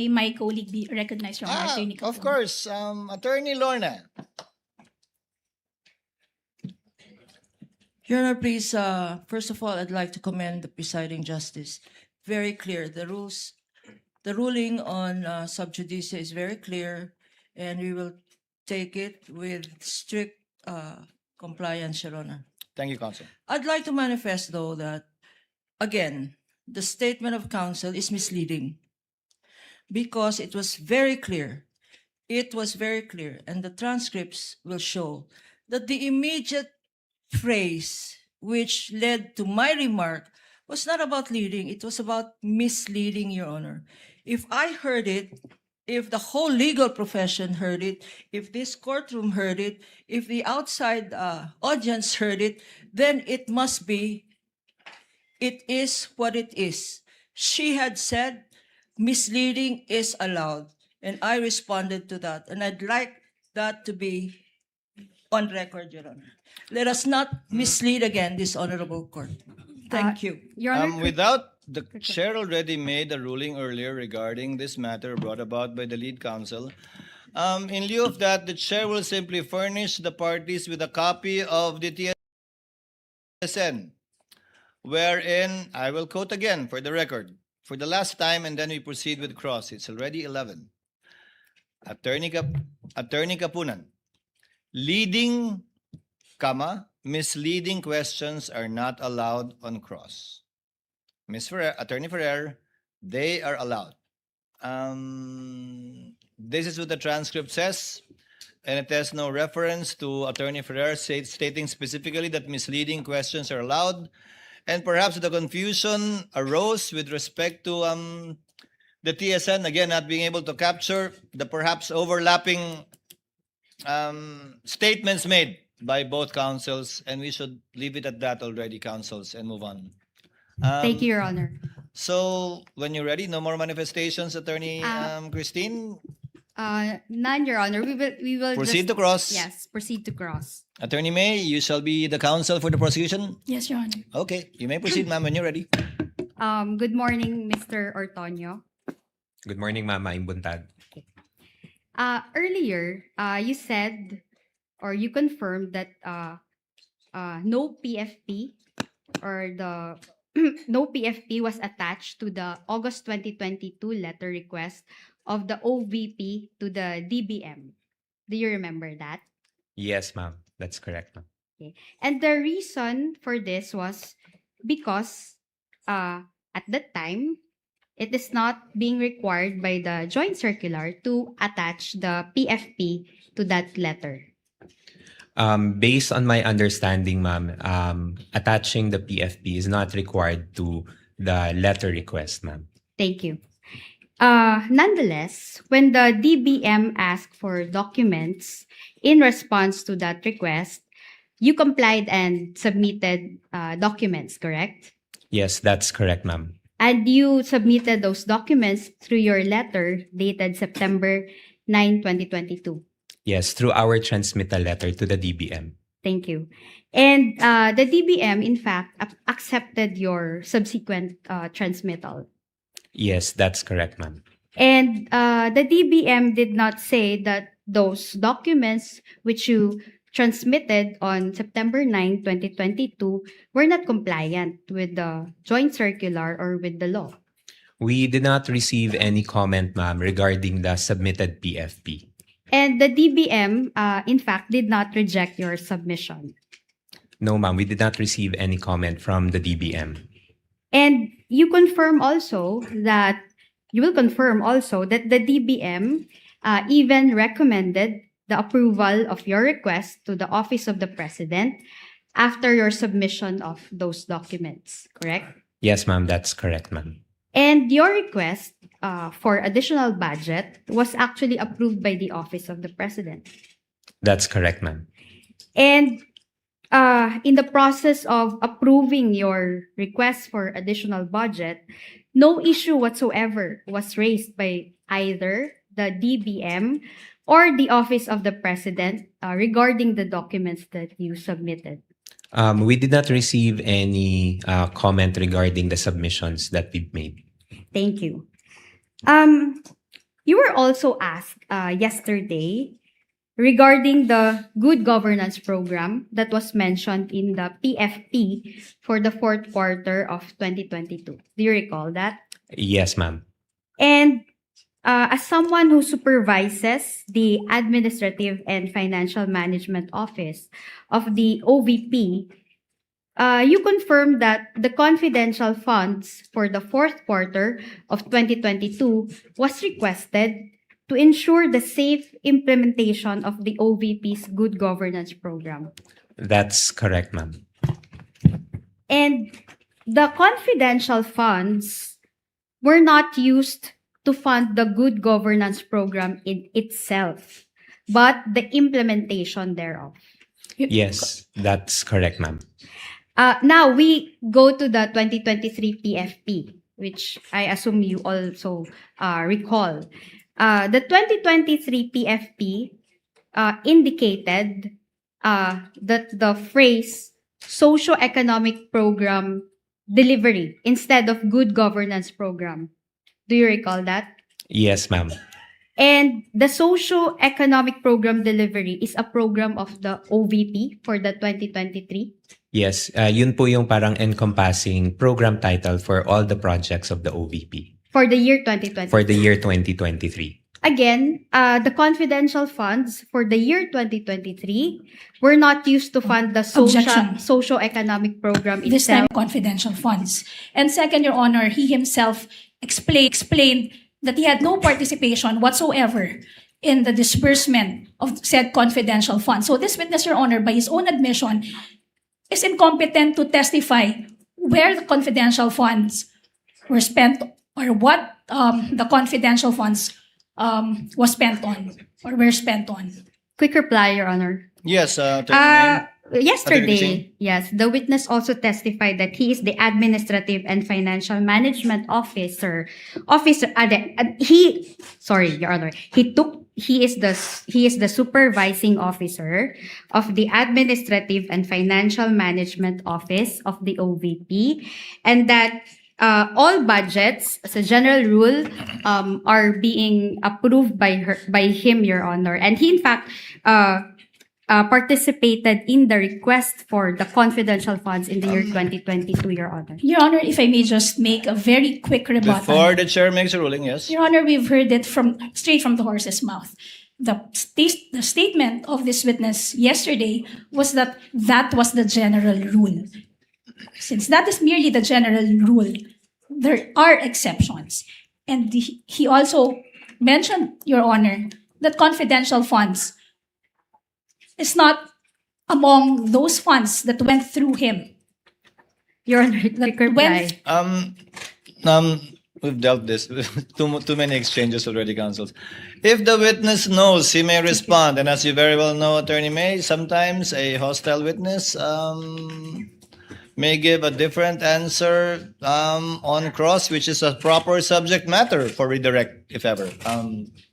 my colleague be recognized, Your Honor? Attorney Of Kapunan. course. Attorney Lorna. Your Honor, please, first of all, I'd like to commend the presiding justice. Very clear. The ruling on sub judice is very clear, and we will take it with strict compliance, Your Honor. Thank you, counsel. I'd like to manifest, though, that, again, the statement of counsel is misleading because it was very clear. It was very clear, and the transcripts will show that the immediate phrase which led to my remark was not about leading, it was about misleading, Your Honor. If I heard it, if the whole legal profession heard it, if this courtroom heard it, if the outside audience heard it, then it must be, it is what it is. She had said misleading is allowed, and I responded to that, and I'd like that to be on record, Your Honor. Let us not mislead again this honorable court. Thank you. Your Honor, Without the chair already made a ruling earlier regarding this matter brought about by the lead counsel. In lieu of that, the chair will simply furnish the parties with a copy of the TSN, wherein, I will quote again for the record, for the last time, and then we proceed with cross. It's already 11. Attorney Kapunan, leading, misleading questions are not allowed on cross. Attorney Ferrer, they are allowed. This is what the transcript says, and it has no reference to Attorney Ferrer stating specifically that misleading questions are allowed. And perhaps the confusion arose with respect to the TSN, again, not being able to capture the perhaps overlapping statements made by both counsels, and we should leave it at that already, counsels, and move on. thank you, Your Honor. So, when you're ready, no more manifestations, Attorney Christine? None, Your Honor. We will Proceed just, to cross. Yes, proceed to cross. Attorney May, you shall be the counsel for the prosecution. Yes, Your Honor. Okay, you may proceed, ma'am, when you're ready. Good morning, Mr. Ortonio. Good morning, Ma'am Buntag. Earlier, you said or you confirmed that no PFP or the no PFP was attached to the August 2022 letter request of the OVP to the DBM. Do you remember that? Yes, ma'am. That's correct, ma'am. Okay. And the reason for this was because at that time, it is not being required by the joint circular to attach the PFP to that letter. Based on my understanding, ma'am, attaching the PFP is not required to the letter request, ma'am. Thank you. Nonetheless, when the DBM asked for documents in response to that request, you complied and submitted documents, correct? Yes, that's correct, ma'am. And you submitted those documents through your letter dated September 9, 2022. Yes, through our transmittal letter to the DBM. Thank you. And the DBM, in fact, accepted your subsequent transmittal. Yes, that's correct, ma'am. And the DBM did not say that those documents which you transmitted on September 9, 2022 were not compliant with the joint circular or with the law. We did not receive any comment, ma'am, regarding the submitted PFP. And the DBM, in fact, did not reject your submission. No, ma'am, we did not receive any comment from the DBM. And you will confirm also that the DBM even recommended the approval of your request to the Office of the President after your submission of those documents, correct? Yes, ma'am, that's correct, ma'am. And your request for additional budget was actually approved by the Office of the President. That's correct, ma'am. And in the process of approving your request for additional budget, no issue whatsoever was raised by either the DBM or the Office of the President regarding the documents that you submitted. We did not receive any comment regarding the submissions that we've made. Thank you. You were also asked yesterday regarding the good governance program that was mentioned in the PFP for the fourth quarter of 2022. Do you recall that? Yes, ma'am. And as someone who supervises the Administrative and Financial Management Office of the OVP, you confirmed that the confidential funds for the fourth quarter of 2022 was requested to ensure the safe implementation of the OVP's good governance program. That's correct, ma'am. And the confidential funds were not used to fund the good governance program in itself, but the implementation thereof. Yes, that's correct, ma'am. Now we go to the 2023 PFP, which I assume you also recall. The 2023 PFP indicated that the phrase socio-economic program delivery instead of good governance program. Do you recall that? Yes, ma'am. And the socio-economic program delivery is a program of the OVP for the 2023. Yes, yun po yung parang encompassing program title for all the projects of the OVP For the year 2023. for the year 2023. Again, the confidential funds for the year 2023 were not used to fund the Objection. socio-economic program This time, itself. confidential funds. And second, Your Honor, he himself explained that he had no participation whatsoever in the disbursement of said confidential funds. So this witness, Your Honor, by his own admission, is incompetent to testify where the confidential funds were spent or what the confidential funds was spent on or were spent on. Quick reply, Your Honor. Yes, Attorney May. Attorney Yesterday, Christine. yes, the witness also testified that he is the administrative and financial management officer. Sorry, Your Honor. He is the supervising officer of the administrative and financial management office of the OVP, and that all budgets, as a general rule, are being approved by him, Your Honor. And he, in fact, participated in the request for the confidential funds in the year 2022, Your Honor. Your Honor, if I may just make a very quick rebuttal. Before the chair makes a ruling, yes. Your Honor, we've heard it straight from the horse's mouth. The statement of this witness yesterday was that was the general rule. Since that is merely the general rule, there are exceptions. And he also mentioned, Your Honor, that confidential funds is not among those funds that went through him. Your Honor, quick reply. We've dealt this too many exchanges already, counsels. If the witness knows, he may respond. And as you very well know, Attorney May, sometimes a hostile witness may give a different answer on cross, which is a proper subject matter for redirect, if ever,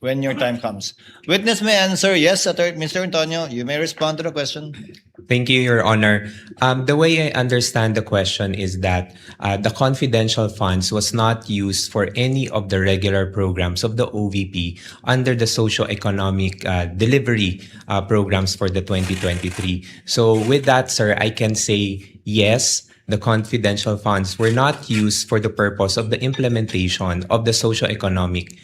when your time comes. Witness may answer, yes, Mr. Antonio, you may respond to the question. Thank you, Your Honor. The way I understand the question is that the confidential funds was not used for any of the regular programs of the OVP under the socio-economic delivery programs for the 2023. So with that, sir, I can say yes, the confidential funds were not used for the purpose of the implementation of the socio-economic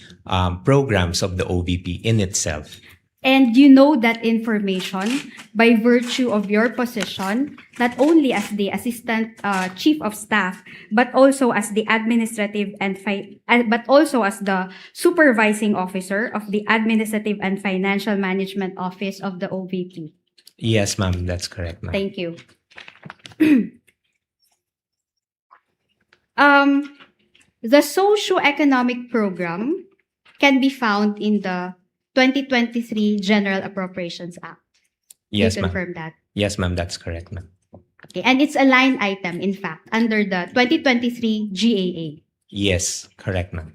programs of the OVP in itself. And you know that information by virtue of your position, not only as the Assistant Chief of Staff, but also as the administrative but also as the Supervising Officer of the Administrative and Financial Management Office of the OVP. Yes, ma'am, that's correct, ma'am. Thank you. The socio-economic program can be found in the 2023 General Appropriations Act. Yes, You ma'am. confirm that? Yes, ma'am, that's correct, ma'am. Okay, and it's a line item, in fact, under the 2023 GAA. Yes, correct, ma'am.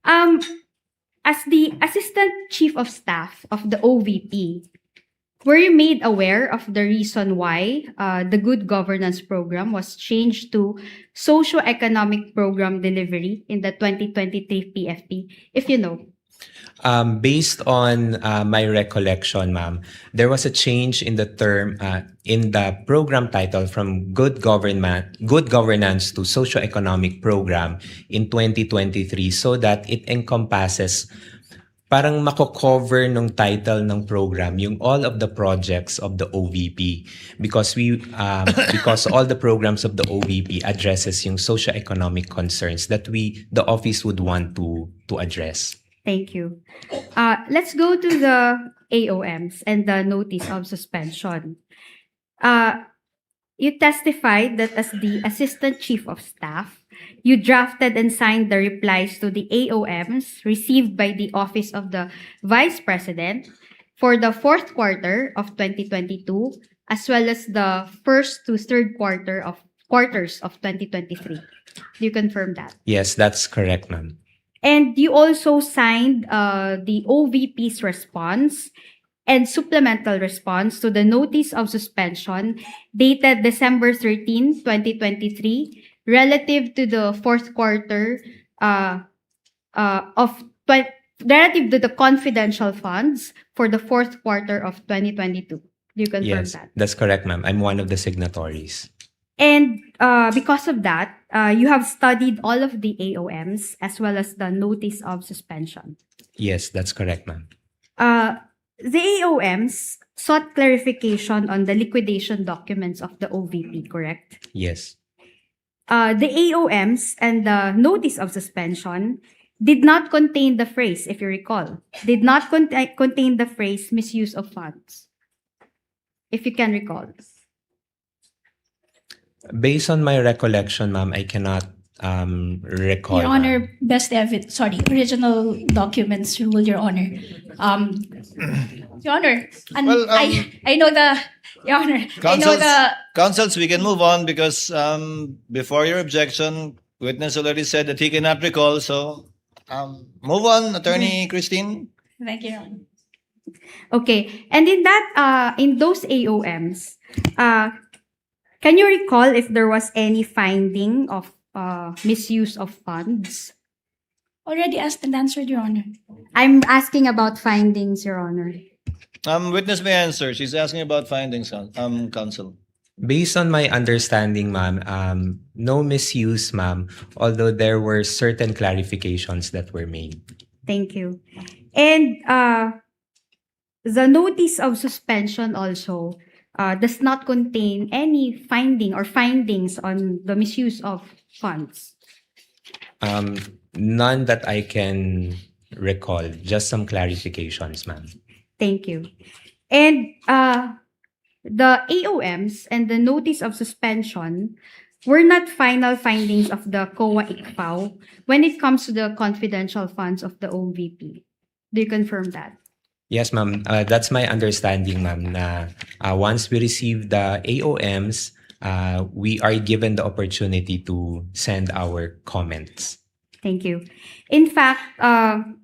As the Assistant Chief of Staff of the OVP, were you made aware of the reason why the Good Governance Program was changed to Socio-Economic Program Delivery in the 2023 PFP, if you know? Based on my recollection, ma'am, there was a change in the term in the program title from good governance to socio-economic program in 2023 so that it encompasses parang mako-cover nung title ng program yung all of the projects of the OVP because because all the programs of the OVP addresses yung socio-economic concerns that the office would want to address. Thank you. Let's go to the AOMs and the notice of suspension. You testified that as the Assistant Chief of Staff, you drafted and signed the replies to the AOMs received by the Office of the Vice President for the fourth quarter of 2022, as well as the first to third quarters of 2023. Do you confirm that? Yes, that's correct, ma'am. And you also signed the OVP's response and supplemental response to the notice of suspension dated December 13, 2023, relative to the fourth quarter relative to the confidential funds for the fourth quarter of 2022. Do you confirm Yes, that? that's correct, ma'am. I'm one of the signatories. And because of that, you have studied all of the AOMs as well as the notice of suspension. Yes, that's correct, ma'am. The AOMs sought clarification on the liquidation documents of the OVP, correct? Yes. The AOMs and the notice of suspension did not contain the phrase, if you recall, did not contain the phrase misuse of funds, if you can recall. Based on my recollection, ma'am, I cannot recall. Your Honor, best evidence, original documents rule, Your Honor. Your Honor, and Well, I know the, Your Honor, I know the, Counsels, we can move on because before your objection, witness already said that he cannot recall. So move on, Attorney Christine. thank you, Your Honor. Okay, and in that, in those AOMs, can you recall if there was any finding of misuse of funds? Already asked and answered, Your Honor. I'm asking about findings, Your Honor. Witness may answer. She's asking about findings, counsel. Based on my understanding, ma'am, no misuse, ma'am, although there were certain clarifications that were made. Thank you. And the notice of suspension also does not contain any finding or findings on the misuse of funds. None that I can recall, just some clarifications, ma'am. Thank you. And the AOMs and the notice of suspension were not final findings of the COA-ICFAO when it comes to the confidential funds of the OVP. Do you confirm that? Yes, ma'am. That's my understanding, ma'am, na once we receive the AOMs, we are given the opportunity to send our comments. Thank you. In fact,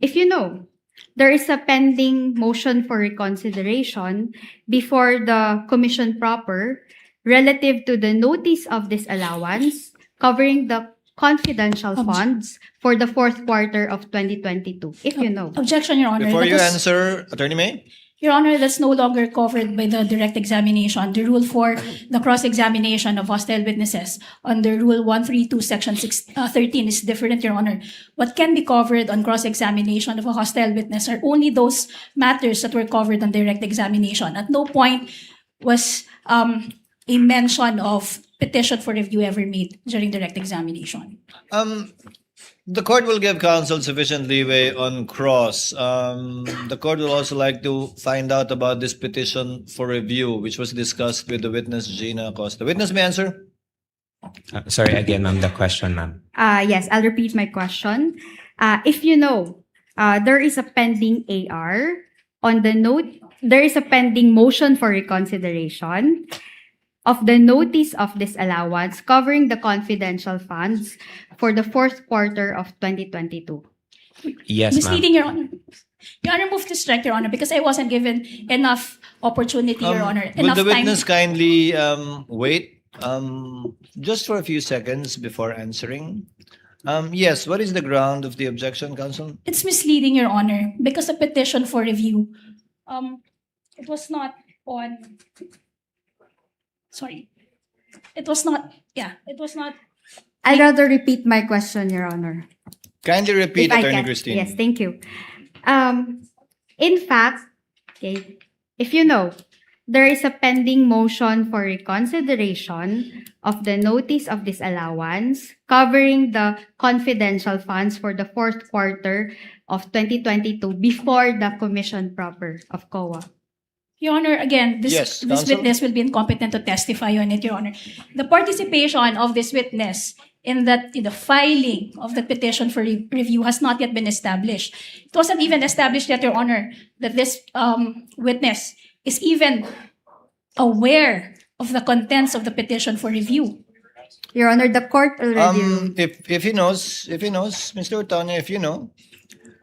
if you know, there is a pending motion for reconsideration before the Commission proper relative to the notice of disallowance covering the confidential funds for the fourth quarter of 2022, if you know. Objection, Your Honor. Before That you was- answer, Attorney May. Your Honor, that's no longer covered by the direct examination. The rule for the cross-examination of hostile witnesses under Rule 132, Section 13 is different, Your Honor. What can be covered on cross-examination of a hostile witness are only those matters that were covered on direct examination. At no point was a mention of petition for review ever made during direct examination. The court will give counsel sufficient leeway on cross. The court will also like to find out about this petition for review, which was discussed with the witness, Gina Acosta. Witness may answer. Sorry again, ma'am, the question, ma'am. Yes, I'll repeat my question. If you know, there is a pending AR on the note, there is a pending motion for reconsideration of the notice of disallowance covering the confidential funds for the fourth quarter of 2022. Yes, ma'am. Misleading, Your Honor. Your Honor, move to strike, Your Honor, because I wasn't given enough opportunity, Your Honor. Would Enough the time. witness kindly wait just for a few seconds before answering? Yes, what is the ground of the objection, counsel? It's misleading, Your Honor, because a petition for review, it was not on, sorry, it was not, it was not. I'd rather repeat my question, Your Honor. Kindly repeat, If I Attorney can. Christine. Yes, thank you. In fact, okay, if you know, there is a pending motion for reconsideration of the notice of disallowance covering the confidential funds for the fourth quarter of 2022 before the commission proper of COA. Your Honor, again, Yes, this counsel. witness will be incompetent to testify on it, Your Honor. The participation of this witness in the filing of the petition for review has not yet been established. It wasn't even established yet, Your Honor, that this witness is even aware of the contents of the petition for review. Your Honor, the court already... If he knows, Mr. Otoño, if you know,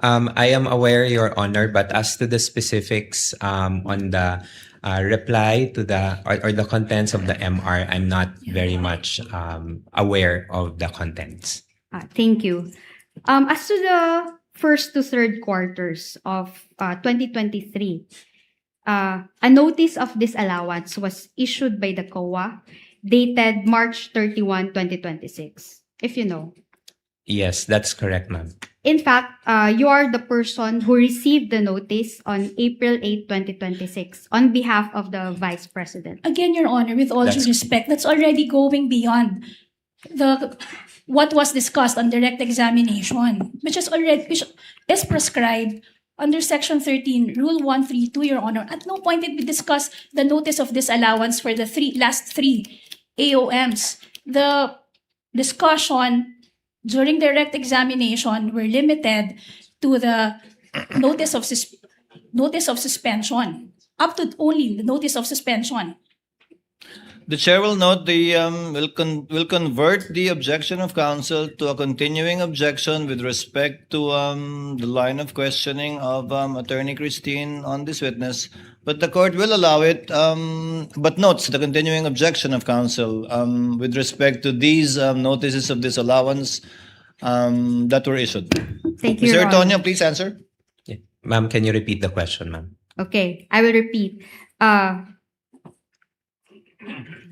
I am aware, Your Honor, but as to the specifics on the reply to the or the contents of the MR, I'm not very much aware of the contents. Thank you. As to the first to third quarters of 2023, a notice of disallowance was issued by the COA dated March 31, 2026, if you know. Yes, that's correct, ma'am. In fact, you are the person who received the notice on April 8, 2026 on behalf of the Vice President. Again, Your Honor, with all due respect, that's already going beyond what was discussed on direct examination, which is prescribed under Section 13, Rule 132, Your Honor. At no point did we discuss the notice of disallowance for the last three AOMs. The discussion during direct examination were limited to the notice of suspension, up to only the notice of suspension. The chair will note the will convert the objection of counsel to a continuing objection with respect to the line of questioning of Attorney Christine on this witness, but the court will allow it, but notes the continuing objection of counsel with respect to these notices of disallowance that were issued. Thank you, Mr. Your Honor. Antonio, please answer. Yeah. Ma'am, can you repeat the question, ma'am? Okay, I will repeat.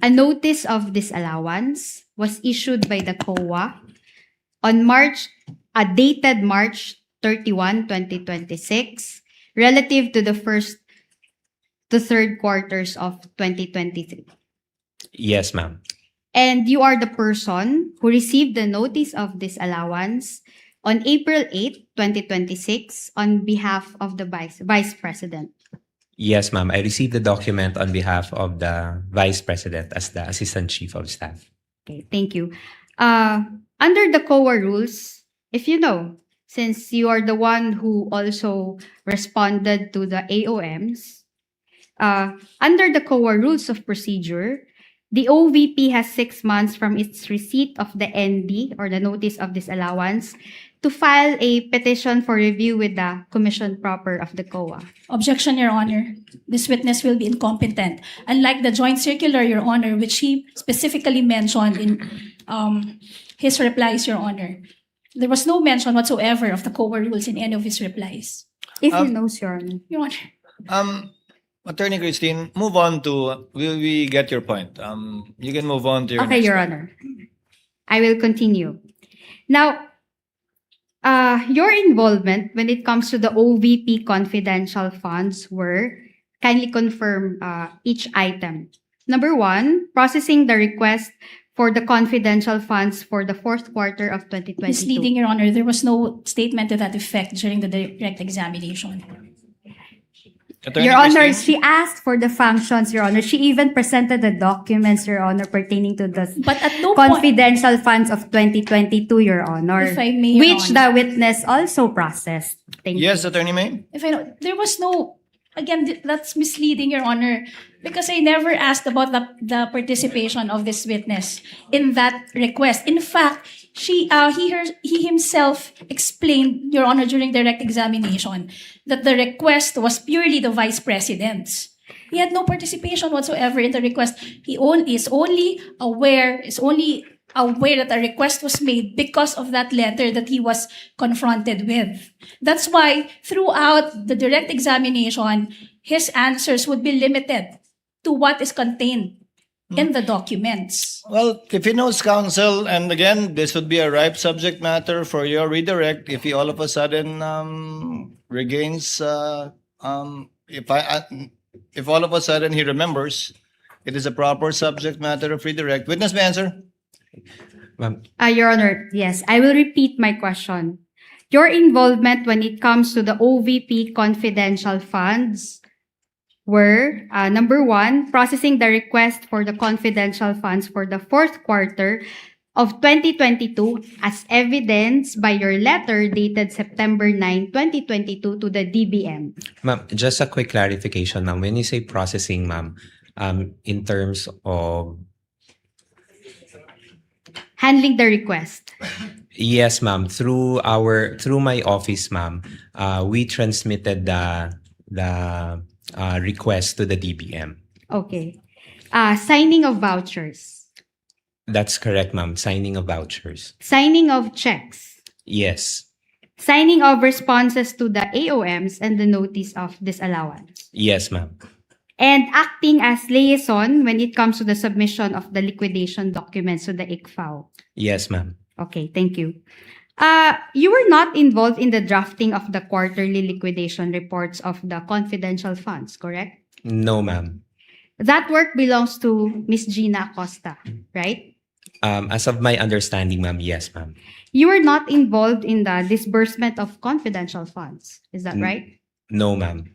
A notice of disallowance was issued by the COA on dated March 31, 2026, relative to the first to third quarters of 2023. Yes, ma'am. And you are the person who received the notice of disallowance on April 8, 2026 on behalf of the Vice President. Yes, ma'am. I received the document on behalf of the Vice President as the Assistant Chief of Staff. Okay, thank you. Under the COA rules, if you know, since you are the one who also responded to the AOMs, under the COA rules of procedure, the OVP has 6 months from its receipt of the ND or the notice of disallowance to file a petition for review with the Commission proper of the COA. Objection, Your Honor. This witness will be incompetent. Unlike the joint circular, Your Honor, which he specifically mentioned in his replies, Your Honor. There was no mention whatsoever of the COA rules in any of his replies. If you know, Your Honor. Your Honor. Attorney Christine, move on to, we get your point. You can move on to your Okay, next Your point. Honor. I will continue. Now, your involvement when it comes to the OVP confidential funds were, kindly confirm each item. Number 1, processing the request for the confidential funds for the fourth quarter of 2022. Misleading, Your Honor. There was no statement to that effect during the direct examination. Attorney Your Honor, Christine? she asked for the functions, Your Honor. She even presented the documents, Your Honor, pertaining to the But at no point, confidential funds of 2022, Your Honor. If I may, Your which Honor. the witness also processed. Thank Yes, you. Attorney May? if I know, there was no, again, that's misleading, Your Honor, because I never asked about the participation of this witness in that request. In fact, he himself explained, Your Honor, during direct examination, that the request was purely the Vice President's. He had no participation whatsoever in the request. He is only aware that a request was made because of that letter that he was confronted with. That's why throughout the direct examination, his answers would be limited to what is contained in the documents. Well, if he knows counsel, and again, this would be a ripe subject matter for your redirect if he all of a sudden regains, if all of a sudden he remembers, it is a proper subject matter of redirect. Witness may answer. Ma'am, Your Honor, yes, I will repeat my question. Your involvement when it comes to the OVP confidential funds were, number 1, processing the request for the confidential funds for the fourth quarter of 2022 as evidenced by your letter dated September 9, 2022 to the DBM. ma'am, just a quick clarification, ma'am. When you say processing, ma'am, in terms of Handling the request. Yes, ma'am. Through my office, ma'am, we transmitted the request to the DBM. Okay. Signing of vouchers. That's correct, ma'am. Signing of vouchers. Signing of checks. Yes. Signing of responses to the AOMs and the notice of disallowance. Yes, ma'am. And acting as liaison when it comes to the submission of the liquidation documents to the ICFAO. Yes, ma'am. Okay, thank you. You were not involved in the drafting of the quarterly liquidation reports of the confidential funds, correct? No, ma'am. That work belongs to Miss Gina Acosta, right? As of my understanding, ma'am, yes, ma'am. You were not involved in the disbursement of confidential funds, is that right? No, ma'am.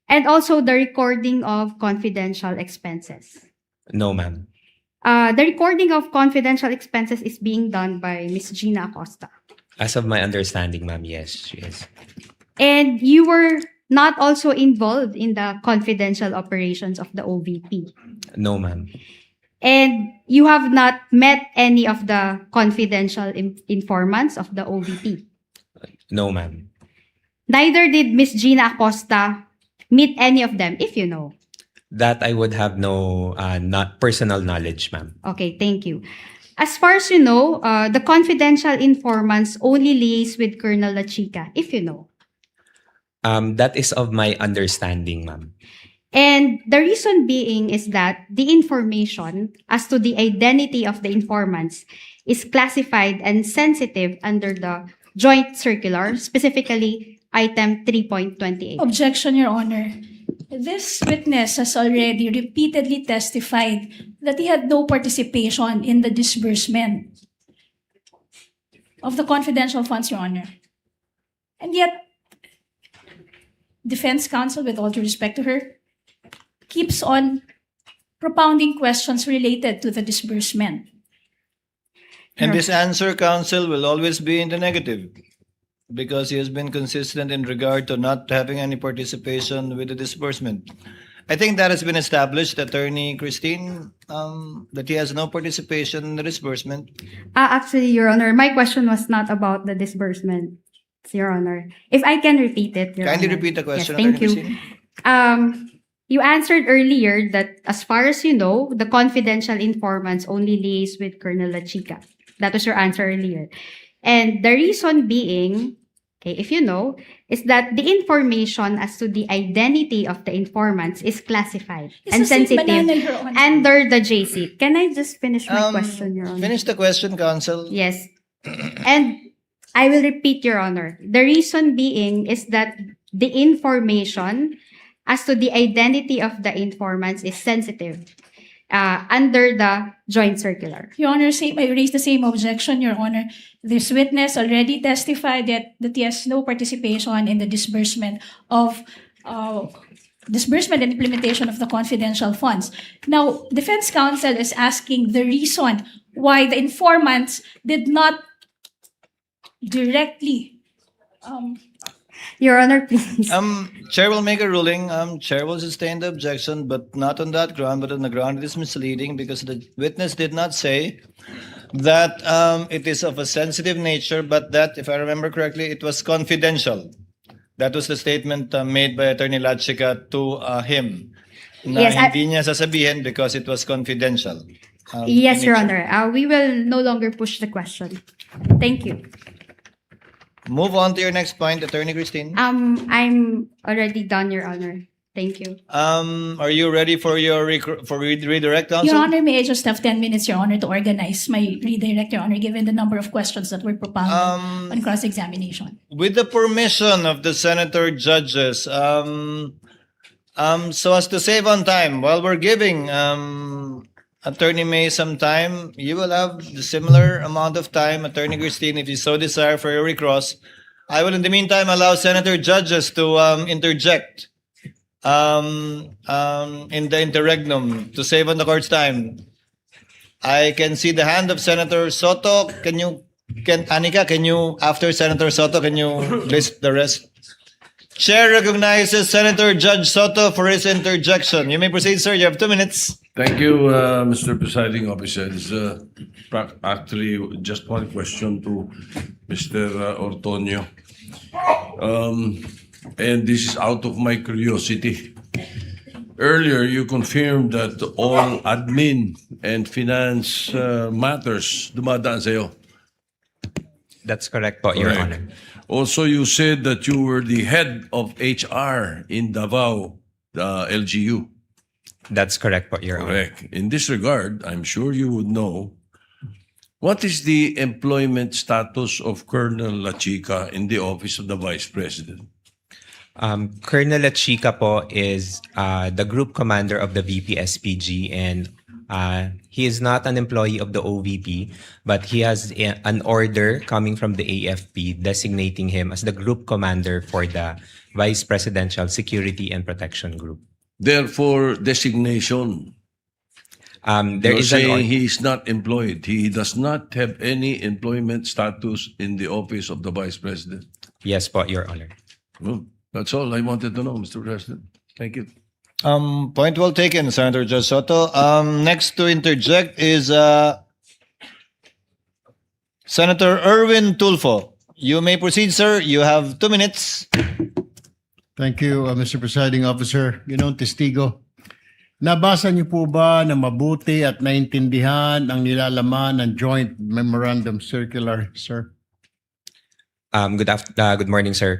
And also the recording of confidential expenses. No, ma'am. The recording of confidential expenses is being done by Miss Gina Acosta. As of my understanding, ma'am, yes, she is. And you were not also involved in the confidential operations of the OVP. No, ma'am. And you have not met any of the confidential informants of the OVP. No, ma'am. Neither did Miss Gina Acosta meet any of them, if you know. That I would have no not personal knowledge, ma'am. Okay, thank you. As far as you know, the confidential informants only liaise with Colonel La Chica, if you know. That is of my understanding, ma'am. And the reason being is that the information as to the identity of the informants is classified and sensitive under the joint circular, specifically item 3.28. Objection, Your Honor. This witness has already repeatedly testified that he had no participation in the disbursement of the confidential funds, Your Honor. And yet, defense counsel, with all due respect to her, keeps on propounding questions related to the disbursement. And this answer, counsel, will always be in the negative because he has been consistent in regard to not having any participation with the disbursement. I think that has been established, Attorney Christine, that he has no participation in the disbursement. Actually, Your Honor, my question was not about the disbursement, Your Honor. If I can repeat it, Your Kindly Honor. repeat the question, Yes, thank Attorney you. Christine. You answered earlier that as far as you know, the confidential informants only liaise with Colonel La Chica. That was your answer earlier. And the reason being, okay, if you know, is that the information as to the identity of the informants is classified It's and the same sensitive banana, Your Honor. under the JC. Can I just finish my question, Your Honor? Finish the question, counsel. Yes. And I will repeat, Your Honor. The reason being is that the information as to the identity of the informants is sensitive under the joint circular. Your Honor, I raised the same objection, Your Honor. This witness already testified that he has no participation in the disbursement and implementation of the confidential funds. Now, defense counsel is asking the reason why the informants did not directly Your Honor, please. Chair will make a ruling. Chair will sustain the objection, but not on that ground, but on the ground it is misleading because the witness did not say that it is of a sensitive nature, but that, if I remember correctly, it was confidential. That was the statement made by Attorney La Chica to him. Na Yes, hindi niya sasabihin because it was confidential. Yes, in Your nature. Honor. We will no longer push the question. Thank you. Move on to your next point, Attorney Christine. I'm already done, Your Honor. Thank you. Are you ready for your redirect, counsel? Your Honor, may I just have 10 minutes, Your Honor, to organize my redirect, Your Honor, given the number of questions that were propounded on cross-examination. With the permission of the senator judges, so as to save on time, while we're giving Attorney May some time, you will have the similar amount of time, Attorney Christine, if you so desire for your recross. I will, in the meantime, allow senator judges to interject in the interregnum to save on the court's time. I can see the hand of Senator Soto. Anika, can you, after Senator Soto, can you list the rest? Chair recognizes Senator Judge Soto for his interjection. You may proceed, sir. You have 2 minutes. Thank you, Mr. Presiding Officer. It's actually just one question to Mr. Ortonio. And this is out of my curiosity. Earlier, you confirmed that all admin and finance matters dumadaan sa'yo. That's correct po, Your Correct. Honor. Also, you said that you were the head of HR in Davao, the LGU. That's correct po, Your Honor. Correct. In this regard, I'm sure you would know, what is the employment status of Colonel La Chica in the office of the Vice President? Colonel Lachica po is the group commander of the VP-SPG, and he is not an employee of the OVP, but he has an order coming from the AFP designating him as the group commander for the Vice Presidential Security and Protection Group. Therefore, designation. There You're is an saying he is not employed. He does not have any employment status in the office of the Vice President. Yes po, Your Honor. Well, that's all I wanted to know, Mr. President. Thank you. Point well taken, Senator Judge Soto. Next to interject is Senator Erwin Tulfo. You may proceed, sir. You have 2 minutes. Thank you, Mr. Presiding Officer. Ginoong Testigo, nabasa niyo po ba na mabuti at naintindihan ang nilalaman ng Joint Memorandum Circular, sir? Good morning, sir.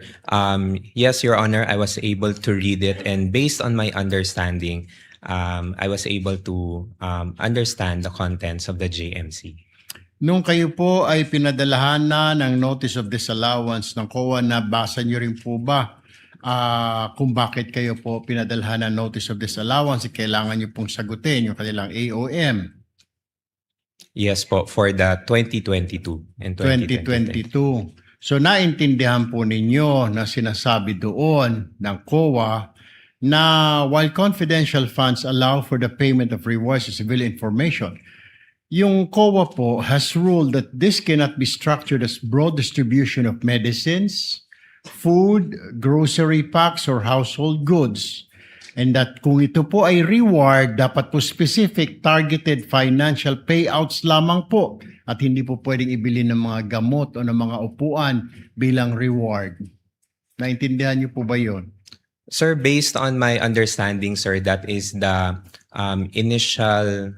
Yes, Your Honor, I was able to read it, and based on my understanding, I was able to understand the contents of the JMC. Nung kayo po ay pinadalahan na ng Notice of Disallowance ng COA, nabasa niyo rin po ba kung bakit kayo po pinadalahan ng Notice of Disallowance? Kailangan niyo pong sagutin yung kanilang AOM. Yes po, for the 2022 and 2023. 2022. So naintindihan po ninyo na sinasabi doon ng COA na while confidential funds allow for the payment of rewards to civilian information, yung COA po has ruled that this cannot be structured as broad distribution of medicines, food, grocery packs, or household goods. And that kung ito po ay reward, dapat po specific targeted financial payouts lamang po at hindi po pwedeng ibili ng mga gamot o ng mga upuan bilang reward. Naintindihan niyo po ba yun? Sir, based on my understanding, sir, that is the initial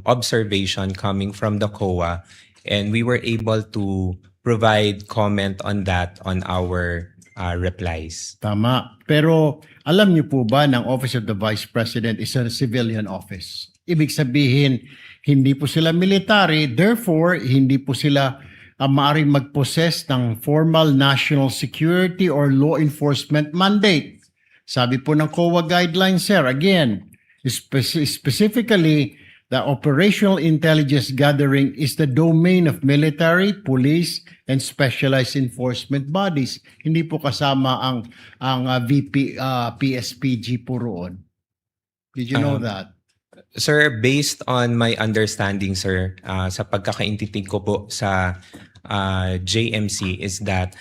observation coming from the COA, and we were able to provide comment on that on our replies. Tama. Pero alam niyo po ba ng Office of the Vice President is a civilian office? Ibig sabihin, hindi po sila military, therefore, hindi po sila maaaring mag-possess ng formal national security or law enforcement mandate. Sabi po ng COA guidelines, sir, again, specifically, the operational intelligence gathering is the domain of military, police, and specialized enforcement bodies. Hindi po kasama ang VP PSPG po roon. Did you know that? Sir, based on my understanding, sir, sa pagkakaintindi ko po sa JMC is that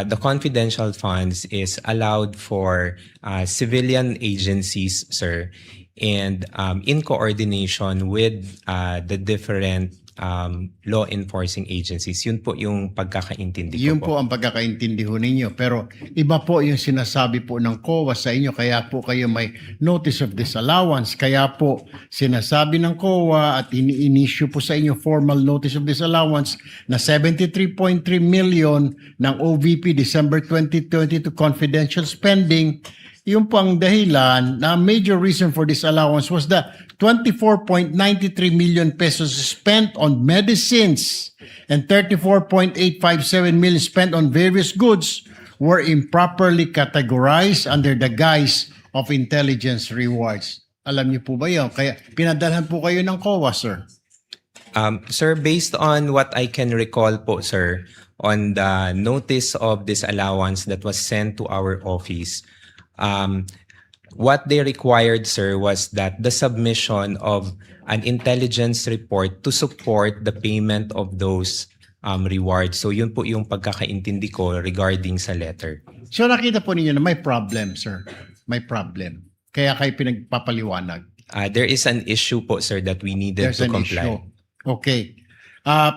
the confidential funds is allowed for civilian agencies, sir, and in coordination with the different law enforcing agencies. Yun po yung pagkakaintindi ko Yun po. po ang pagkakaintindi ho ninyo. Pero iba po yung sinasabi po ng COA sa inyo. Kaya po kayo may notice of disallowance. Kaya po sinasabi ng COA at ini-issue po sa inyo formal notice of disallowance na 73.3 million ng OVP December 2022 confidential spending. Yung pang dahilan na major reason for this allowance was the 24.93 million pesos spent on medicines and 34.857 million spent on various goods were improperly categorized under the guise of intelligence rewards. Alam niyo po ba yun? Kaya pinadalhan po kayo ng COA, sir. Sir, based on what I can recall po, sir, on the notice of disallowance that was sent to our office, what they required, sir, was that the submission of an intelligence report to support the payment of those reward. So yun po yung pagkakaintindi ko regarding sa letter. So nakita po ninyo na may problem, sir. May problem. Kaya kayo pinagpapaliwanag. There is an issue po, sir, that we needed There's to an comply. issue. Okay.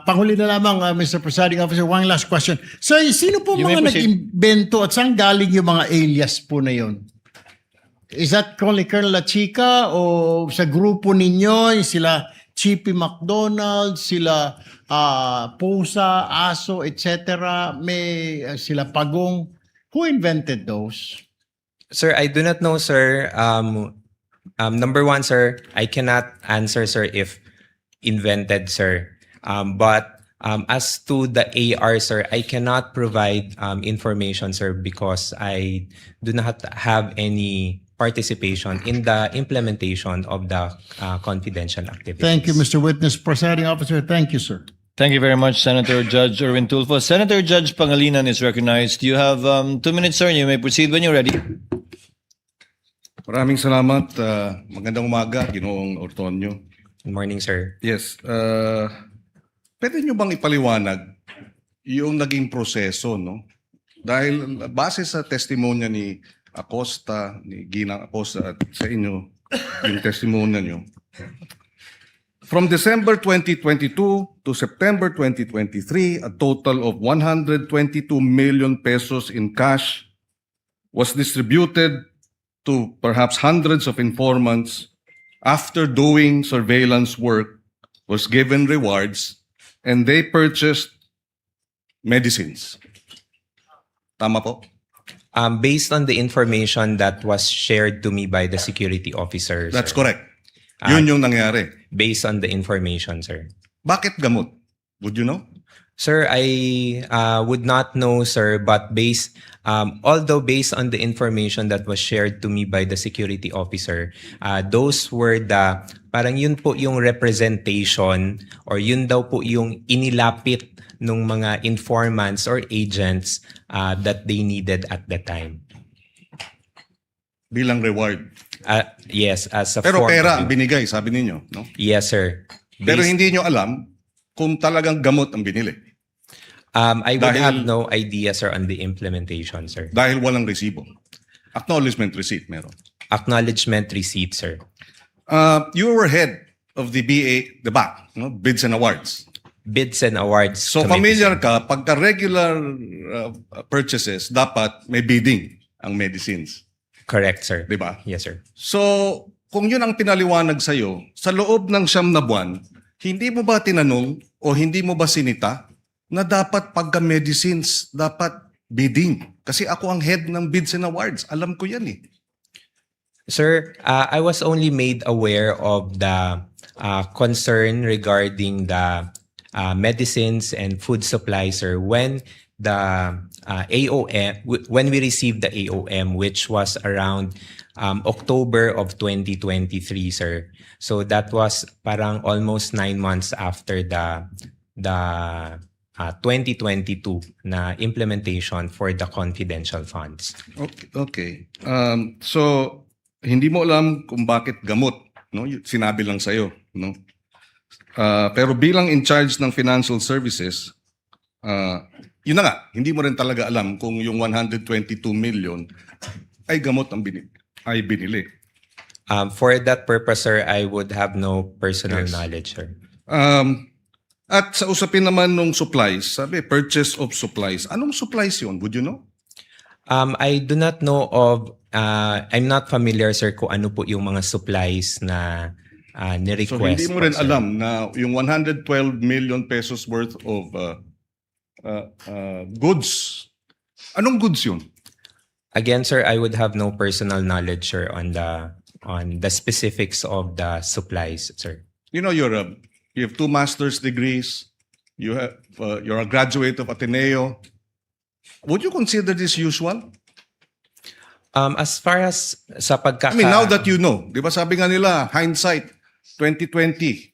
Panghuli na lamang, Mr. Presiding Officer, one last question. So, sino po You may mga proceed. nag-imbento at saan galing yung mga alias po na yun? Is that only Colonel La Chica o sa grupo ninyo, sila Chippy McDonald, sila Pusa, Aso, etc. May sila Pagong. Who invented those? Sir, I do not know, sir. Number one, sir, I cannot answer, sir, if invented, sir. But as to the AR, sir, I cannot provide information, sir, because I do not have any participation in the implementation of the confidential activities. Thank you, Mr. Witness. Presiding Officer, thank you, sir. Thank you very much, Senator Judge Erwin Tulfo. Senator Judge Pangilinan is recognized. You have 2 minutes, sir. You may proceed when you're ready. Maraming salamat. Magandang umaga, Ginoong Ortonio. Good morning, sir. Yes. Pwede nyo bang ipaliwanag yung naging proseso, no? Dahil base sa testimonya ni Acosta, ni Ginang Acosta at sa inyo, yung testimonya nyo. From December 2022 to September 2023, a total of 122 million pesos in cash was distributed to perhaps hundreds of informants after doing surveillance work, was given rewards, and they purchased medicines. Tama po? Based on the information that was shared to me by the security officer, That's sir. correct. Yun yung nangyari. Based on the information, sir. Bakit gamot? Would you know? Sir, I would not know, sir, but although based on the information that was shared to me by the security officer, those were parang yun po yung representation or yun daw po yung inilapit ng mga informants or agents that they needed at the time. Bilang reward. Yes, as a Pero form pera of- ang binigay, sabi ninyo, no? Yes, sir. Pero Based- hindi nyo alam kung talagang gamot ang binili. I would Dahil- have no idea, sir, on the implementation, sir. Dahil walang resibo. Acknowledgement receipt meron. Acknowledgement receipt, sir. You were head of the BAC, no? Bids and Awards. Bids and awards. So committee, familiar sir. ka, pagka regular purchases, dapat may bidding ang medicines. Correct, sir. Di ba? Yes, sir. So, kung yun ang pinaliwanag sa'yo, sa loob ng 9 na buwan, hindi mo ba tinanong o hindi mo ba sinita na dapat pagka medicines, dapat bidding? Kasi ako ang head ng Bids and Awards. Alam ko yan eh. Sir, I was only made aware of the concern regarding the medicines and food supplies, sir, when the AOM, when we received the AOM, which was around October of 2023, sir. So that was parang almost 9 months after the 2022 na implementation for the confidential funds. Okay. So, hindi mo alam kung bakit gamot, no? Sinabi lang sa'yo, no? Pero bilang in charge ng financial services, yun na nga, hindi mo rin talaga alam kung yung 122 million ay gamot ang binili. For that purpose, sir, I would have no personal Yes. knowledge, sir. At sa usapin naman ng supplies, sabi, purchase of supplies. Anong supplies yun? Would you know? I do not know of, I'm not familiar, sir, kung ano po yung mga supplies na So ni-request. hindi mo po, rin sir. alam na yung 112 million pesos worth of goods. Anong goods yun? Again, sir, I would have no personal knowledge, sir, on the specifics of the supplies, sir. You know, you have 2 master's degrees. You're a graduate of Ateneo. Would you consider this usual? As far as sa I mean, now that you know, di ba sabi nga nila, hindsight, 2020.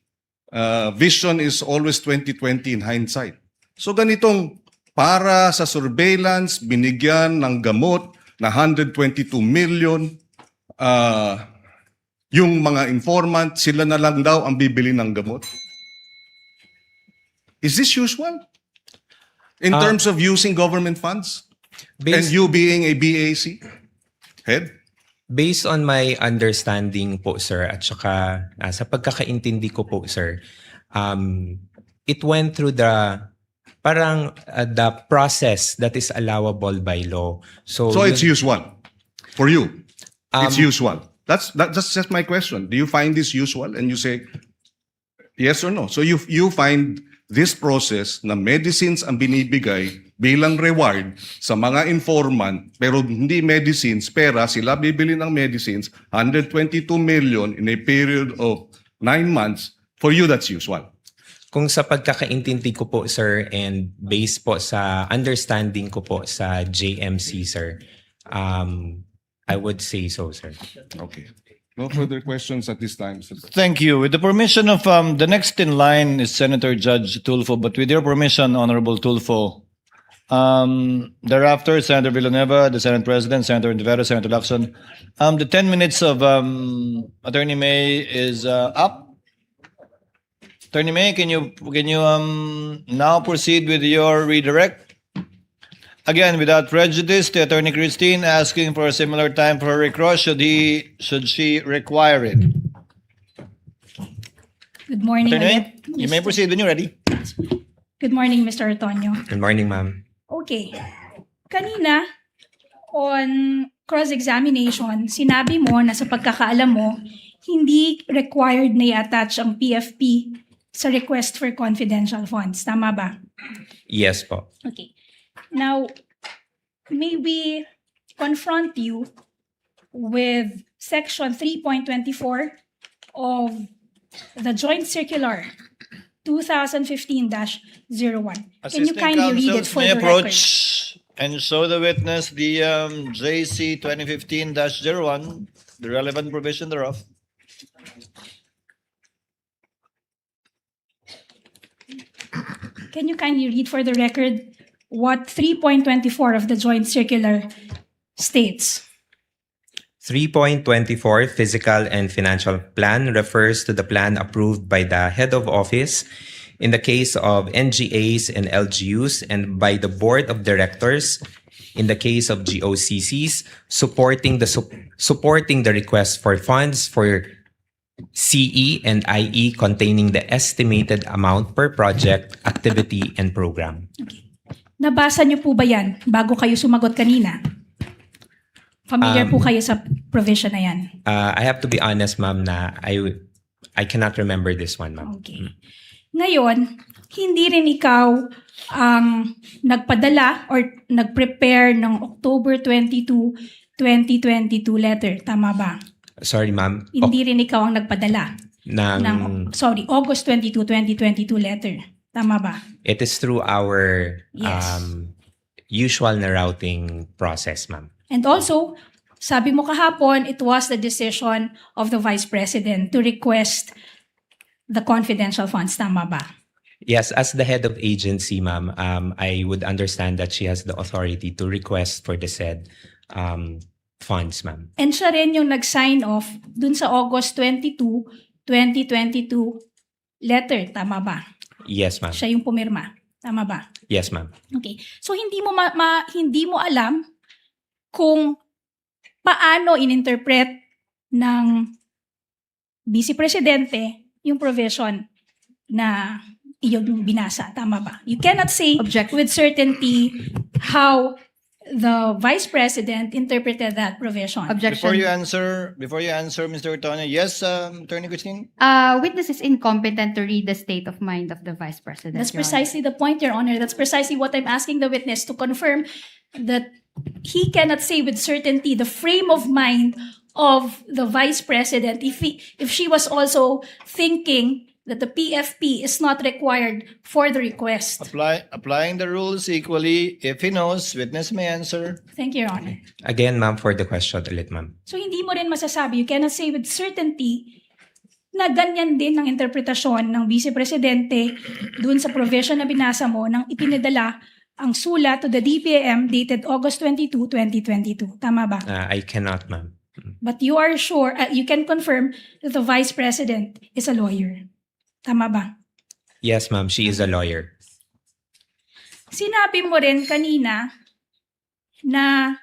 Vision is always 2020 in hindsight. So ganitong, para sa surveillance, binigyan ng gamot na 122 million, yung mga informant, sila na lang daw ang bibili ng gamot. Is this usual? In terms of using government funds? And you being a BAC head? Based on my understanding po, sir, at saka sa pagkakaintindi ko po, sir, it went through the the process that is allowable by law. So It's usual for you. It's usual. That's just my question. Do you find this usual? And you say yes or no. So you find this process na medicines ang binibigay bilang reward sa mga informant, pero hindi medicines, pera, sila bibili ng medicines, 122 million in a period of 9 months. For you, that's usual. kung sa pagkakaintindi ko po, sir, and based po sa understanding ko po sa JMC, sir, I would say so, sir. Okay. No further questions at this time, sir. Thank you. With the permission of the next in line is Senator Judge Tulfo, but with your permission, Honorable Tulfo, thereafter, Senator Villanueva, the Senate President, Senator Rivera, Senator Lacson. The 10 minutes of Attorney May is up. Attorney May, can you now proceed with your redirect? Again, without prejudice, to Attorney Christine asking for a similar time for her recross. Should she require it? Good morning. Attorney May, you may proceed when you're ready. Good morning, Mr. Antonio. Good morning, ma'am. Okay. Kanina, on cross-examination, sinabi mo na sa pagkakaalam mo, hindi required na i-attach ang PFP sa request for confidential funds. Tama ba? Yes po. Okay. Now, may we confront you with Section 3.24 of the Joint Circular 2015-01. Can you kindly read it for may the approach record? and show the witness the JC 2015-01, the relevant provision thereof. Can you kindly read for the record what 3.24 of the Joint Circular states? 3.24 Physical and Financial Plan refers to the plan approved by the head of office in the case of NGAs and LGUs and by the board of directors in the case of GOCCs supporting the request for funds for CE and IE containing the estimated amount per project, activity, and program. Okay. Nabasa niyo po ba yan bago kayo sumagot kanina? Familiar po kayo sa provision na yan? I have to be honest, ma'am, na I cannot remember this one, ma'am. Okay. Ngayon, hindi rin ikaw ang nagpadala or nag-prepare ng October 22, 2022 letter. Tama ba? Sorry, ma'am. Hindi rin ikaw ang nagpadala ng August 22, 2022 letter. Tama ba? It is through our Yes. usual na routing process, ma'am. And also, sabi mo kahapon, it was the decision of the Vice President to request the confidential funds. Tama ba? Yes, as the head of agency, ma'am, I would understand that she has the authority to request for the said funds, ma'am. And siya rin yung nag-sign off dun sa August 22, 2022 letter. Tama ba? Yes, ma'am. Siya yung pumirma. Tama ba? Yes, ma'am. Okay. So hindi mo alam kung paano ininterpret ng Vice Presidente yung provision na iyong binasa. Tama ba? You cannot say with certainty how the Vice President interpreted that provision. Before you answer, Mr. Antonio, yes, Attorney Christine? Witness is incompetent to read the state of mind of the Vice President. That's Your Honor. precisely the point, Your Honor. That's precisely what I'm asking the witness to confirm, that he cannot say with certainty the frame of mind of the Vice President if she was also thinking that the PFP is not required for the request. Applying the rules equally, if he knows, witness may answer. Thank you, Your Honor. Again, ma'am, for the question ulit, ma'am. So hindi mo rin masasabi, you cannot say with certainty na ganyan din ang interpretasyon ng Vice Presidente dun sa provision na binasa mo nang ipinadala ang sulat to the DPAM dated August 22, 2022. Tama ba? I cannot, ma'am. But you are sure, you can confirm that the Vice President is a lawyer. Tama ba? Yes, ma'am. She is a lawyer. Sinabi mo rin kanina na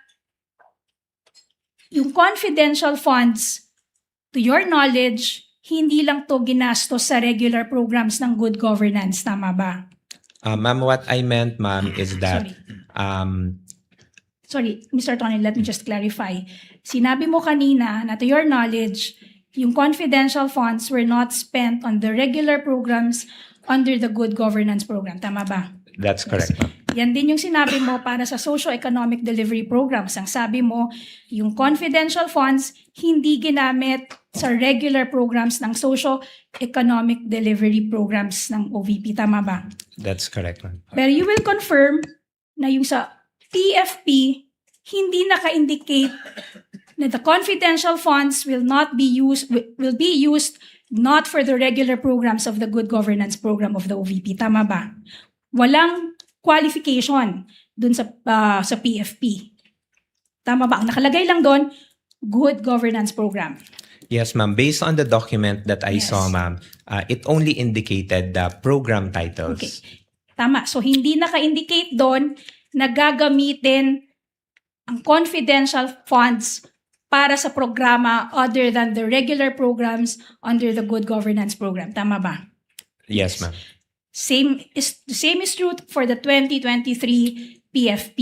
yung confidential funds, to your knowledge, hindi lang to ginastos sa regular programs ng good governance. Tama ba? Ma'am, what I meant, ma'am, is that Sorry, Mr. Tony, let me just clarify. Sinabi mo kanina na to your knowledge, yung confidential funds were not spent on the regular programs under the good governance program. Tama ba? that's correct, ma'am. Yan din yung sinabi mo para sa socio-economic delivery programs. Ang sabi mo, yung confidential funds hindi ginamit sa regular programs ng socio-economic delivery programs ng OVP. Tama ba? That's correct, ma'am. Pero you will confirm na yung sa PFP, hindi naka-indicate na the confidential funds will be used not for the regular programs of the good governance program of the OVP. Tama ba? Walang qualification dun sa PFP. Tama ba? Ang nakalagay lang doon, good governance program. Yes, ma'am. Based on the document that I saw, ma'am, it only indicated the program titles. Okay. Tama. So, hindi naka-indicate doon na gagamitin ang confidential funds para sa programa other than the regular programs under the good governance program. Tama ba? Yes, ma'am. The same is true for the 2023 PFP.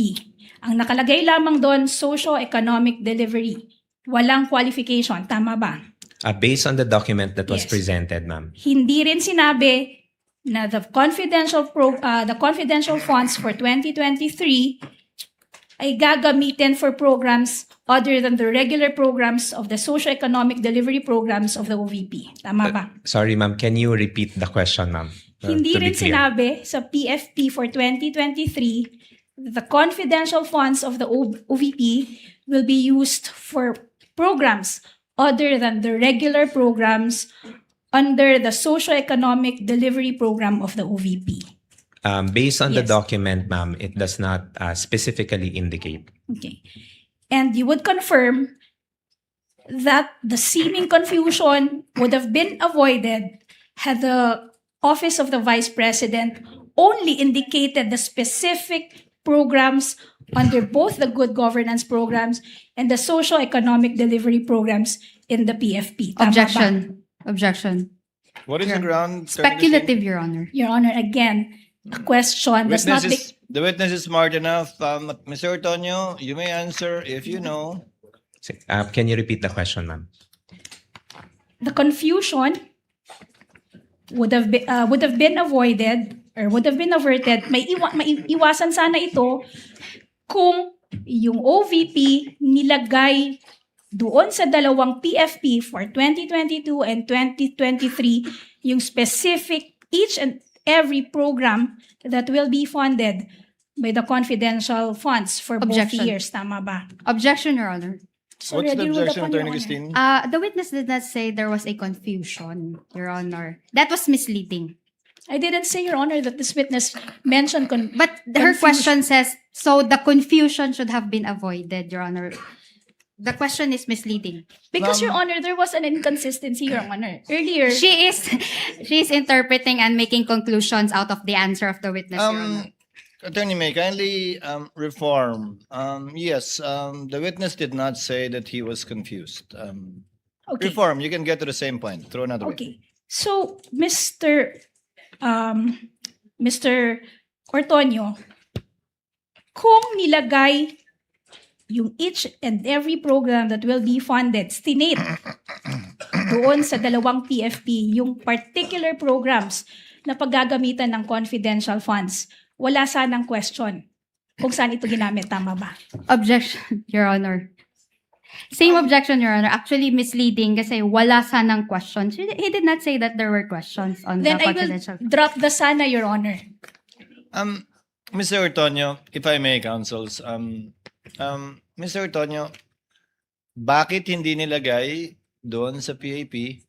Ang nakalagay lamang doon, socio-economic delivery. Walang qualification. Tama ba? Based on the document that was Yes. presented, ma'am. Hindi rin sinabi na the confidential funds for 2023 ay gagamitin for programs other than the regular programs of the socio-economic delivery programs of the OVP. Tama ba? Sorry, ma'am. Can you repeat the question, ma'am? Hindi To be rin clear. sinabi sa PFP for 2023 the confidential funds of the OVP will be used for programs other than the regular programs under the socio-economic delivery program of the OVP. Based on the Yes. document, ma'am, it does not specifically indicate. Okay. And you would confirm that the seeming confusion would have been avoided had the Office of the Vice President only indicated the specific programs under both the good governance programs and the socio-economic delivery programs in the PFP. Tama ba? Objection. What is the ground? Attorney Speculative, Your Honor. Your Honor, again, a question does not be... The witness is smart enough. Mr. Antonio, you may answer if you know. Can you repeat the question, ma'am? The confusion would have been avoided or would have been averted. May iwasan sana ito kung yung OVP nilagay doon sa dalawang PFP for 2022 and 2023 yung specific each and every program that will be funded by the confidential funds for Objection. both years. Tama ba? Objection, Your Honor. So What's the already ruled objection, upon, Your Attorney Honor. Christine? The witness did not say there was a confusion, Your Honor. That was misleading. I didn't say, Your Honor, that this witness mentioned But her question says, so the confusion should have been avoided, Your Honor. The question is misleading. Because, Your Honor, there was an inconsistency, Your Honor. Earlier, She is interpreting and making conclusions out of the answer of the witness, Your Honor. Attorney May, kindly reform. Yes, the witness did not say that he was confused. okay. Reform, you can get to the same point. Throw another way. Okay. So, Mr. Ortonio, kung nilagay yung each and every program that will be funded, stinate doon sa dalawang PFP, yung particular programs na paggagamitan ng confidential funds, wala sanang question kung saan ito ginamit. Tama ba? Objection, Your Honor. Same objection, Your Honor. Actually misleading kasi wala sanang questions. He did not say that there were questions on Then the I will confidential. drop the sana, Your Honor. Mr. Ortonio, if I may, counsels, Mr. Ortonio, bakit hindi nilagay doon sa PAP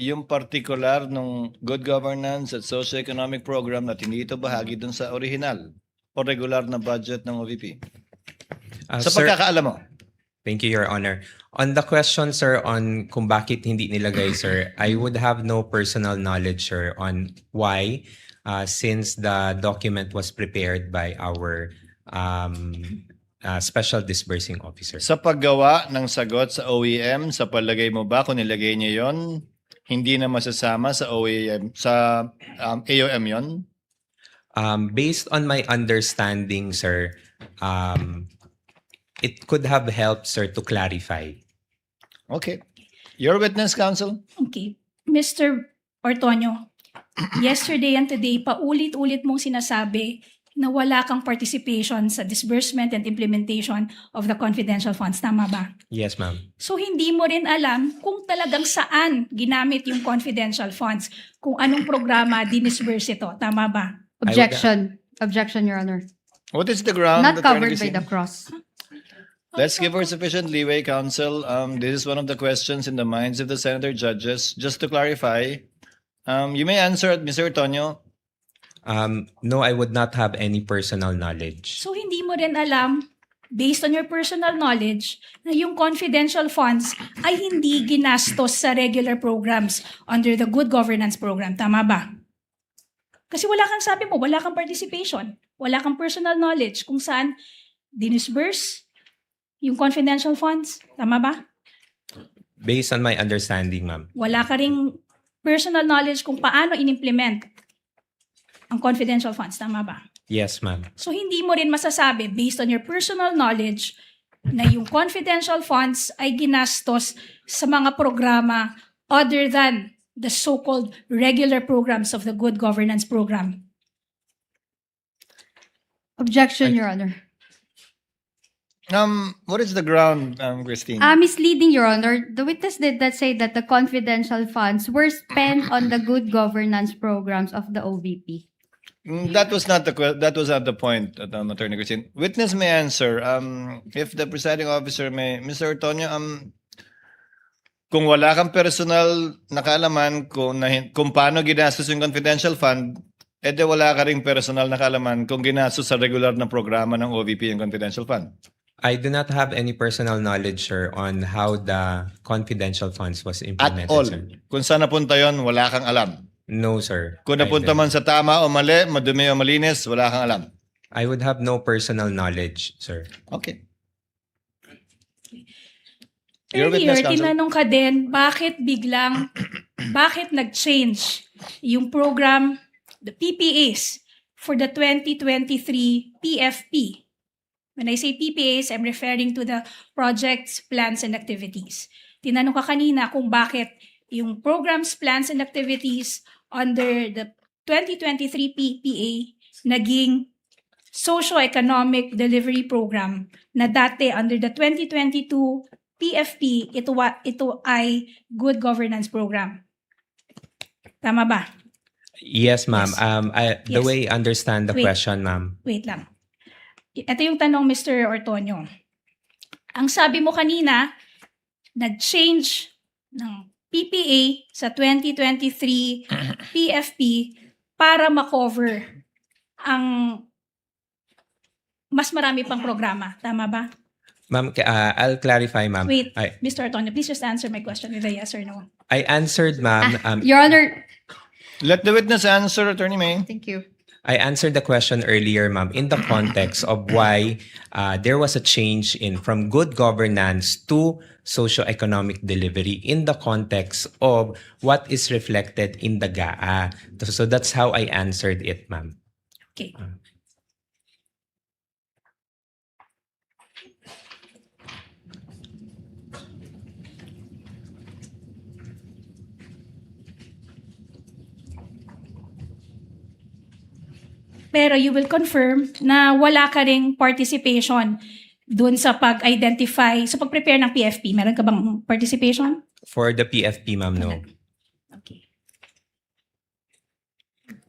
yung particular nung good governance at socio-economic program na hindi ito bahagi doon sa original o regular na budget ng OVP? Sa Sir, pagkakaalam mo. thank you, Your Honor. On the question, sir, on kung bakit hindi nilagay, sir, I would have no personal knowledge, sir, on why since the document was prepared by our special disbursing officer. Sa paggawa ng sagot sa OEM, sa palagay mo ba kung nilagay niya yon, hindi na masasama sa OEM, sa AOM yon? Based on my understanding, sir, it could have helped, sir, to clarify. Okay. Your witness, counsel? Okay. Mr. Ortonio, yesterday and today, paulit-ulit mong sinasabi na wala kang participation sa disbursement and implementation of the confidential funds. Tama ba? Yes, ma'am. So hindi mo rin alam kung talagang saan ginamit yung confidential funds, kung anong programa dinisburse ito. Tama ba? Objection. Objection, Your Honor. What is the ground? Not Attorney covered by Cristina? the cross. Let's give her sufficient leeway, counsel. This is one of the questions in the minds of the senator judges. Just to clarify, you may answer it, Mr. Ortonio. No, I would not have any personal knowledge. So hindi mo rin alam, based on your personal knowledge, na yung confidential funds ay hindi ginastos sa regular programs under the Good Governance Program. Tama ba? Kasi wala kang sabi mo, wala kang participation, wala kang personal knowledge kung saan dinisburse yung confidential funds. Tama ba? Based on my understanding, ma'am. Wala ka ring personal knowledge kung paano in-implement ang confidential funds. Tama ba? Yes, ma'am. So hindi mo rin masasabi, based on your personal knowledge, na yung confidential funds ay ginastos sa mga programa other than the so-called regular programs of the Good Governance Program. Objection, Your Honor. What is the ground, Christine? Misleading, Your Honor. The witness did not say that the confidential funds were spent on the good governance programs of the OVP. That was not the point, Attorney Christine. Witness may answer. If the presiding officer may, Mr. Ortonio, kung wala kang personal na kaalaman kung paano ginastos yung confidential fund, edi wala ka ring personal na kaalaman kung ginastos sa regular na programa ng OVP yung confidential fund. I do not have any personal knowledge, sir, on how the confidential funds was implemented, At all. sir. Kung saan napunta yon, wala kang alam. No, sir. Kung napunta man sa tama o mali, madumi o malinis, wala kang alam. I would have no personal knowledge, sir. Okay. Your Earlier, witness, counsel. tinanong ka din, bakit nag-change yung program, the PPAs, for the 2023 PFP? When I say PPAs, I'm referring to the projects, plans, and activities. Tinanong ka kanina kung bakit yung programs, plans, and activities under the 2023 PPA naging socio-economic delivery program na dati under the 2022 PFP, ito ay good governance program. Tama ba? Yes, ma'am. Yes. The way I understand the Wait. question, ma'am. Wait lang. Ito yung tanong, Mr. Ortonio. Ang sabi mo kanina, nag-change ng PPA sa 2023 PFP para ma-cover ang mas marami pang programa. Tama ba? Ma'am, I'll clarify, ma'am. Wait, Mr. Ortonio, please just answer my question with a yes or no. I answered, ma'am. Your Honor, Let the witness answer, Attorney May. thank you. I answered the question earlier, ma'am, in the context of why there was a change from good governance to socio-economic delivery in the context of what is reflected in the GAA. So that's how I answered it, ma'am. Okay. Pero you will confirm na wala ka ring participation dun sa pag-identify, sa pag-prepare ng PFP. Meron ka bang participation? For the PFP, ma'am, no. Okay.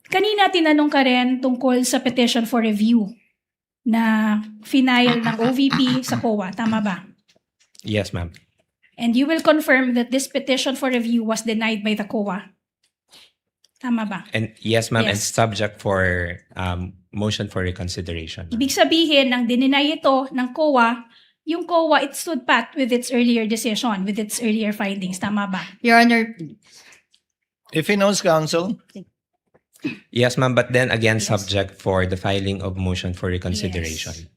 Kanina tinanong ka rin tungkol sa petition for review na final ng OVP sa COA. Tama ba? Yes, ma'am. And you will confirm that this petition for review was denied by the COA. Tama ba? And yes, ma'am, and Yes. subject for motion for reconsideration. Ibig sabihin, nang dininay ito ng COA, yung COA, it stood pat with its earlier decision, with its earlier findings. Tama ba? Your Honor, If he knows, counsel. Yes, ma'am, but then again, subject for the filing of motion for reconsideration.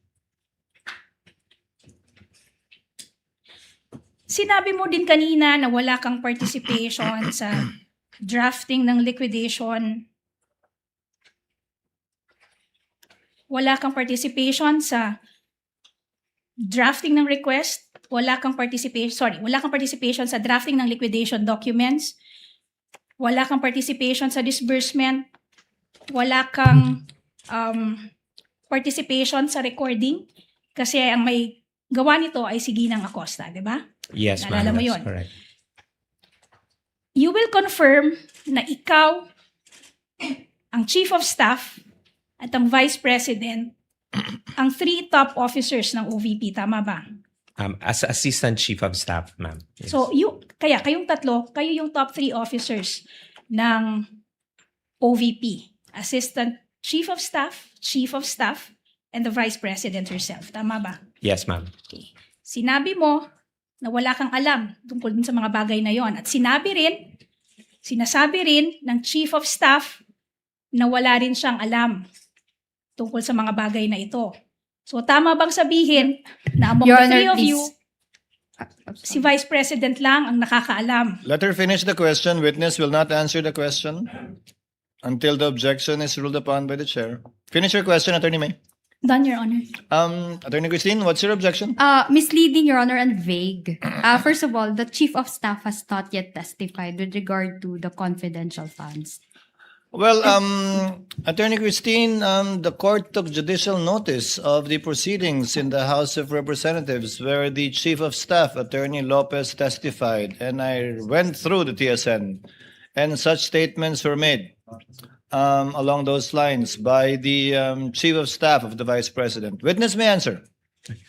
Sinabi mo din kanina na wala kang participation sa drafting ng liquidation. Wala kang participation sa drafting ng request. Wala kang participation sa drafting ng liquidation documents. Wala kang participation sa disbursement. Wala kang participation sa recording. Kasi ang may gawa nito ay si Ginang Acosta, di ba? Yes, ma'am. Naalala mo That's yun. correct. You will confirm na ikaw ang Chief of Staff at ang Vice President ang 3 top officers ng OVP, tama ba? As Assistant Chief of Staff, ma'am. Yes. So, kayong tatlo, kayo yung top 3 officers ng OVP. Assistant Chief of Staff, and the Vice President herself. Tama ba? Yes, ma'am. Okay. Sinabi mo na wala kang alam tungkol dun sa mga bagay na yon. At sinasabi rin ng Chief of Staff na wala rin siyang alam tungkol sa mga bagay na ito. So, tama bang sabihin na among Your the 3 Honor, of you, please. si Vice President lang ang nakakaalam? Let her finish the question. Witness will not answer the question until the objection is ruled upon by the chair. Finish your question, Attorney May. Done, Your Honor. Attorney Christine, what's your objection? Misleading, Your Honor, and vague. First of all, the Chief of Staff has not yet testified with regard to the confidential funds. Well, Attorney Christine, the court took judicial notice of the proceedings in the House of Representatives where the Chief of Staff, Attorney Lopez, testified, and I went through the TSN, and such statements were made along those lines by the Chief of Staff of the Vice President. Witness may answer.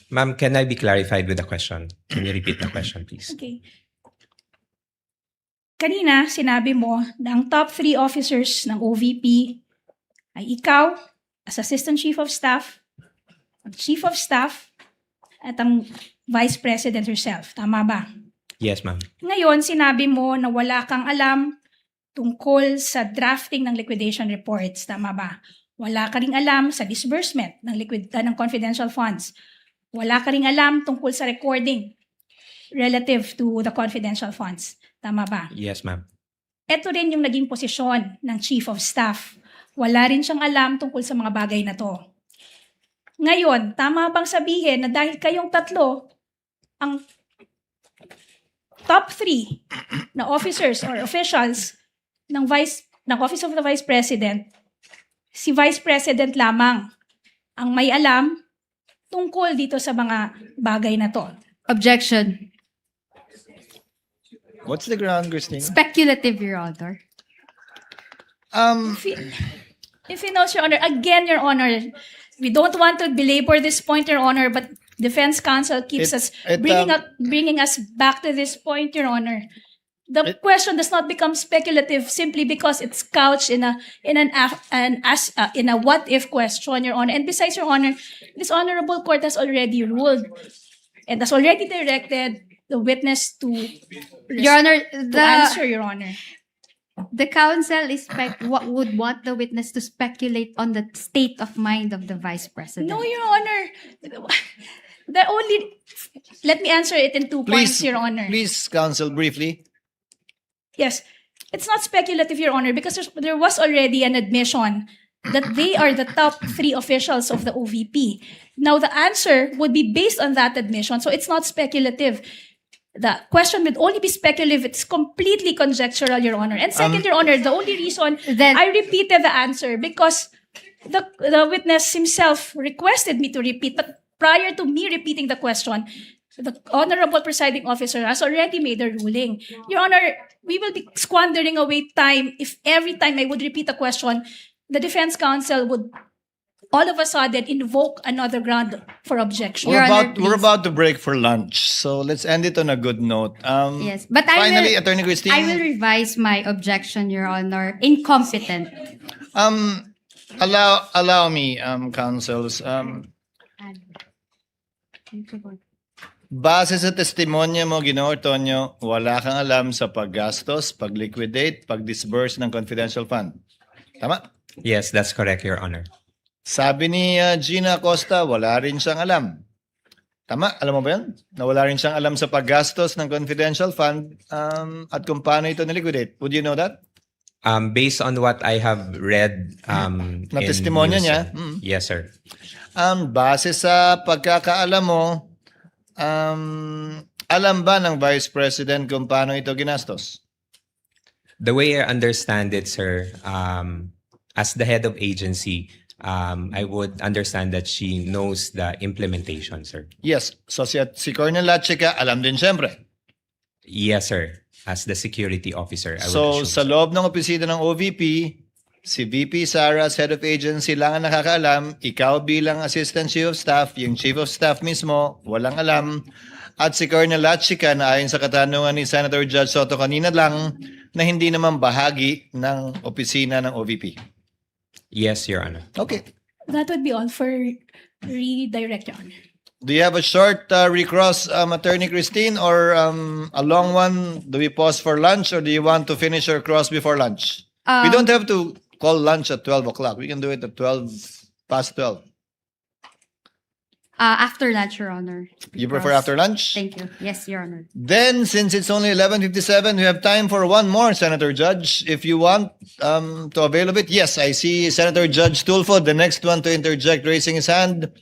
Ma'am, can I be clarified with the question? Can you repeat the question, please? Okay. Kanina, sinabi mo na ang top 3 officers ng OVP ay ikaw, as Assistant Chief of Staff, ang Chief of Staff, at ang Vice President herself. Tama ba? Yes, ma'am. Ngayon, sinabi mo na wala kang alam tungkol sa drafting ng liquidation reports. Tama ba? Wala ka ring alam sa disbursement ng confidential funds. Wala ka ring alam tungkol sa recording relative to the confidential funds. Tama ba? Yes, ma'am. Ito rin yung naging posisyon ng Chief of Staff. Wala rin siyang alam tungkol sa mga bagay na to. Ngayon, tama bang sabihin na dahil kayong tatlo, ang top 3 na officers or officials ng Office of the Vice President, si Vice President lamang ang may alam tungkol dito sa mga bagay na to? Objection. What's the ground, Christine? Speculative, Your Honor. If you know, Your Honor, again, Your Honor, we don't want to belabor this point, Your Honor, but Defense Counsel keeps bringing us back to this point, Your Honor. The question does not become speculative simply because it's couched in a what if question, Your Honor. And besides, Your Honor, this honorable court has already ruled and has already directed the witness to Your Honor, answer, Your Honor. the counsel would want the witness to speculate on the state of mind of the Vice President. No, Your Honor. Let me answer it in 2 points, Your Honor. Please, counsel, briefly. Yes, it's not speculative, Your Honor, because there was already an admission that they are the top 3 officials of the OVP. Now, the answer would be based on that admission, so it's not speculative. The question would only be speculative. It's completely conjectural, Your Honor. And second, Your Honor, the only reason I repeated the answer because the witness himself requested me to repeat, but prior to me repeating the question, the Honorable Presiding Officer has already made a ruling. Your Honor, we will be squandering away time if every time I would repeat a question, the Defense Counsel would all of a sudden invoke another ground for objection. We're about to break for lunch, so let's end it on a good note. Yes, but Finally, Attorney Christine. I will revise my objection, Your Honor. Incompetent. Allow me, counsels. Base sa testimonya mo, Ginoong Ortonio, wala kang alam sa paggastos, pag-liquidate, pag-disburse ng confidential fund. Tama? Yes, that's correct, Your Honor. Sabi ni Gina Acosta, wala rin siyang alam. Tama? Alam mo ba yan? Na wala rin siyang alam sa paggastos ng confidential fund at kung paano ito niliquidate. Would you know that? Based on what I have read Na in testimonya news, niya? sir. Yes, sir. Base sa pagkakaalam mo, alam ba ng Vice President kung paano ito ginastos? The way I understand it, sir, as the head of agency, I would understand that she knows the implementation, sir. Yes. So si Colonel Lachica, alam din siyempre. Yes, sir. As the security officer, I would So assume, sa sir. loob ng opisina ng OVP, si VP Sara as head of agency lang ang nakakaalam, ikaw bilang assistant chief of staff, yung chief of staff mismo, walang alam, at si Colonel Lachica na ayon sa katanungan ni Senator Judge Soto kanina lang, na hindi naman bahagi ng opisina ng OVP. Yes, Your Honor. Okay. That would be all for redirect, Your Honor. Do you have a short recross, Attorney Christine, or a long one? Do we pause for lunch, or do you want to finish your cross before lunch? We don't have to call lunch at 12 o'clock. We can do it at 12 past 12. After lunch, Your Honor. You prefer after lunch? Thank you. Yes, Your Honor. Then, since it's only 11:57, we have time for one more, Senator Judge. If you want to avail of it, yes, I see Senator Judge Tulfo, the next one to interject, raising his hand.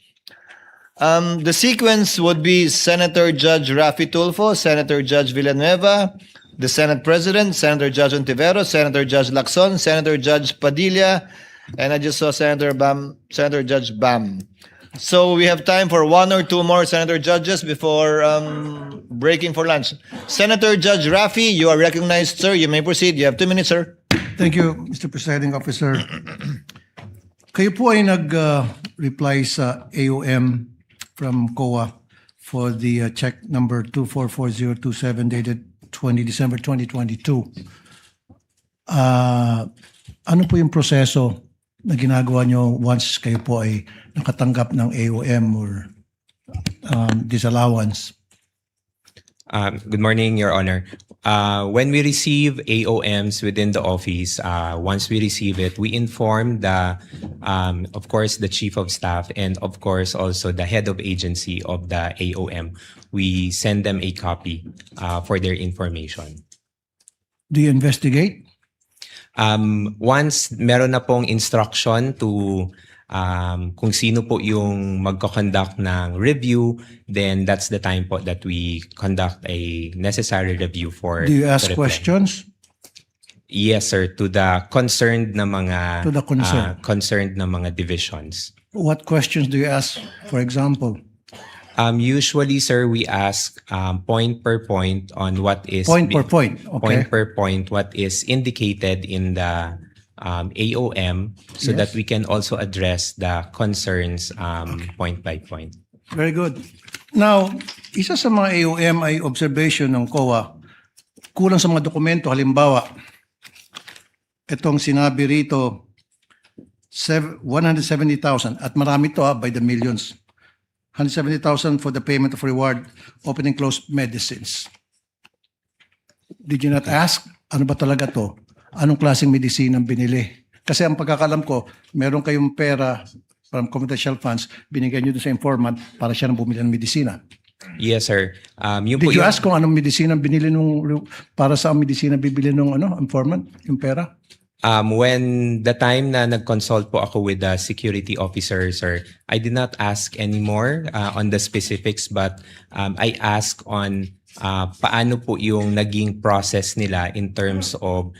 The sequence would be Senator Judge Rafi Tulfo, Senator Judge Villanueva, the Senate President, Senator Judge Ontiveros, Senator Judge Lacson, Senator Judge Padilla, and I just saw Senator Judge Bam. So we have time for one or two more Senator Judges before breaking for lunch. Senator Judge Rafi, you are recognized, sir. You may proceed. You have 2 minutes, sir. Thank you, Mr. Presiding Officer. Kayo po ay nag-reply sa AOM from COA for the check number 244027 dated 20 December 2022. Ano po yung proseso na ginagawa nyo once kayo po ay nakatanggap ng AOM or disallowance? Good morning, Your Honor. When we receive AOMs within the office, once we receive it, we inform of course, the Chief of Staff and of course also the head of agency of the AOM. We send them a copy for their information. Do you investigate? Once meron na pong instruction to kung sino po yung magko-conduct ng review, then that's the time po that we conduct a necessary review for Do you ask the reply. questions? Yes, sir, to the concerned na mga To the concerned. concerned na mga divisions. What questions do you ask, for example? Usually, sir, we ask point per point on what is Point per point, okay. point per point what is indicated in the AOM, so Yes. that we can also address the concerns point by point. Very good. Now, isa sa mga AOM ay observation ng COA, kulang sa mga dokumento. Halimbawa, itong sinabi rito, 170,000 at marami to by the millions. 170,000 for the payment of reward, open and closed medicines. Did you not ask, ano ba talaga to? Anong klaseng medicine ang binili? Kasi ang pagkakalam ko, meron kayong pera from confidential funds, binigyan nyo doon sa informant para siya nang bumili ng medisina. Yes, sir. Yun po Did you yung- ask kung anong medisina binili para sa medisina bibili nung informant, yung pera? When the time na nag-consult po ako with the security officer, sir, I did not ask anymore on the specifics, but I asked on paano po yung naging process nila in terms of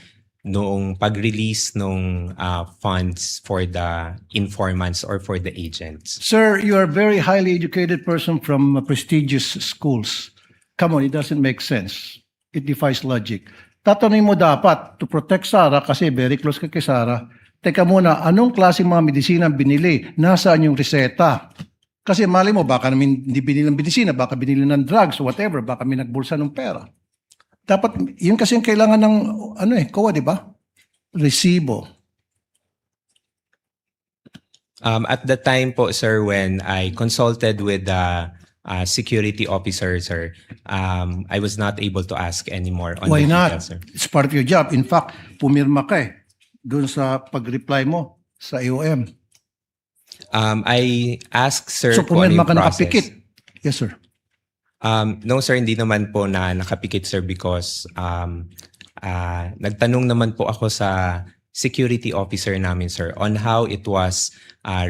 noong pag-release ng funds for the informants or for the agents. Sir, you are a very highly educated person from prestigious schools. Come on, it doesn't make sense. It defies logic. Tatanungin mo dapat to protect Sara kasi very close ka kay Sara. Teka muna, anong klaseng mga medisina binili? Nasaan yung reseta? Kasi mali mo, baka namin hindi binili ng medisina, baka binili ng drugs, whatever, baka may nagbulsa ng pera. Dapat, yun kasi yung kailangan ng, COA, di ba? Resibo. At the time po, sir, when I consulted with the security officer, sir, I was not able to ask anymore on Why the not? details, sir. It's part of your job. In fact, pumirma ka eh. dun sa pag-reply mo sa AOM? I asked sir So kung ano pumirma yung ka process. nakapikit? Yes, sir. No sir, hindi naman po na nakapikit sir because nagtanong naman po ako sa security officer namin sir on how it was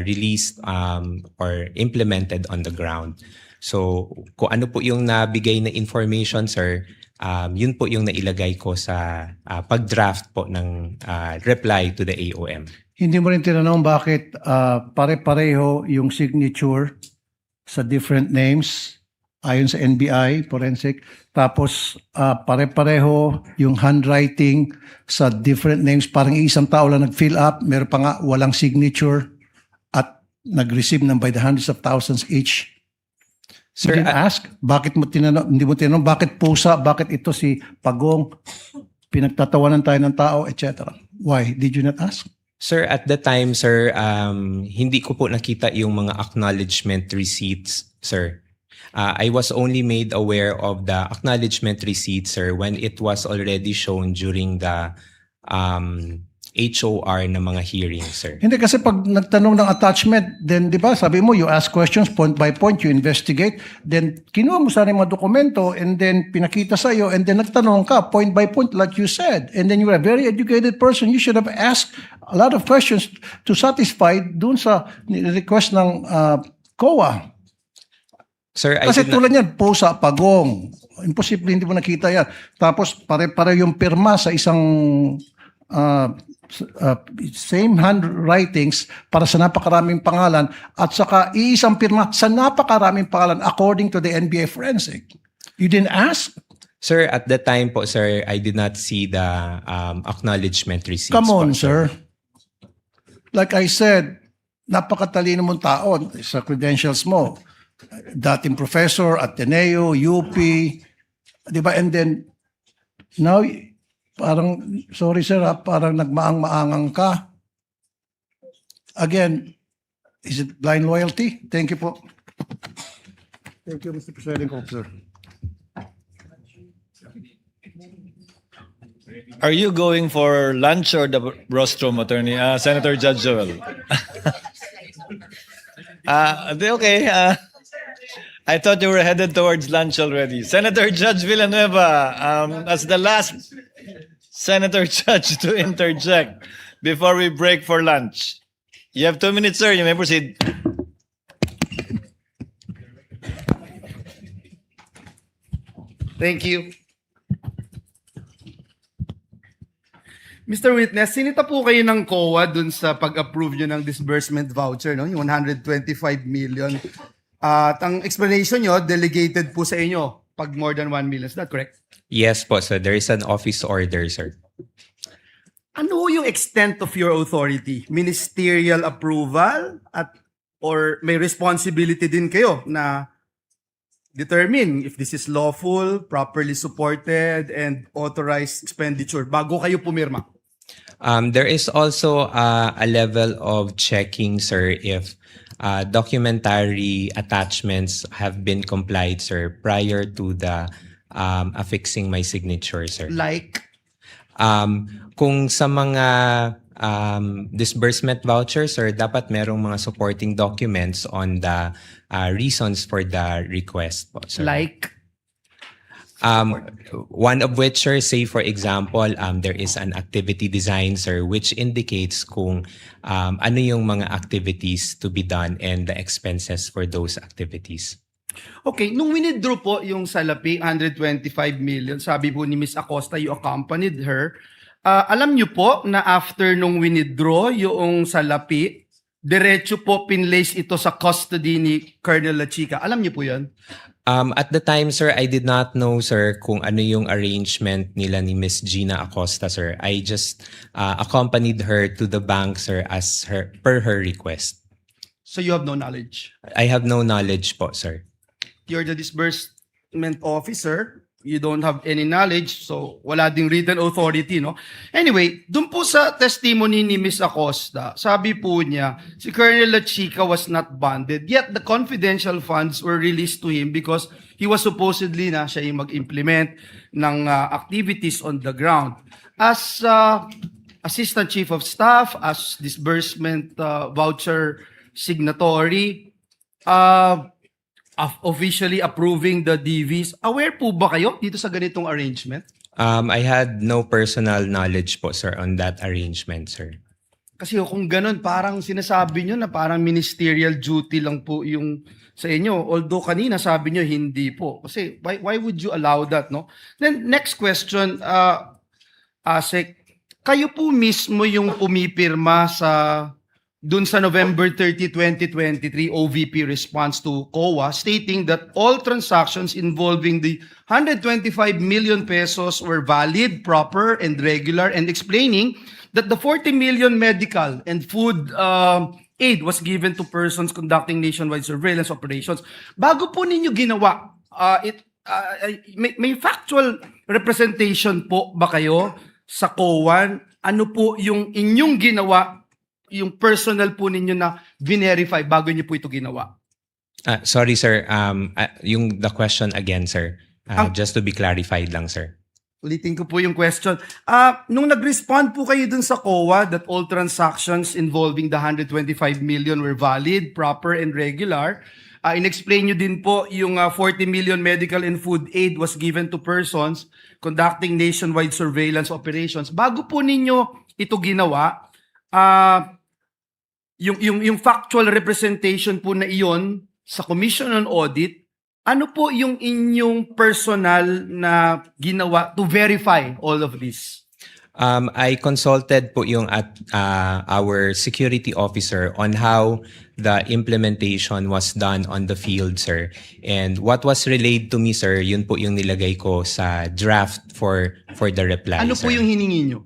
released or implemented on the ground. So kung ano po yung nabigay na information sir, yun po yung nailagay ko sa pag-draft po ng reply to the AOM. Hindi mo rin tinanong bakit pare-pareho yung signature sa different names ayon sa NBI, forensic, tapos pare-pareho yung handwriting sa different names, parang isang tao lang nag-fill up, meron pa nga walang signature at nag-receive ng by the hundreds of thousands each. Sir, You didn't ask? Bakit mo tinanong, hindi mo tinanong, bakit pusa, bakit ito si Pagong, pinagtatawanan tayo ng tao, etc. Why? Did you not ask? Sir, at the time, sir, hindi ko po nakita yung mga acknowledgement receipts, sir. I was only made aware of the acknowledgement receipt, sir, when it was already shown during the HOR na mga hearings, sir. Hindi kasi pag nagtanong ng attachment, then di ba sabi mo you ask questions point by point, you investigate, then kinuha mo sana yung mga dokumento and then pinakita sa iyo and then nagtanong ka point by point like you said. And then you are a very educated person. You should have asked a lot of questions to satisfy dun sa request ng COA. Sir, I Kasi did not- tulad yan, pusa, Pagong. Imposible hindi mo nakita yan. Tapos pare-pare yung pirma sa isang same handwritings para sa napakaraming pangalan at saka iisang pirma sa napakaraming pangalan according to the NBA forensic. You didn't ask? Sir, at the time po, sir, I did not see the acknowledgement receipts. Come po, on, sir. Like I said, napakatalino mong tao sa credentials mo. Dating professor, Ateneo, UP, di ba? And then, now, parang, sorry sir, parang nagmaang-maangang ka. Again, is it blind loyalty? Thank you po. Thank you, Mr. Presiding Officer. Are you going for lunch or the rostrum, Attorney? Senator Judge Joel. Okay. I thought you were headed towards lunch already. Senator Judge Villanueva, as the last Senator Judge to interject before we break for lunch. You have 2 minutes, sir. You may proceed. Thank you. Mr. Witness, sinita po kayo ng COA dun sa pag-approve nyo ng disbursement voucher, no? Yung 125 million. At ang explanation nyo, delegated po sa inyo pag more than 1 million. Is that correct? Yes po, sir. There is an office order, sir. Ano yung extent of your authority? Ministerial approval or may responsibility din kayo na determine if this is lawful, properly supported, and authorized expenditure bago kayo pumirma? There is also a level of checking, sir, if documentary attachments have been complied, sir, prior to the affixing my signature, sir. Like? Kung sa mga disbursement vouchers, sir, dapat merong mga supporting documents on the reasons for the request po, sir. Like? One of which, sir, say for example, there is an activity design, sir, which indicates kung ano yung mga activities to be done and the expenses for those activities. Okay, nung winidraw po yung salapi, 125 million, sabi po ni Ms. Acosta, you accompanied her. Alam niyo po na after nung winidraw yung salapi, diretso po pinlace ito sa custody ni Colonel Lachica. Alam niyo po yan? At the time, sir, I did not know, sir, kung ano yung arrangement nila ni Miss Gina Acosta, sir. I just accompanied her to the bank, sir, as per her request. So you have no knowledge? I have no knowledge po, sir. You're the disbursement officer. You don't have any knowledge, so wala ding written authority, no? Anyway, dun po sa testimony ni Ms. Acosta, sabi po niya, si Colonel Lachica was not bonded, yet the confidential funds were released to him because he was supposedly na siya yung mag-implement ng activities on the ground. As Assistant Chief of Staff, as disbursement voucher signatory, officially approving the DVs. Aware po ba kayo dito sa ganitong arrangement? I had no personal knowledge po, sir, on that arrangement, sir. Kasi kung ganun, parang sinasabi nyo na parang ministerial duty lang po yung sa inyo. Although kanina sabi nyo hindi po. Kasi why would you allow that, no? Then next question, Asek, kayo po mismo yung pumipirma dun sa November 30, 2023 OVP response to COA stating that all transactions involving the 125 million pesos were valid, proper, and regular, and explaining that the 40 million medical and food aid was given to persons conducting nationwide surveillance operations. Bago po ninyo ginawa, may factual representation po ba kayo sa COA? Ano po yung inyong ginawa, yung personal po ninyo na verify bago niyo po ito ginawa? Sorry, sir. The question again, sir. Just to be clarified lang, sir. Ulitin ko po yung question. Nung nag-respond po kayo dun sa COA that all transactions involving the 125 million were valid, proper, and regular, in-explain nyo din po yung 40 million medical and food aid was given to persons conducting nationwide surveillance operations. Bago po ninyo ito ginawa, yung factual representation po na iyon sa Commission on Audit, ano po yung inyong personal na ginawa to verify all of this? I consulted po yung our security officer on how the implementation was done on the field, sir. And what was relayed to me, sir, yun po yung nilagay ko sa draft for the reply, Ano sir. po yung hiningi nyo?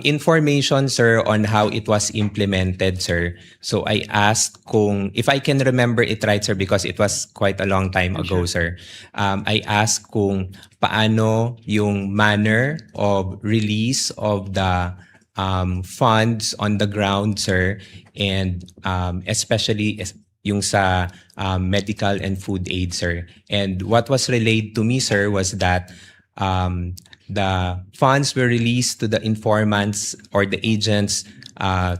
Information, sir, on how it was implemented, sir. So I asked if I can remember it right, sir, because it was quite a long time ago, sir. I asked kung paano yung manner of release of the funds on the ground, sir, and especially yung sa medical and food aid, sir. And what was relayed to me, sir, was that the funds were released to the informants or the agents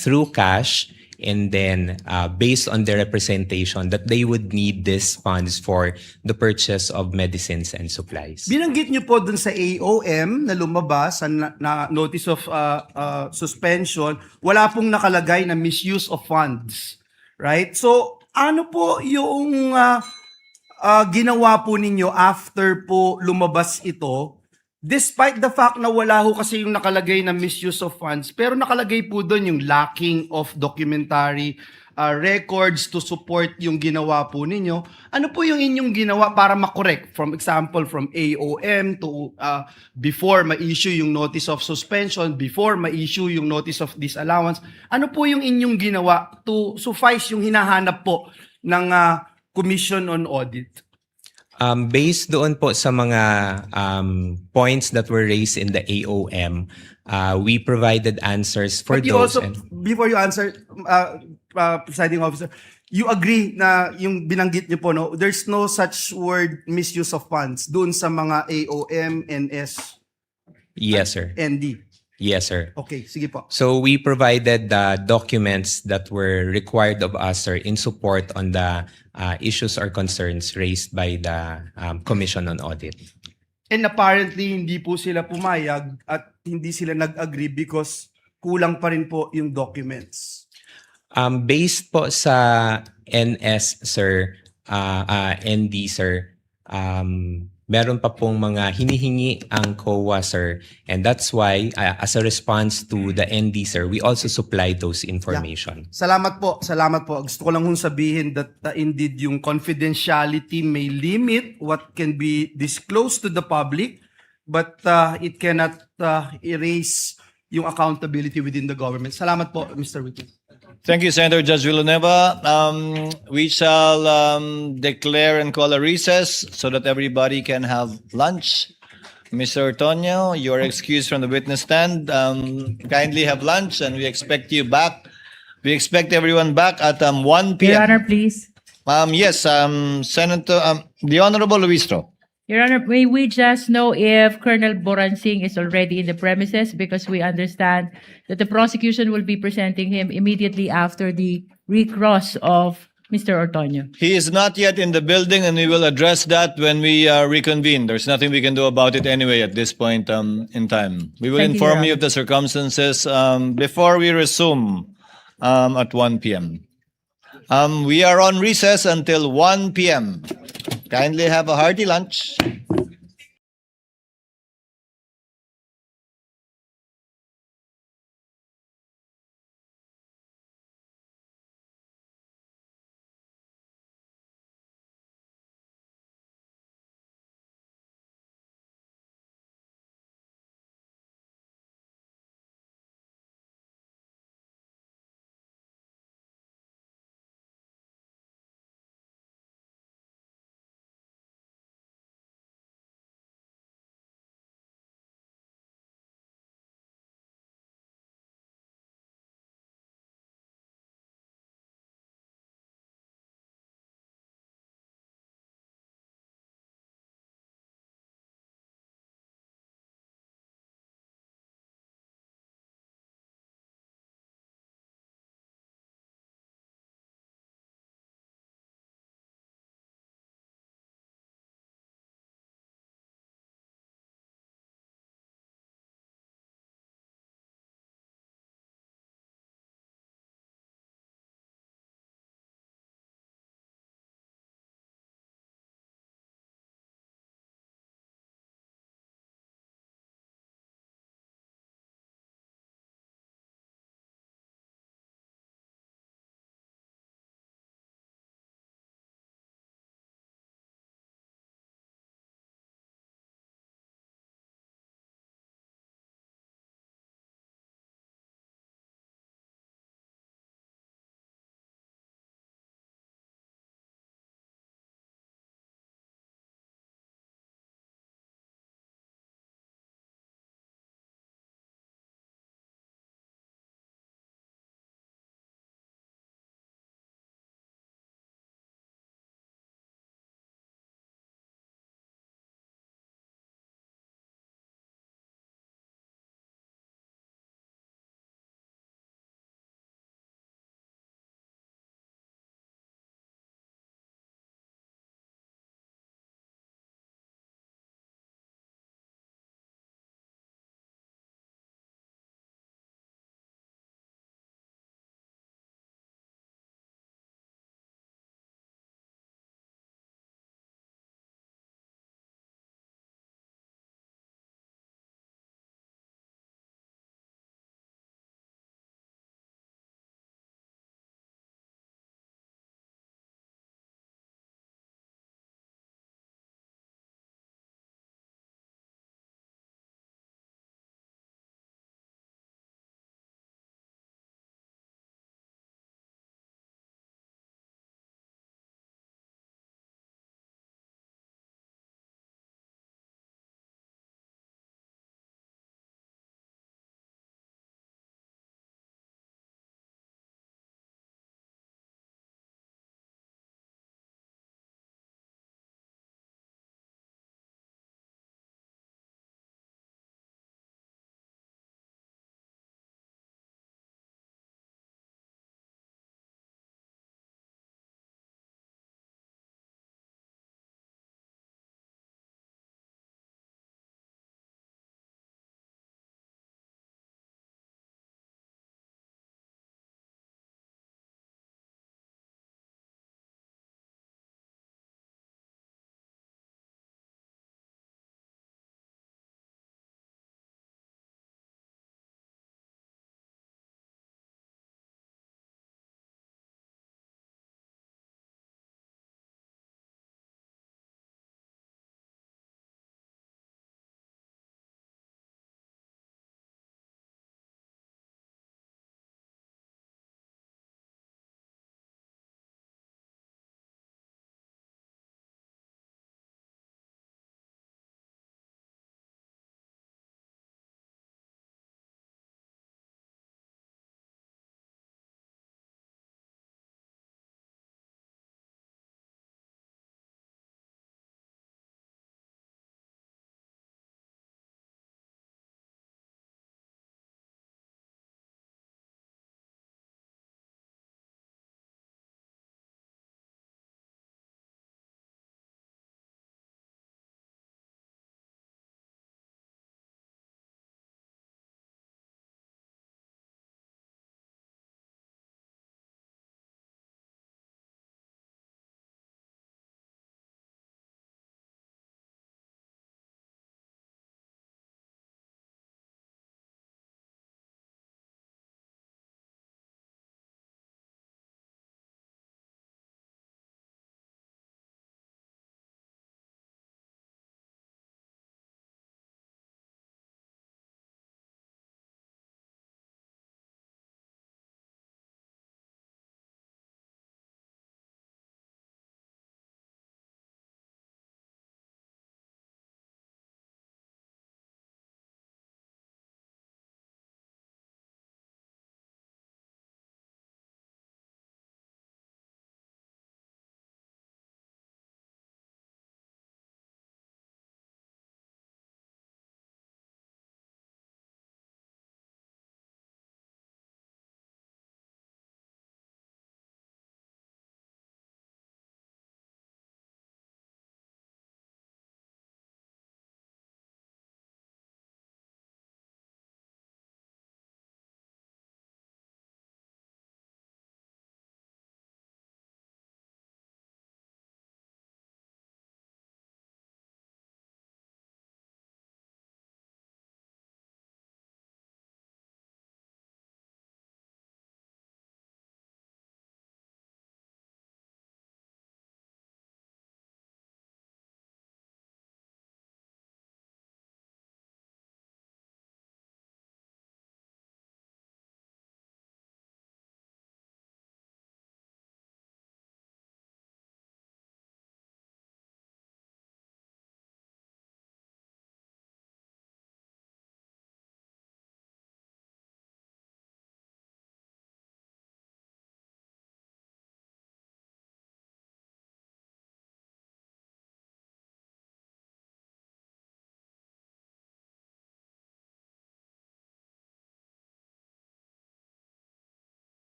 through cash, and then based on their representation that they would need these funds for the purchase of medicines and supplies. Binanggit nyo po dun sa AOM na lumabas na notice of suspension, wala pong nakalagay na misuse of funds. Right? So, ano po yung ginawa po ninyo after po lumabas ito? Despite the fact na wala ho kasi yung nakalagay na misuse of funds, pero nakalagay po doon yung lacking of documentary records to support yung ginawa po ninyo. Ano po yung inyong ginawa para makorek? From example, from AOM to before ma-issue yung notice of suspension, before ma-issue yung notice of disallowance. Ano po yung inyong ginawa to suffice yung hinahanap po ng Commission on Audit? Based doon po sa mga points that were raised in the AOM, we provided answers for But you those. also, before you answer, presiding officer, you agree na yung binanggit niyo po, no, there's no such word misuse of funds doon sa mga AOM, NS, Yes, sir. ND. Yes, sir. Okay, sige po. So we provided the documents that were required of us, sir, in support on the issues or concerns raised by the Commission on Audit. And apparently, hindi po sila pumayag at hindi sila nag-agree because kulang pa rin po yung documents. Based po sa NS, sir, ND, sir, meron pa pong mga hinihingi ang COA, sir. And that's why, as a response to the ND, sir, we also supplied those information. Salamat po, salamat po. Gusto ko lang sabihin that indeed yung confidentiality may limit what can be disclosed to the public, but it cannot erase yung accountability within the government. Salamat po, Mr. Witness. Thank you, Senator Judge Villanueva. We shall declare and call a recess so that everybody can have lunch. Mr. Ortonio, you are excused from the witness stand. Kindly have lunch, and we expect you back. We expect everyone back at 1 p.m. Your Honor, please. Yes, Senator, the Honorable Luistro. Your Honor, may we just know if Colonel Boransing is already in the premises, because we understand that the prosecution will be presenting him immediately after the recross of Mr. Ortonio. He is not yet in the building, and we will address that when we reconvene. There's nothing we can do about it anyway at this point in time. We will Thank you, inform Your you of the circumstances before we resume at 1 p.m. We are on recess until 1 p.m. Kindly have a hearty lunch.